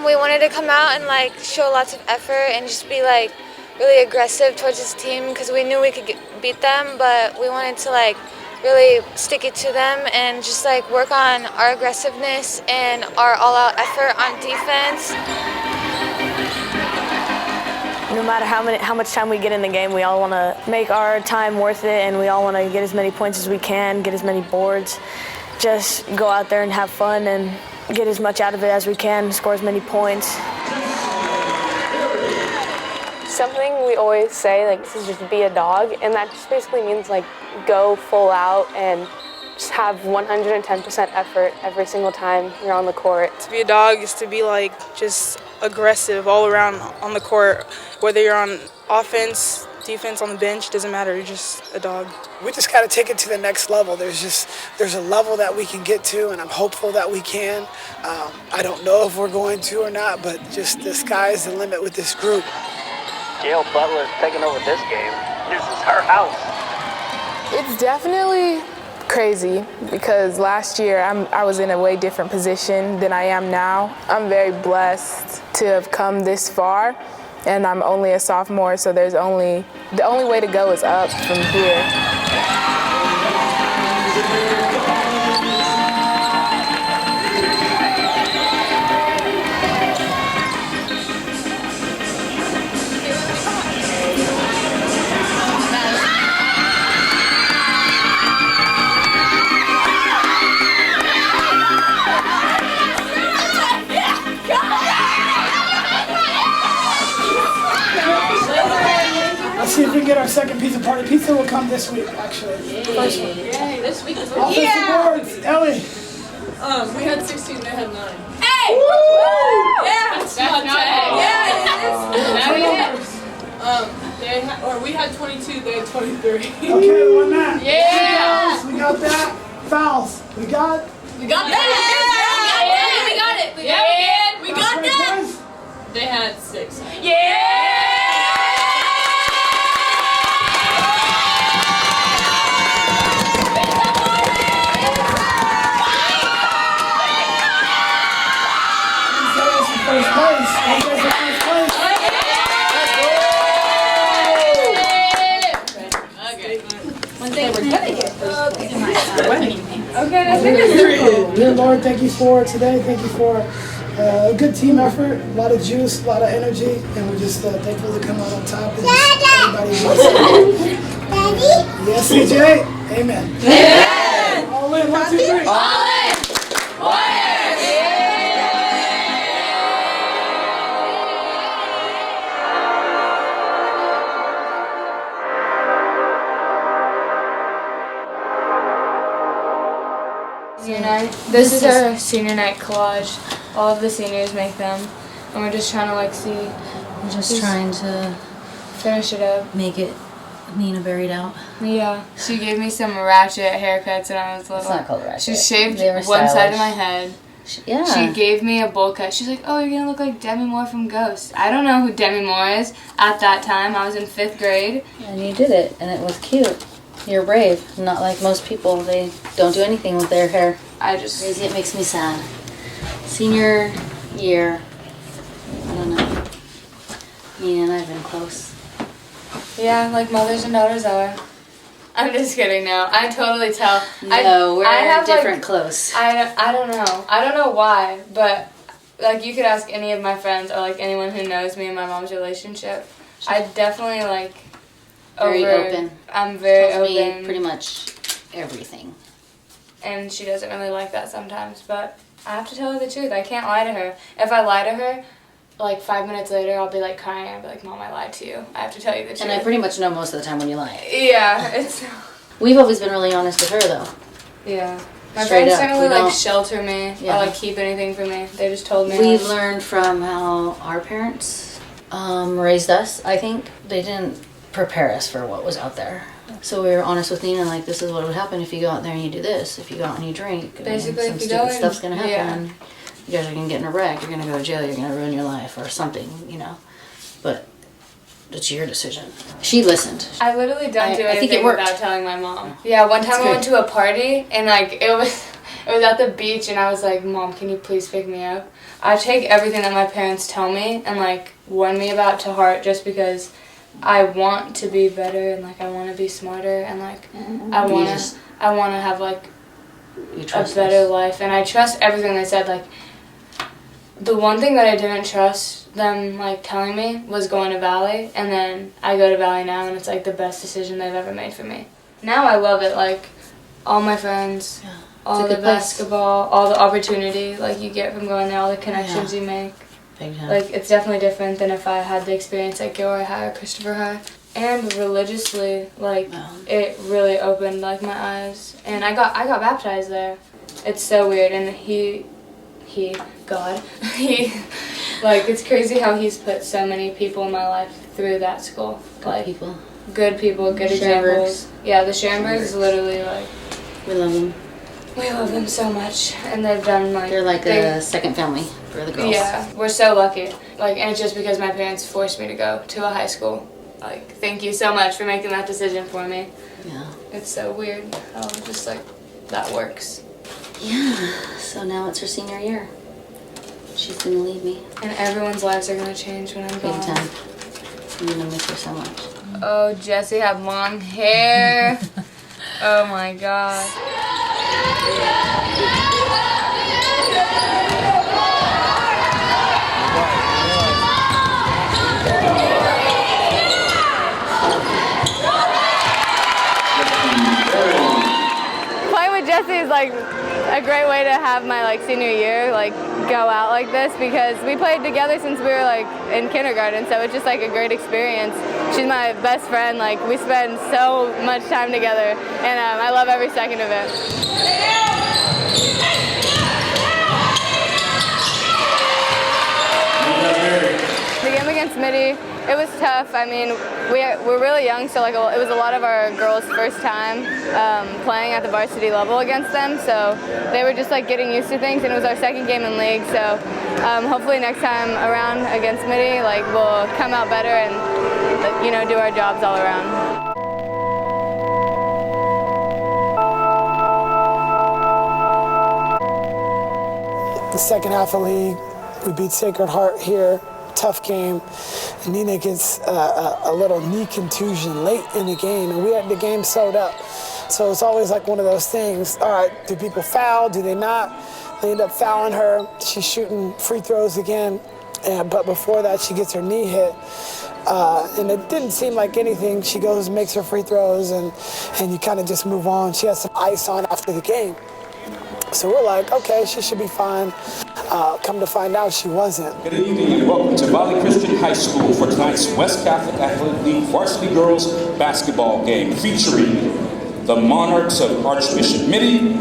We wanted to come out and show lots of effort and just be really aggressive towards this team because we knew we could beat them, but we wanted to really stick it to them and just work on our aggressiveness and our all-out effort on defense. No matter how much time we get in the game, we all want to make our time worth it, and we all want to get as many points as we can, get as many boards, just go out there and have fun and get as much out of it as we can, score as many points. Something we always say, this is just be a dog, and that just basically means go full out and just have 110% effort every single time you're on the court. To be a dog is to be just aggressive all around on the court, whether you're on offense, defense, on the bench, doesn't matter, you're just a dog. We just got to take it to the next level. There's a level that we can get to, and I'm hopeful that we can. I don't know if we're going to or not, but just the sky's the limit with this group. Gail Butler's taking over this game. This is her house. It's definitely crazy because last year I was in a way different position than I am now. I'm very blessed to have come this far, and I'm only a sophomore, so the only way to go is up from here. didn't get our second pizza party. Pizza will come this week, actually. First one. Yay, this week is Offensive boards, Ellie. We had 16, they had 9. Hey! Woo! Yeah! That's not 10. Yeah, it is. We had 22, they had 23. Okay, we won that. Yeah! We got that. Fouls. We got that! We got it! We got that! They had 6. Yeah! First place. One thing we're gonna get first place. Okay, that's good. Dear Lord, thank you for today. Thank you for a good team effort, a lot of juice, a lot of energy, and we're just thankful to come out on top. And Daddy? Yes, CJ. Amen. Amen. All in, 1, 2, 3. All in. Senior night. This is our senior night collage. All of the seniors make them, and we're just trying to We're just trying to finish it up. make it Nina buried out. Yeah, she gave me some ratchet haircuts when I was little. It's not called ratchet. She shaved They were one side of stylish. my head. Yeah. She gave me a bowl cut. She's like, "Oh, you're gonna look like Demi Moore from Ghost." I don't know who Demi Moore is. At that time, I was in 5th grade. And you did it, and it was cute. You're brave. Not like most people. They don't do anything with their hair. It makes me sad. Senior year. I don't know. Nina and I have been close. Yeah, like mothers and daughters are. I'm just kidding now. I totally tell. No, we're I have, different like, close. I don't know. I don't know why, but like you could ask any of my friends or like anyone who knows me and my mom's relationship. I definitely like Very open. I'm very Tells me open. pretty much everything. And she doesn't really like that sometimes, but I have to tell her the truth. I can't lie to her. If I lie to her, like 5 minutes later, I'll be like crying. I'll be like, "Mom, I lied to you. I have to tell you the truth." And I pretty much know most of the time when you lie. Yeah, it's. We've always been really honest with her, though. Yeah. My Straight parents up, didn't we really like don't- shelter me Yeah. or like keep anything from me. They just told me. We've like, learned from how our parents raised us, I think. They didn't prepare us for what was out there. So we were honest with Nina, like, this is what would happen if you go out there and you do this. If you go out and you drink, Basically, some if you go stupid in- stuff's gonna happen. yeah. And you guys are gonna get in a wreck. You're gonna go to jail. You're gonna ruin your life or something, you know. But it's your decision. She listened. I literally don't do I think anything it worked. without telling my mom. Yeah, one time That's I good. went to a party and like it was at the beach and I was like, "Mom, can you please pick me up?" I take everything that my parents tell me and like warn me about to heart just because I want to be better and like I want to be smarter and like I want to have like a trust better life, and I trust everything they said. Like the one thing that I didn't trust them like telling me was going to Valley, and then I go to Valley now and it's like the best decision they've ever made for me. Now I love it, like all my friends, all a the good place. basketball, all the opportunity like you get from going there, all the connections you make. Big time. Like it's definitely different than if I had the experience at Gilroy High or Christopher High. And religiously, like it really opened like my eyes, and I got baptized there. It's so weird, and God, like it's crazy how he's put so many people in my life through that school. Like good people, good examples. Yeah, the Schoenbergs literally like we love them. We love them so much, and they've done like They're like a second family for the girls. Yeah, we're so lucky. Like, and it's just because my parents forced me to go to a high school. Like, thank you so much for making that decision for me. Yeah. It's so weird how just like that works. Yeah. So now it's her senior year. She's gonna leave me. And everyone's lives are gonna change when I'm gone. Big time. I'm gonna miss her so much. Oh, Jessie had long hair. Oh my god. Playing with Jessie is like a great way to have my like senior year. Like go out like this because we played together since we were like in kindergarten, so it's just like a great experience. She's my best friend, like we spend so much time together, and I love every second of it. The game against Midi, it was tough. I mean, we're really young, so like it was a lot of our girls' first time playing at the varsity level against them. So they were just like getting used to things, and it was our second game in league. So hopefully next time around against Midi, like we'll come out better and do our jobs all around. The second half of league, we beat Sacred Heart here. Tough game. Nina gets a little knee contusion late in the game, and we had the game sewed up. So it's always like one of those things. All right, do people foul? Do they not? They end up fouling her. She's shooting free throws again, but before that, she gets her knee hit. And it didn't seem like anything. She goes, makes her free throws, and you kind of just move on. She has some ice on after the game. So we're like, okay, she should be fine. Come to find out, she wasn't. Good evening and welcome to Valley Christian High School for tonight's West Catholic Athletic League varsity girls basketball game featuring the Monarchs of Archbishop Midi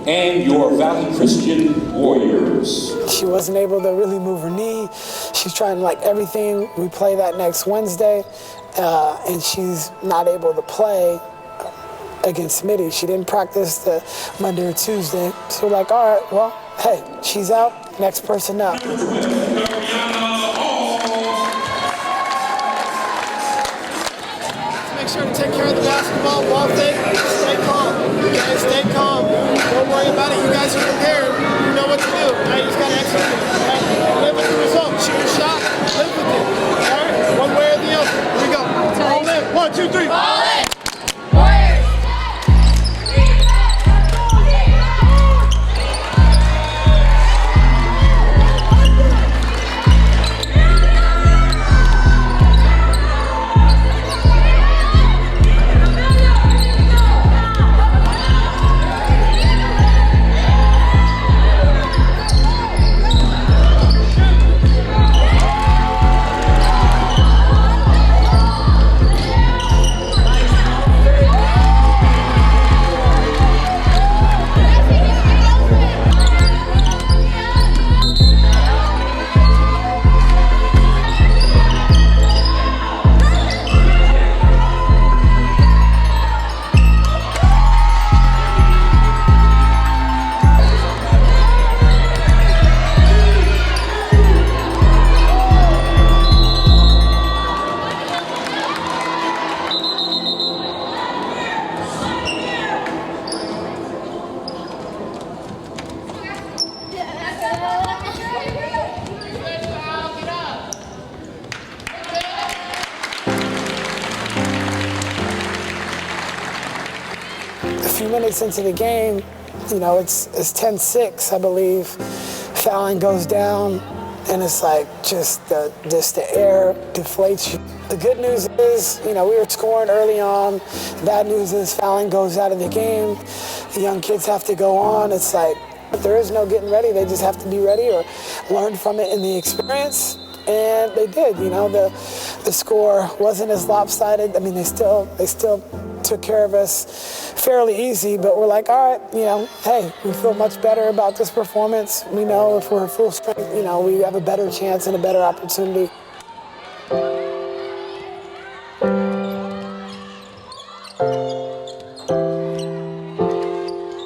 and your Valley Christian Warriors. She wasn't able to really move her knee. She's trying like everything. We play that next Wednesday, and she's not able to play against Midi. She didn't practice the Monday or Tuesday. So we're like, all right, well, hey, she's out, next person up. Make sure to take care of the basketball, ball fake, stay calm. Okay, stay calm. Don't worry about it. You guys are prepared. You know what to do. Now you just got to execute. Okay? Live with the result. Shoot your shot. Live with it. All right? One way or the other. Here we go. All in. 1, 2, 3. All in. Minutes into the game, it's 10-6, I believe. Fouling goes down, and it's like just the air deflates you. The good news is, we were scoring early on. Bad news is fouling goes out of the game. The young kids have to go on. It's like there is no getting ready. They just have to be ready or learn from it in the experience. And they did. The score wasn't as lopsided. I mean, they still took care of us fairly easy, but we're like, all right, hey, we feel much better about this performance. We know if we're full strength, we have a better chance and a better opportunity.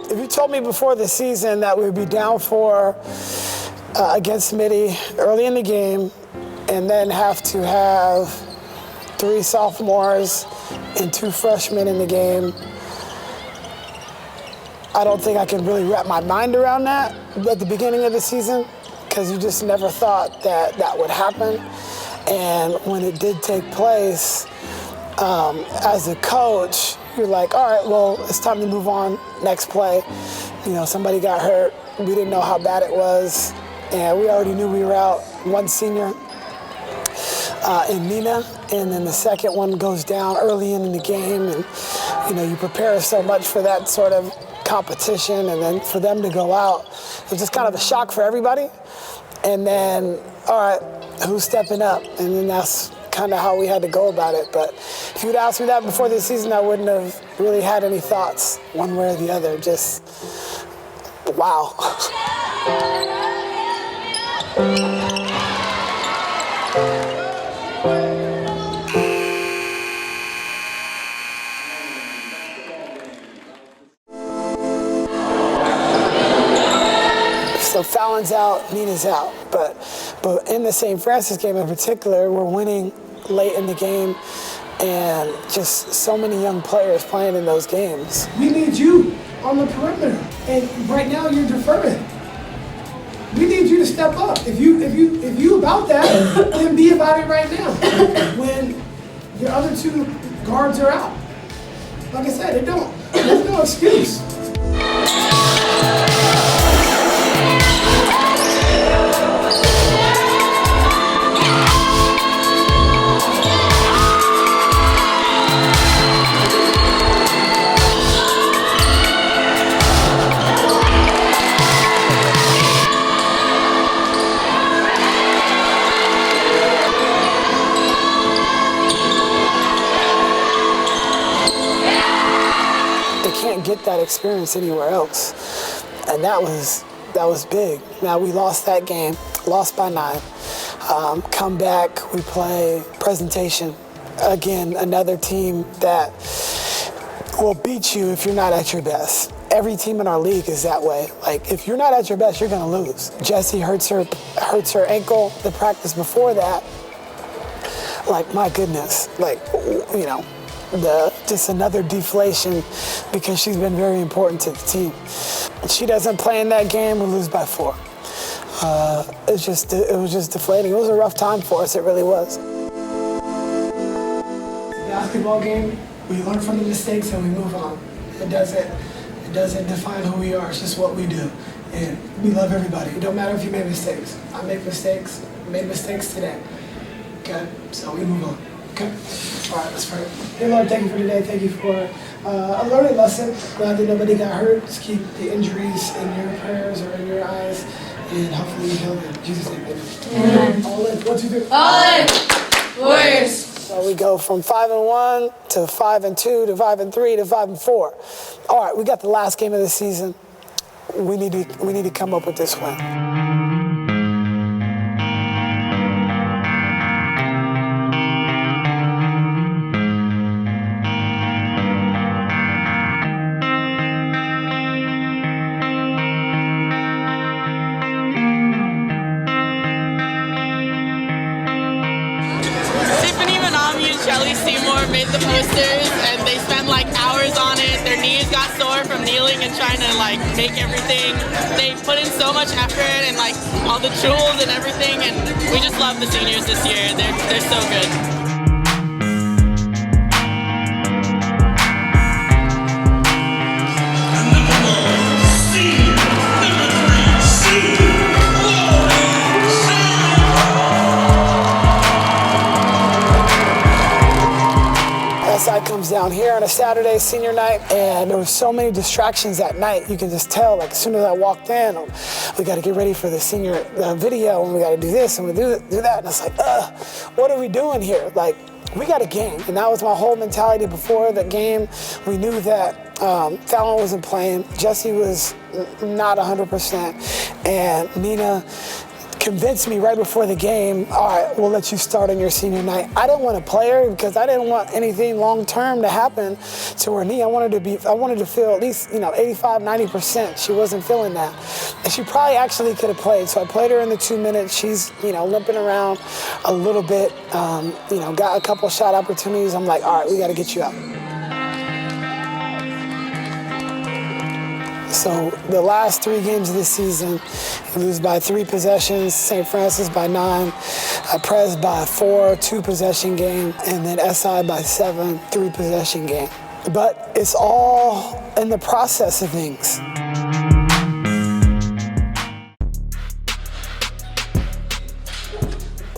If you told me before the season that we'd be down 4 against Midi early in the game and then have to have 3 sophomores and 2 freshmen in the game, I don't think I can really wrap my mind around that at the beginning of the season, because you just never thought that would happen. And when it did take place, as a coach, you're like, all right, well, it's time to move on, next play. Somebody got hurt. We didn't know how bad it was, and we already knew we were out. 1 senior in Nina, and then the second one goes down early in the game, and you prepare so much for that sort of competition, and then for them to go out, it was just kind of a shock for everybody. And then, all right, who's stepping up? And then that's kind of how we had to go about it. But if you'd asked me that before the season, I wouldn't have really had any thoughts one way or the other. Just, wow. So Fallon's out, Nina's out. But in the St. Francis game in particular, we're winning late in the game, and just so many young players playing in those games. We need you on the perimeter, and right now you're deferring. We need you to step up. If you about that, then be about it right now. When your other two guards are out, like I said, there's no excuse. Get that experience anywhere else, and that was big. Now we lost that game, lost by 9. Come back, we play Presentation. Again, another team that will beat you if you're not at your best. Every team in our league is that way. Like, if you're not at your best, you're gonna lose. Jessie hurts her ankle the practice before that. Like, my goodness, like, you know, just another deflation, because she's been very important to the team. She doesn't play in that game, we lose by 4. It was just deflating. It was a rough time for us, it really was. Basketball game, we learn from the mistakes and we move on. It doesn't define who we are, it's just what we do. And we love everybody. It don't matter if you made mistakes. I made mistakes today. Okay, so we move on. Okay. All right, let's pray. Dear Lord, thank you for today. Thank you for a learning lesson. Glad that nobody got hurt. Just keep the injuries in your prayers or in your eyes, and hopefully you heal them. In Jesus' name, amen. All in. 1, 2, 3. All in. Warriors. So we go from 5-1 to 5-2 to 5-3 to 5-4. All right, we got the last game of the season. We need to come up with this win. Made the posters, and they spent like hours on it. Their knees got sore from kneeling and trying to like make everything. They put in so much effort and like all the tools and everything, and we just love the seniors this year. They're so good. SI comes down here on a Saturday, senior night, and there were so many distractions that night. You can just tell, like, as soon as I walked in, we got to get ready for the senior video, and we got to do this, and we do that. And it's like, what are we doing here? Like, we got a game. And that was my whole mentality before the game. We knew that Fallon wasn't playing. Jessie was not 100%. And Nina convinced me right before the game, all right, we'll let you start on your senior night. I didn't want to play her because I didn't want anything long-term to happen to her knee. I wanted to feel at least, 85, 90%. She wasn't feeling that. And she probably actually could have played. So I played her in the 2 minutes. She's, limping around a little bit, got a couple shot opportunities. I'm like, all right, we got to get you out. So the last 3 games of the season, we lose by 3 possessions, St. Francis by 9, Pres by 4, 2-possession game, and then SI by 7, 3-possession game. But it's all in the process of things.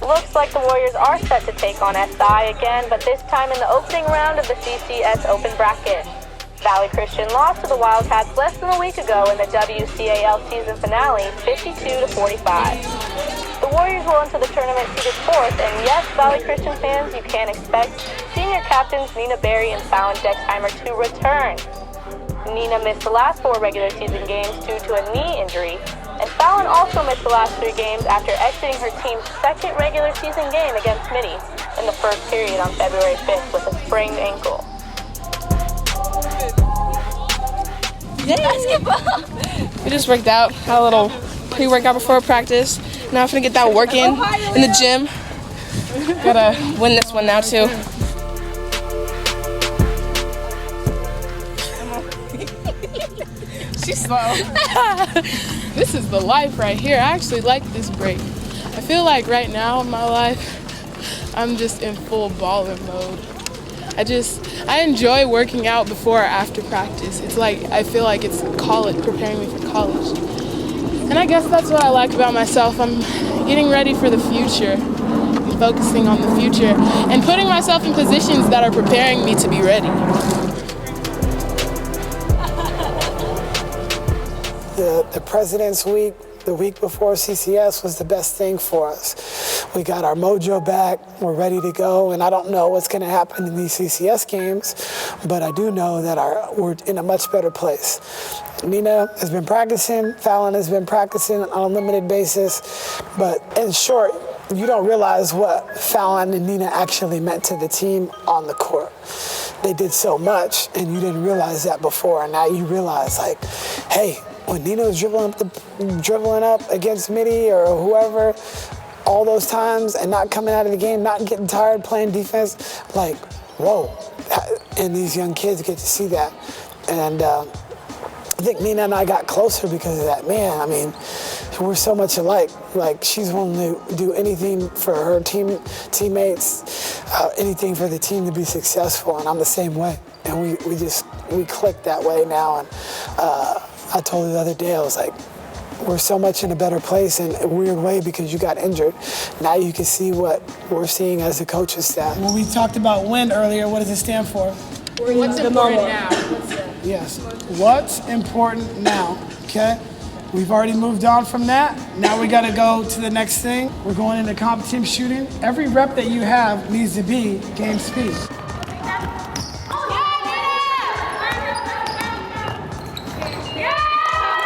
Looks like the Warriors are set to take on SI again, but this time in the opening round of the CCS Open Bracket. Valley Christian lost to the Wildcats less than a week ago in the WCAL season finale, 52-45. The Warriors will enter the tournament seeded 4th, and yes, Valley Christian fans, you can expect senior captains Nina Berry and Fallon Dexheimer to return. Nina missed the last 4 regular season games due to a knee injury, and Fallon also missed the last 3 games after exiting her team's 2nd regular season game against Mitty in the 1st period on February 5th with a sprained ankle. Basketball! We just worked out, had a little pre-workout before practice. Now I'm gonna get that work in the gym. Gotta win this one now too. She's slow. This is the life right here. I actually like this break. I feel like right now in my life, I'm just in full balling mode. I enjoy working out before or after practice. It's like, I feel like it's college, preparing me for college. And I guess that's what I like about myself. I'm getting ready for the future, and focusing on the future, and putting myself in positions that are preparing me to be ready. The President's Week, the week before CCS, was the best thing for us. We got our mojo back, we're ready to go, and I don't know what's going to happen in these CCS games, but I do know that we're in a much better place. Nina has been practicing, Fallon has been practicing on a limited basis, but in short, you don't realize what Fallon and Nina actually meant to the team on the court. They did so much, and you didn't realize that before, and now you realize, like, hey, when Nina was dribbling up against Mitty or whoever, all those times, and not coming out of the game, not getting tired, playing defense, like, whoa. And these young kids get to see that. And I think Nina and I got closer because of that. Man, I mean, we're so much alike. Like, she's willing to do anything for her teammates, anything for the team to be successful, and I'm the same way. And we click that way now. And I told her the other day, I was like, we're so much in a better place in a weird way because you got injured. Now you can see what we're seeing as a coaching staff. When we talked about WIN earlier, what does it stand for? What's important now? Yes. What's important now? Okay? We've already moved on from that. Now we got to go to the next thing. We're going into comp team shooting. Every rep that you have needs to be game speed.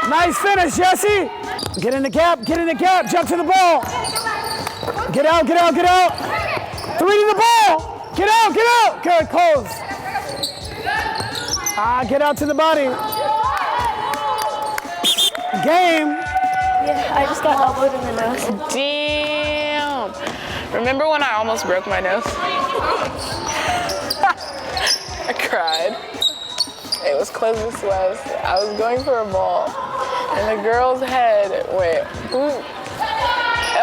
Nice finish, Jesse. Get in the gap, jump to the ball. Get out. 3 to the ball. Get out. Good, close. Get out to the body. Game. Yeah, I just got elbowed in the nose. Damn. Remember when I almost broke my nose? I cried. It was Clovis West. I was going for a ball, and the girl's head went, ooh.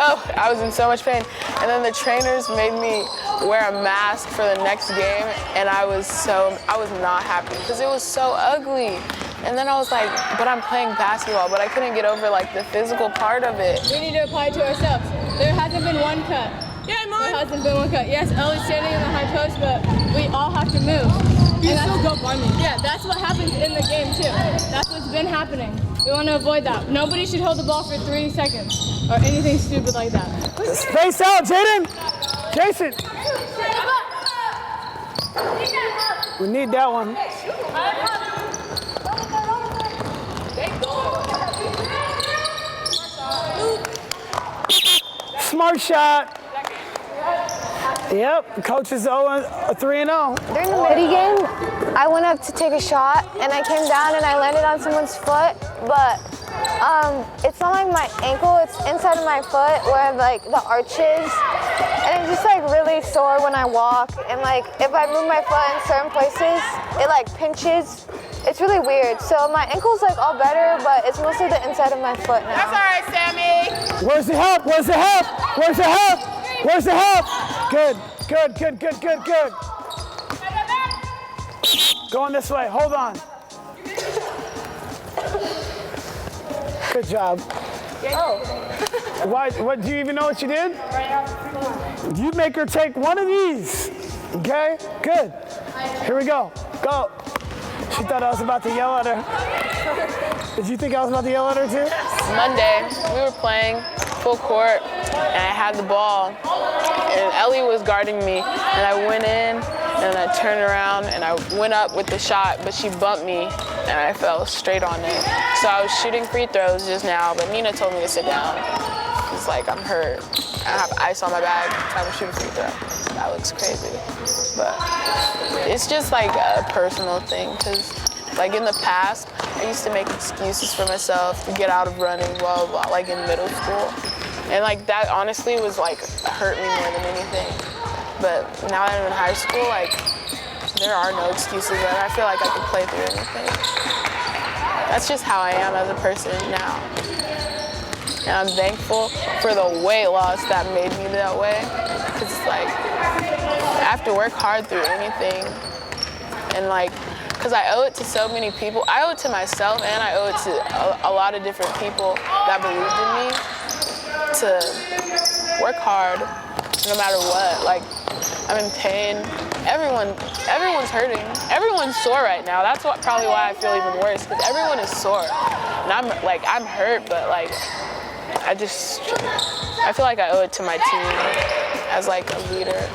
Oh, I was in so much pain. And then the trainers made me wear a mask for the next game, and I was not happy because it was so ugly. And then I was like, but I'm playing basketball, but I couldn't get over like the physical part of it. We need to apply it to ourselves. There hasn't been one cut. Yeah, Mom. There hasn't been one cut. Yes, Ellie's standing in the high post, but we all have to move. You still go by me. Yeah, that's what happens in the game too. That's what's been happening. We want to avoid that. Nobody should hold the ball for 3 seconds or anything stupid like that. Space out, Jaden. Jason. We need that one. Smart shot. Yep, coach is 3-0. During the midi game, I went up to take a shot and I came down and I landed on someone's foot, but it's not like my ankle, it's inside of my foot where like the arch is, and it's just like really sore when I walk, and like if I move my foot in certain places, it like pinches. It's really weird. So my ankle's like all better, but it's mostly the inside of my foot now. That's all right, Sammy. Where's the help? Good. Going this way, hold on. Good job. Oh. What, do you even know what you did? You make her take one of these, okay? Good. Here we go. Go. She thought I was about to yell at her. Did you think I was about to yell at her too? Monday, we were playing full court, and I had the ball, and Ellie was guarding me, and I went in, and I turned around, and I went up with the shot, but she bumped me, and I fell straight on it. So I was shooting free throws just now, but Nina told me to sit down. It's like I'm hurt. I have ice on my bag. I was shooting free throw. That looks crazy, but it's just like a personal thing, because like in the past, I used to make excuses for myself to get out of running, blah, blah, like in middle school. And like that honestly was like hurt me more than anything. But now that I'm in high school, like there are no excuses, and I feel like I can play through anything. That's just how I am as a person now. And I'm thankful for the weight loss that made me that way. Cause it's like, I have to work hard through anything. And like, because I owe it to so many people. I owe it to myself, and I owe it to a lot of different people that believed in me to work hard no matter what. Like, I'm in pain. Everyone's hurting. Everyone's sore right now. That's probably why I feel even worse, because everyone is sore. And I'm hurt, but like, I feel like I owe it to my team as like a leader.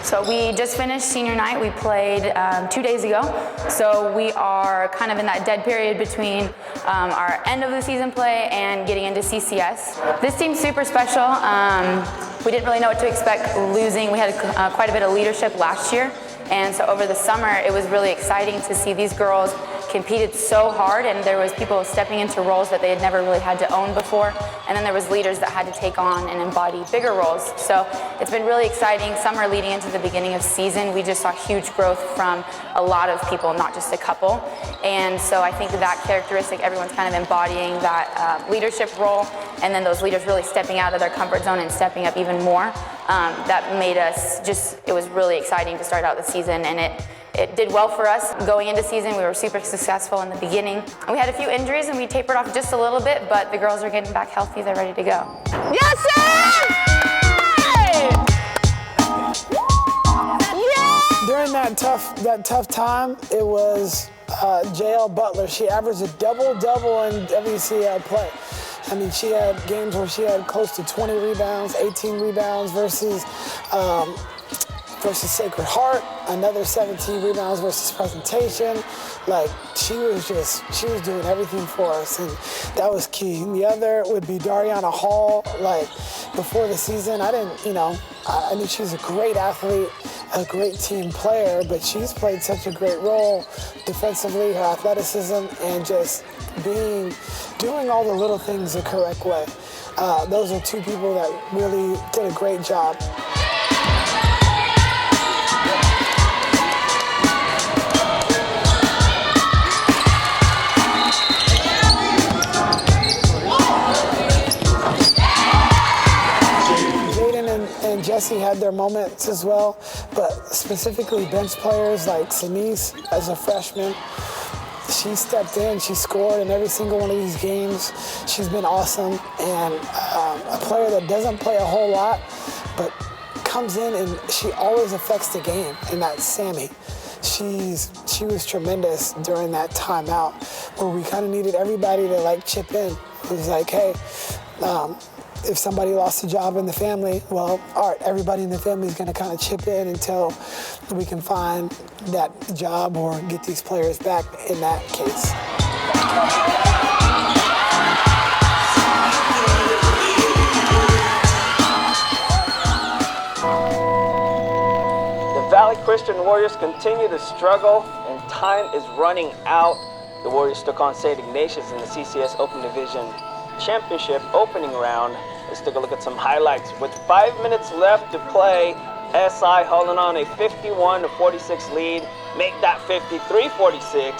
So we just finished senior night. We played 2 days ago. So we are kind of in that dead period between our end of the season play and getting into CCS. This team's super special. We didn't really know what to expect losing. We had quite a bit of leadership last year. And so over the summer, it was really exciting to see these girls competed so hard, and there was people stepping into roles that they had never really had to own before, and then there was leaders that had to take on and embody bigger roles. So it's been really exciting. Summer leading into the beginning of season, we just saw huge growth from a lot of people, not just a couple. And so I think that characteristic, everyone's kind of embodying that leadership role, and then those leaders really stepping out of their comfort zone and stepping up even more. That made us it was really exciting to start out the season, and it did well for us. Going into season, we were super successful in the beginning. And we had a few injuries, and we tapered off just a little bit, but the girls are getting back healthy. They're ready to go. Yes, sir! Yeah! During that tough time, it was JL Butler. She averaged a double-double in WCAL play. I mean, she had games where she had close to 20 rebounds, 18 rebounds versus Sacred Heart, another 17 rebounds versus Presentation. Like, she was doing everything for us, and that was key. And the other would be Dariana Hall. Like, before the season, I knew she was a great athlete, a great team player, but she's played such a great role defensively, her athleticism, and just doing all the little things the correct way. Those are two people that really did a great job. And Jessie had their moments as well, but specifically bench players like Sinise as a freshman. She stepped in, she scored in every single one of these games. She's been awesome, and a player that doesn't play a whole lot, but comes in and she always affects the game, and that's Sammy. She was tremendous during that timeout where we kind of needed everybody to like chip in. It was like, hey, if somebody lost a job in the family, well, all right, everybody in the family is going to kind of chip in until we can find that job or get these players back in that case. The Valley Christian Warriors continue to struggle, and time is running out. The Warriors took on St. Ignatius in the CCS Open Division Championship opening round. Let's take a look at some highlights. With 5 minutes left to play, SI holding on a 51-46 lead. Make that 53-46.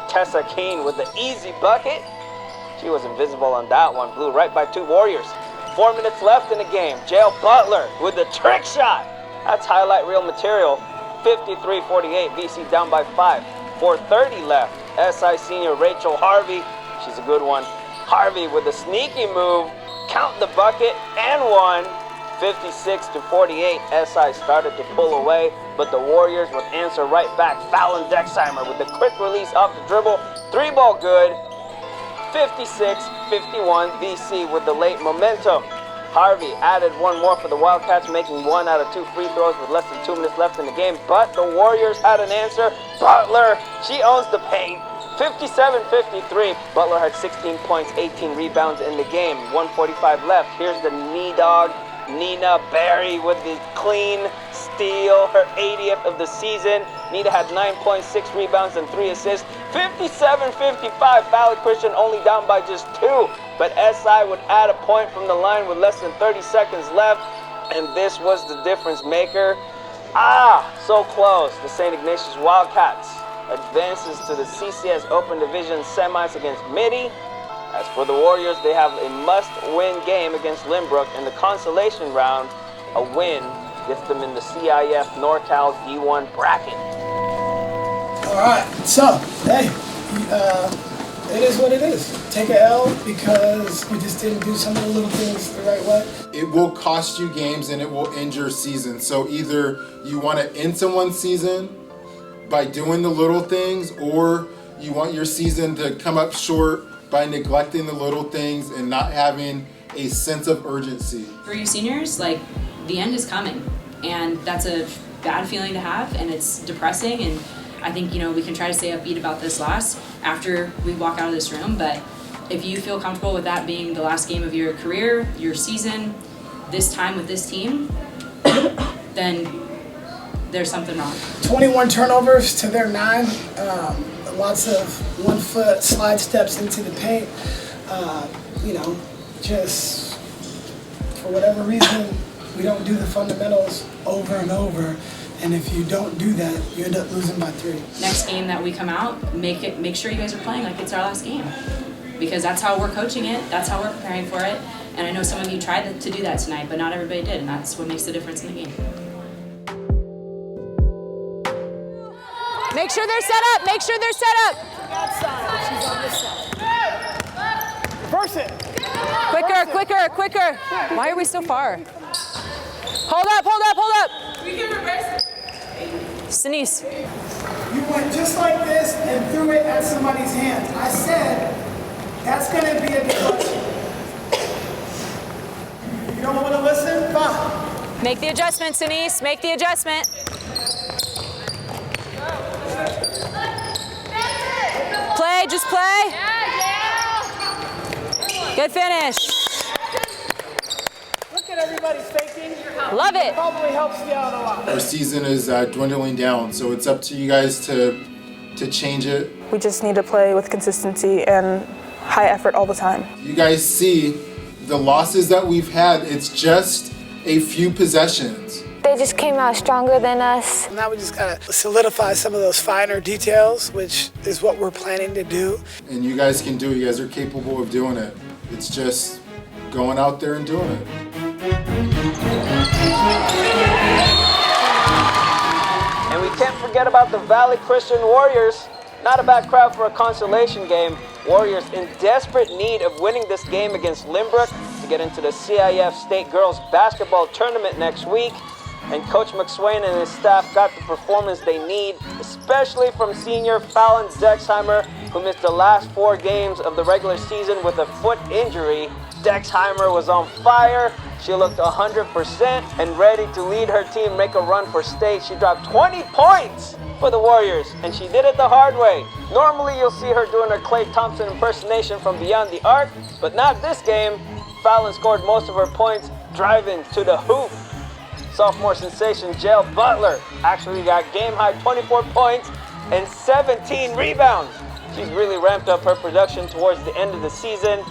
Tessa Keene with the easy bucket. She was invisible on that one. Blew right by two Warriors. 4 minutes left in the game. JL Butler with the trick shot. That's highlight reel material. 53-48. VC down by 5. 4:30 left. SI senior Rachel Harvey. She's a good one. Harvey with a sneaky move. Count the bucket and one. 56-48, SI started to pull away, but the Warriors would answer right back. Fallon Dexheimer with the quick release off the dribble. 3-ball good. 56-51, VC with the late momentum. Harvey added one more for the Wildcats, making 1 out of 2 free throws with less than 2 minutes left in the game, but the Warriors had an answer. Butler, she owns the paint. 57-53. Butler had 16 points, 18 rebounds in the game. 1:45 left. Here's the knee dog, Nina Berry, with the clean steal, her 80th of the season. Nina had 9 points, 6 rebounds, and 3 assists. 57-55. Valley Christian only down by just 2, but SI would add a point from the line with less than 30 seconds left, and this was the difference maker. So close. The St. Ignatius Wildcats advances to the CCS Open Division semis against Midi. As for the Warriors, they have a must-win game against Lynbrook in the consolation round. A win gets them in the CIF NorCal D1 bracket. All right, so, hey, it is what it is. Take a L because we just didn't do some of the little things the right way. It will cost you games and it will end your season. So either you want to end someone's season by doing the little things, or you want your season to come up short by neglecting the little things and not having a sense of urgency. For you seniors, like, the end is coming, and that's a bad feeling to have, and it's depressing, and I think, we can try to stay upbeat about this last after we walk out of this room, but if you feel comfortable with that being the last game of your career, your season, this time with this team, then there's something wrong. 21 turnovers to their 9. Lots of 1-foot slide steps into the paint. Just for whatever reason, we don't do the fundamentals over and over. And if you don't do that, you end up losing by 3. Next game that we come out, make sure you guys are playing like it's our last game, because that's how we're coaching it. That's how we're preparing for it. And I know some of you tried to do that tonight, but not everybody did, and that's what makes the difference in the game. Make sure they're set up. Make sure they're set up. Outside. She's on this side. Reverse it. Quicker. Why are we so far? Hold up. We can reverse it. Sinise. You went just like this and threw it at somebody's hands. I said, that's going to be a deflection. You don't want to listen? Fine. Make the adjustment, Sinise. Make the adjustment. Just play. Good finish. Look at everybody faking. Love it. Probably helps you out a lot. Our season is dwindling down, so it's up to you guys to change it. We just need to play with consistency and high effort all the time. You guys see the losses that we've had, it's just a few possessions. They just came out stronger than us. Now we just gotta solidify some of those finer details, which is what we're planning to do. And you guys can do it. You guys are capable of doing it. It's just going out there and doing it. And we can't forget about the Valley Christian Warriors. Not a bad crowd for a consolation game. Warriors in desperate need of winning this game against Lynbrook to get into the CIF State Girls Basketball Tournament next week. And Coach McSwain and his staff got the performance they need, especially from senior Fallon Dexheimer, who missed the last 4 games of the regular season with a foot injury. Dexheimer was on fire. She looked 100% and ready to lead her team make a run for state. She dropped 20 points for the Warriors, and she did it the hard way. Normally you'll see her doing her Klay Thompson impersonation from beyond the arc, but not this game. Fallon scored most of her points driving to the hoop. Sophomore sensation Jael Butler actually got game-high 24 points and 17 rebounds. She's really ramped up her production towards the end of the season.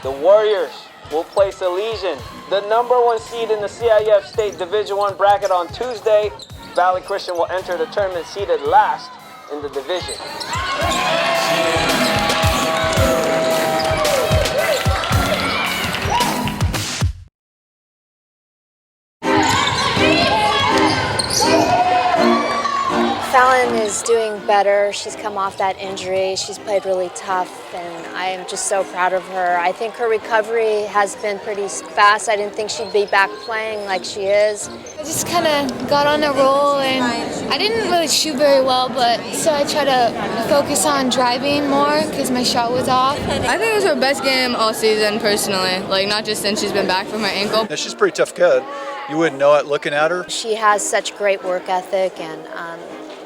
The Warriors will place Elysian, the #1 seed in the CIF State Division I bracket, on Tuesday. Valley Christian will enter the tournament seeded last in the division. Fallon is doing better. She's come off that injury. She's played really tough, and I am just so proud of her. I think her recovery has been pretty fast. I didn't think she'd be back playing like she is. I just kind of got on a roll, and I didn't really shoot very well, but so I tried to focus on driving more because my shot was off. I think it was her best game all season, personally. Like, not just since she's been back from her ankle. Yeah, she's a pretty tough kid. You wouldn't know it looking at her. She has such great work ethic and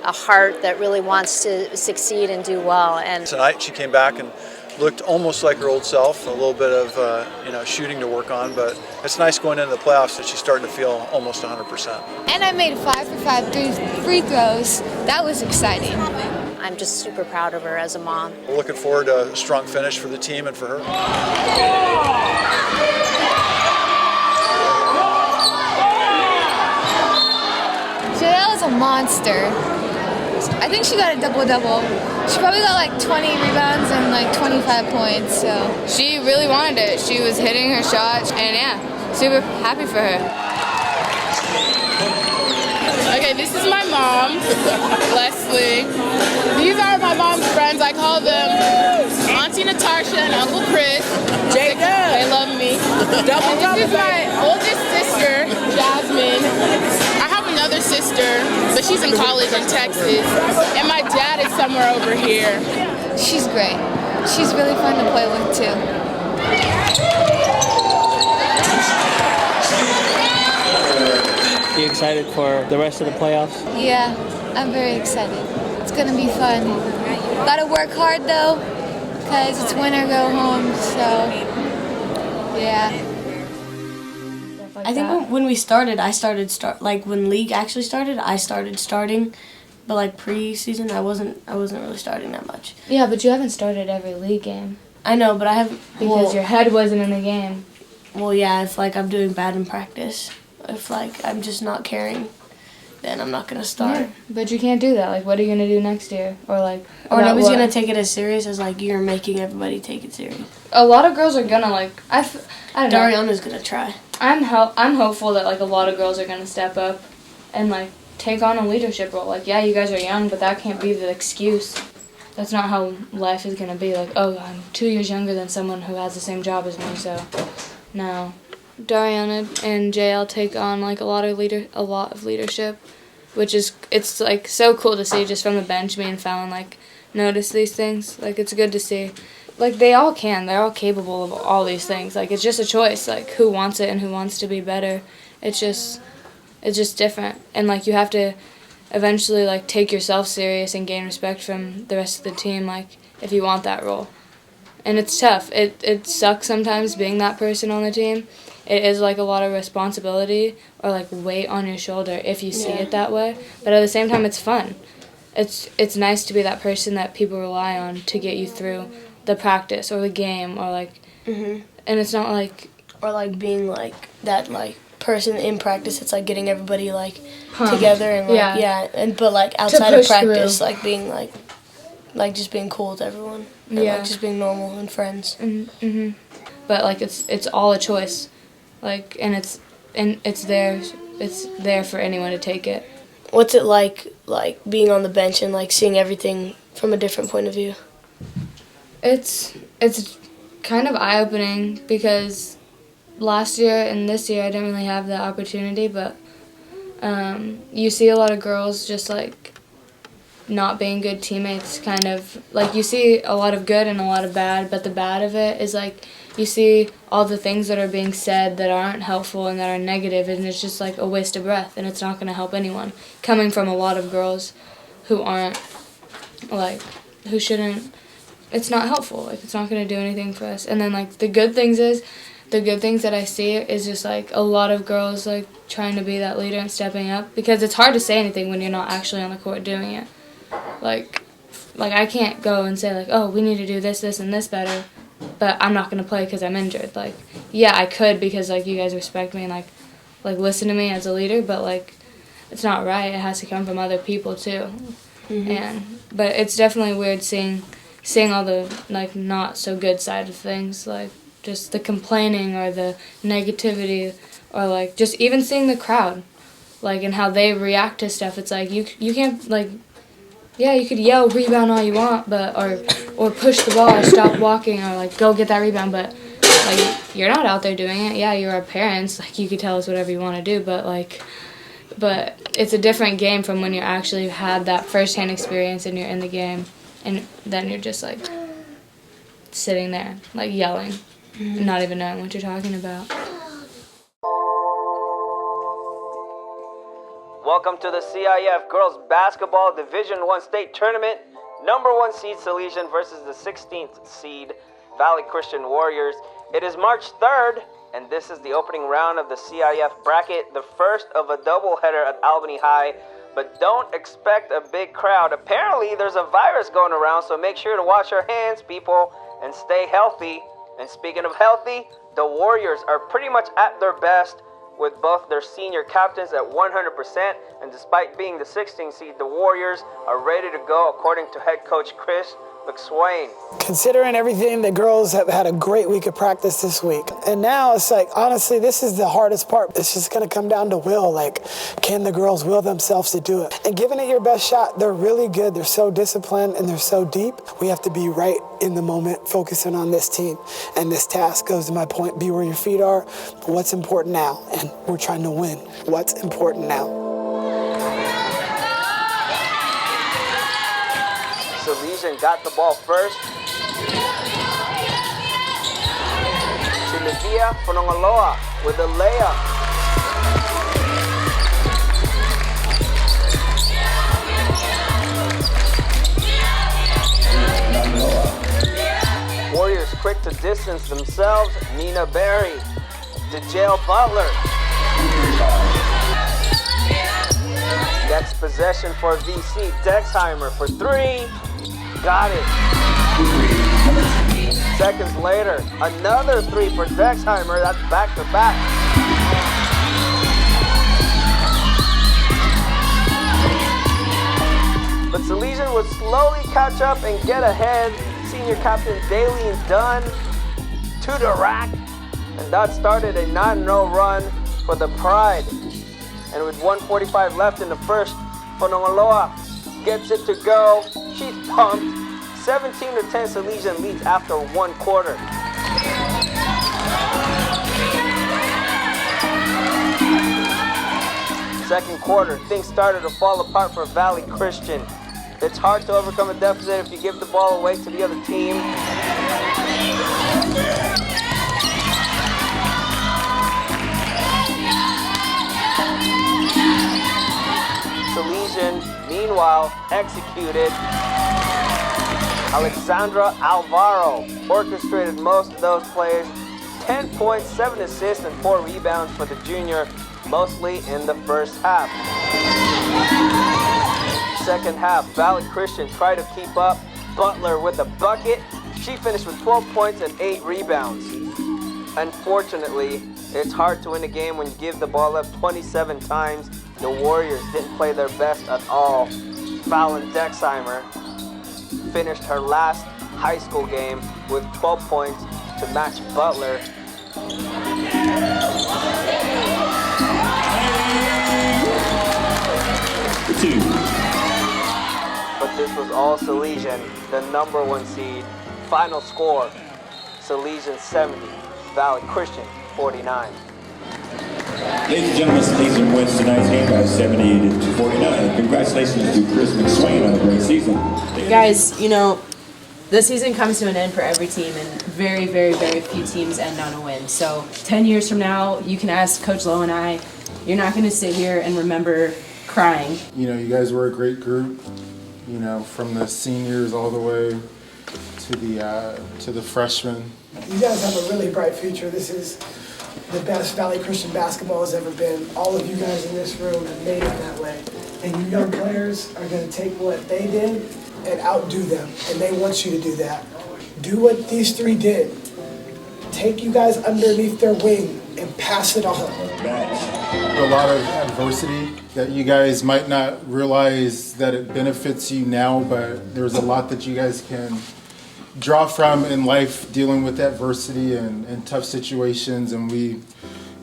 a heart that really wants to succeed and do well. And tonight she came back and looked almost like her old self. A little bit of shooting to work on, but it's nice going into the playoffs that she's starting to feel almost 100%. And I made 5 for 5 free throws. That was exciting. I'm just super proud of her as a mom. We're looking forward to a strong finish for the team and for her. That was a monster. I think she got a double-double. She probably got like 20 rebounds and like 25 points, so. She really wanted it. She was hitting her shots, and yeah, super happy for her. Okay, this is my mom, Leslie. These are my mom's friends. I call them Auntie Natasha and Uncle Chris. Jaden. They love me. This is my oldest sister, Jasmine. I have another sister, but she's in college in Texas. And my dad is somewhere over here. She's great. She's really fun to play with, too. You excited for the rest of the playoffs? Yeah, I'm very excited. It's going to be fun. Gotta work hard, though, because it's win or go home, so, yeah. I think when we started, like when league actually started, I started starting, but like pre-season, I wasn't really starting that much. Yeah, but you haven't started every league game. I know, but I haven't because your head wasn't in the game. Well, yeah, if like I'm doing bad in practice, if like I'm just not caring, then I'm not gonna start. Yeah, but you can't do that. Like, what are you gonna do next year, or like? Or nobody's gonna take it as serious as like you're making everybody take it serious. A lot of girls are gonna like. I don't know. Dariana's gonna try. I'm hopeful that like a lot of girls are gonna step up, and like take on a leadership role. Like, yeah, you guys are young, but that can't be the excuse. That's not how life is gonna be. Like, oh, I'm 2 years younger than someone who has the same job as me, so no. Dariana and JL take on like a lot of leadership, which is it's like so cool to see just from the bench. Me and Fallon like notice these things. Like, it's good to see. Like, they're all capable of all these things. Like, it's just a choice, like who wants it and who wants to be better. It's just different, and like you have to eventually like take yourself serious and gain respect from the rest of the team. Like, if you want that role, and it's tough. It sucks sometimes being that person on the team. It is like a lot of responsibility or like weight on your shoulder if you see it that way. But at the same time, it's fun. It's nice to be that person that people rely on to get you through the practice or the game or like. And it's not like. Or like being like that like person in practice. It's like getting everybody like together and like but like outside of practice, like being like just being cool with everyone. And like just being normal and friends. But like it's all a choice. Like, and it's there for anyone to take it. What's it like being on the bench and like seeing everything from a different point of view? It's kind of eye-opening because last year and this year I didn't really have that opportunity, but you see a lot of girls just like not being good teammates, kind of like you see a lot of good and a lot of bad, but the bad of it is like you see all the things that are being said that aren't helpful and that are negative, and it's just like a waste of breath, and it's not going to help anyone. Coming from a lot of girls who aren't, like, who shouldn't, it's not helpful. Like, it's not going to do anything for us. And then, like, the good things that I see is just, like, a lot of girls, like, trying to be that leader and stepping up, because it's hard to say anything when you're not actually on the court doing it. Like I can't go and say, like, oh, we need to do this, this, and this better, but I'm not going to play because I'm injured. Like, yeah, I could because, like, you guys respect me and, like listen to me as a leader, but, like, it's not right. It has to come from other people, too. But it's definitely weird seeing all the, like, not so good side of things, like, just the complaining or the negativity or, like, just even seeing the crowd, like, and how they react to stuff. It's like, you can't, like, Yeah, you could yell rebound all you want, but or push the ball or stop walking or like go get that rebound, but like you're not out there doing it. Yeah, you're our parents. Like you could tell us whatever you want to do, but it's a different game from when you actually had that firsthand experience and you're in the game, and then you're just like sitting there like yelling, and not even knowing what you're talking about. Welcome to the CIF Girls Basketball Division I State Tournament. Number 1 seed Salesian versus the 16th seed Valley Christian Warriors. It is March 3rd, and this is the opening round of the CIF bracket, the first of a doubleheader at Albany High. But don't expect a big crowd. Apparently, there's a virus going around, so make sure to wash your hands, people, and stay healthy. And speaking of healthy, the Warriors are pretty much at their best, with both their senior captains at 100%, and despite being the 16th seed, the Warriors are ready to go, according to head coach Chris McSwain. Considering everything, the girls have had a great week of practice this week. And now it's like, honestly, this is the hardest part. It's just going to come down to will. Like, can the girls will themselves to do it? And giving it your best shot, they're really good. They're so disciplined and they're so deep. We have to be right in the moment, focusing on this team. And this task goes to my point, be where your feet are. What's important now? And we're trying to win. What's important now? Salesian got the ball first. Silvia Fonongoloa with a layup. Warriors quick to distance themselves. Nina Berry to Jail Butler. Next possession for VC. Dexheimer for 3. Got it. Seconds later, another 3 for Dexheimer. That's back to back. But Salesian would slowly catch up and get ahead. Senior captain Daleen Dunn to the rack. And that started a 9-0 run for the Pride. And with 1:45 left in the first, Fonongoloa gets it to go. She's pumped. 17-10 Salesian leads after 1 quarter. Second quarter, things started to fall apart for Valley Christian. It's hard to overcome a deficit if you give the ball away to the other team. Salesian, meanwhile, executed. Alexandra Alvaro orchestrated most of those plays. 10 points, 7 assists, and 4 rebounds for the junior, mostly in the first half. Second half, Valley Christian tried to keep up. Butler with a bucket. She finished with 12 points and 8 rebounds. Unfortunately, it's hard to win a game when you give the ball up 27 times. The Warriors didn't play their best at all. Fallon Dexheimer finished her last high school game with 12 points to match Butler. But this was all Salesian, the number 1 seed. Final score, Salesian 70, Valley Christian 49. Ladies and gentlemen, Salesian wins tonight's game by 70-49. Congratulations to Chris McSwain on a great season. Guys, you know, the season comes to an end for every team, and very, very, very few teams end on a win. So 10 years from now, you can ask Coach Lowe and I, you're not going to sit here and remember crying. You know, you guys were a great group, you know, from the seniors all the way to the freshmen. You guys have a really bright future. This is the best Valley Christian basketball has ever been. All of you guys in this room have made it that way. And you young players are going to take what they did and outdo them. And they want you to do that. Do what these 3 did. Take you guys underneath their wing and pass it on. A lot of adversity that you guys might not realize that it benefits you now, but there's a lot that you guys can draw from in life dealing with adversity and tough situations. And we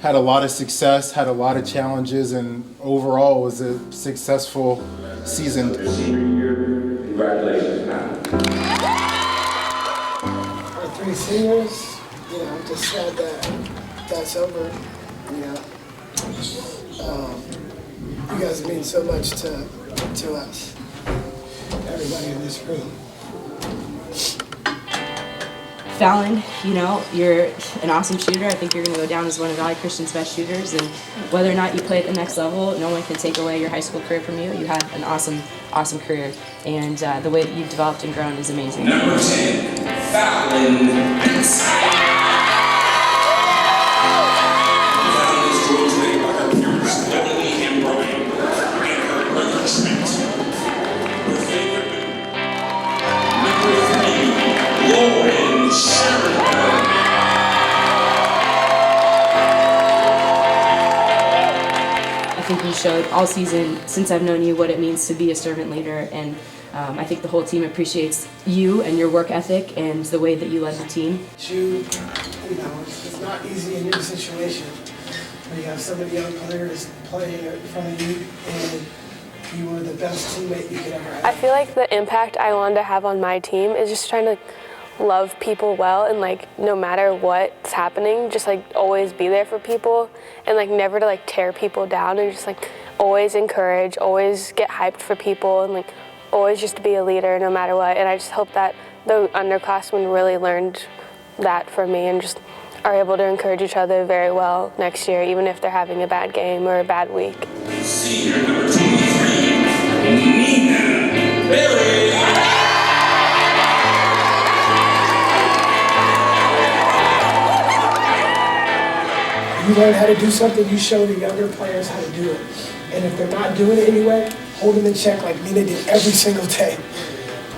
had a lot of success, had a lot of challenges, and overall was a successful season. Congratulations, Matt. Our 3 seniors, I'm just sad that that's over. You guys mean so much to us, everybody in this room. Fallon, you're an awesome shooter. I think you're going to go down as one of Valley Christian's best shooters, and whether or not you play at the next level, no one can take away your high school career from you. You had an awesome, awesome career, and the way that you've developed and grown is amazing. Number 10, Fallon Benson. I think you showed all season, since I've known you, what it means to be a servant leader, and I think the whole team appreciates you and your work ethic and the way that you led the team. It's not easy in your situation where you have so many young players playing in front of you, and you were the best teammate you could ever have. I feel like the impact I wanted to have on my team is just trying to love people well, and no matter what's happening, just always be there for people, and never to tear people down, and just always encourage, always get hyped for people, and always just to be a leader no matter what. And I just hope that the underclassmen really learned that from me and just are able to encourage each other very well next year, even if they're having a bad game or a bad week. Senior number 23, Nina Berry. You learn how to do something, you show the younger players how to do it. And if they're not doing it anyway, hold them in check like Nina did every single day.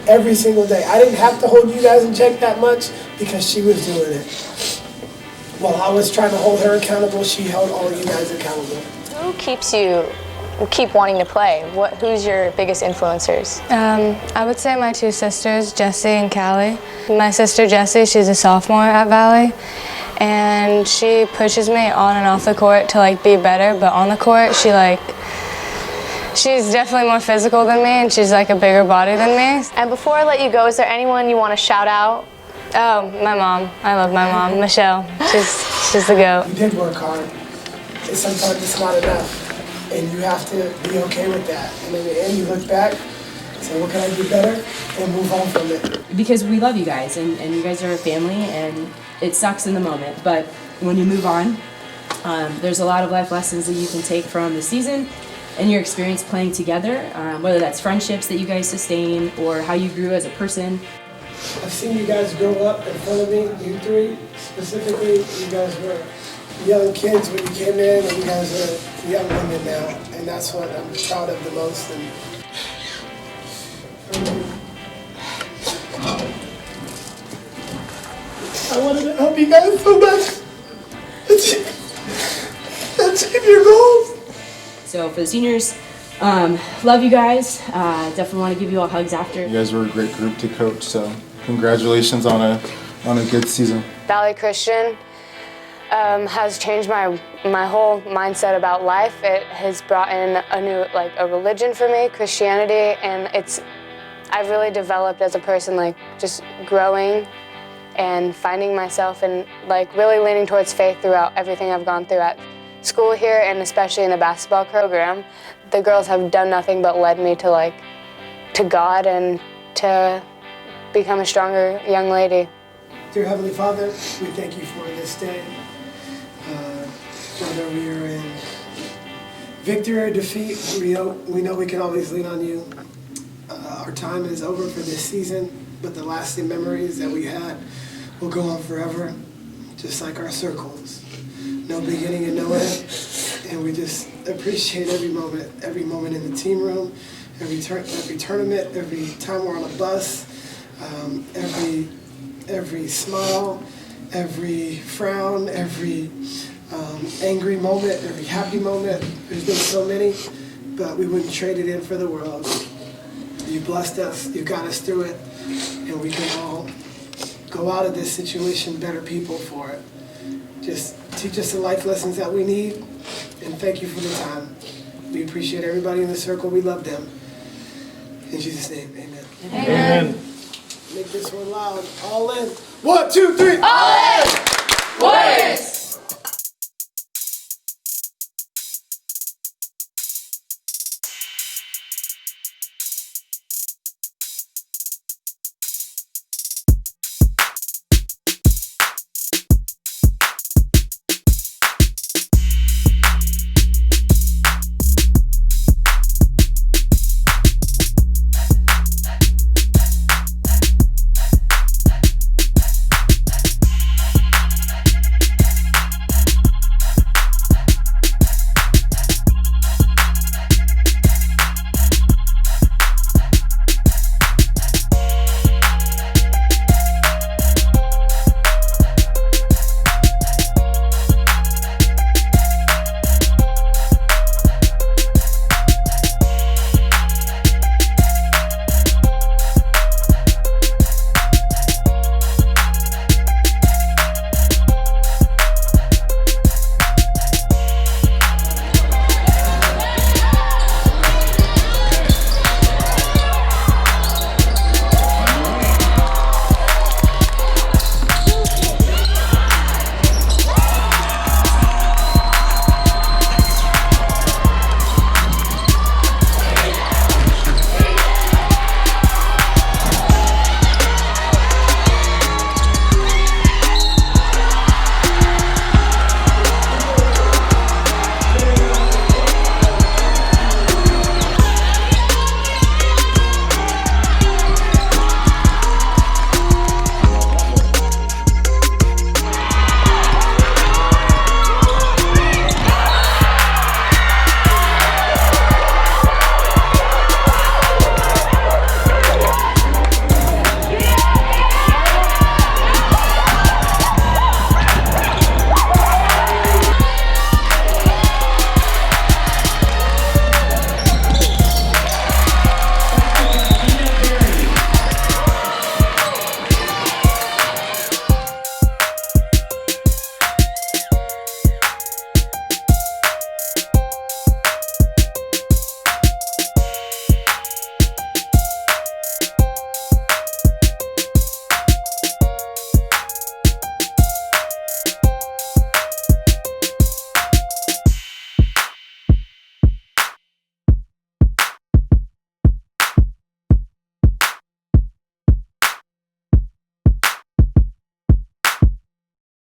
Every single day. I didn't have to hold you guys in check that much because she was doing it. While I was trying to hold her accountable, she held all of you guys accountable. Who keeps you keep wanting to play? Who's your biggest influencers? I would say my 2 sisters, Jessie and Callie. My sister Jessie, she's a sophomore at Valley, and she pushes me on and off the court to be better, but on the court she's definitely more physical than me, and she's a bigger body than me. And before I let you go, is there anyone you want to shout out? Oh, my mom. I love my mom, Michelle. She's the GOAT. You did work hard. And sometimes it's not enough. And you have to be okay with that. And in the end, you look back, say, what can I do better? And move on from it. Because we love you guys, and you guys are a family, and it sucks in the moment. But when you move on, there's a lot of life lessons that you can take from the season and your experience playing together, whether that's friendships that you guys sustain or how you grew as a person. I've seen you guys grow up in front of me, you 3 specifically. You guys were young kids when you came in, and you guys are young women now, and that's what I'm proud of the most. And I wanted to help you guys so much. Achieve your goals. So for the seniors, love you guys. Definitely want to give you all hugs after. You guys were a great group to coach, so congratulations on a good season. Valley Christian has changed my whole mindset about life. It has brought in a new a religion for me, Christianity, and I've really developed as a person, just growing and finding myself and really leaning towards faith throughout everything I've gone through at school here, and especially in the basketball program. The girls have done nothing but led me to God and to become a stronger young lady. Dear Heavenly Father, we thank you for this day. Whether we are in victory or defeat, we know we can always lean on you. Our time is over for this season, but the lasting memories that we had will go on forever, just like our circles. No beginning and no end. And we just appreciate every moment in the team room, every tournament, every time we're on a bus, every smile, every frown, every angry moment, every happy moment. There's been so many, but we wouldn't trade it in for the world. You blessed us, you got us through it, and we can all go out of this situation better people for it. Just teach us the life lessons that we need, and thank you for the time. We appreciate everybody in the circle. We love them. In Jesus' name, amen. Amen. Make this one loud. All in. 1, 2, 3. All in! Warriors!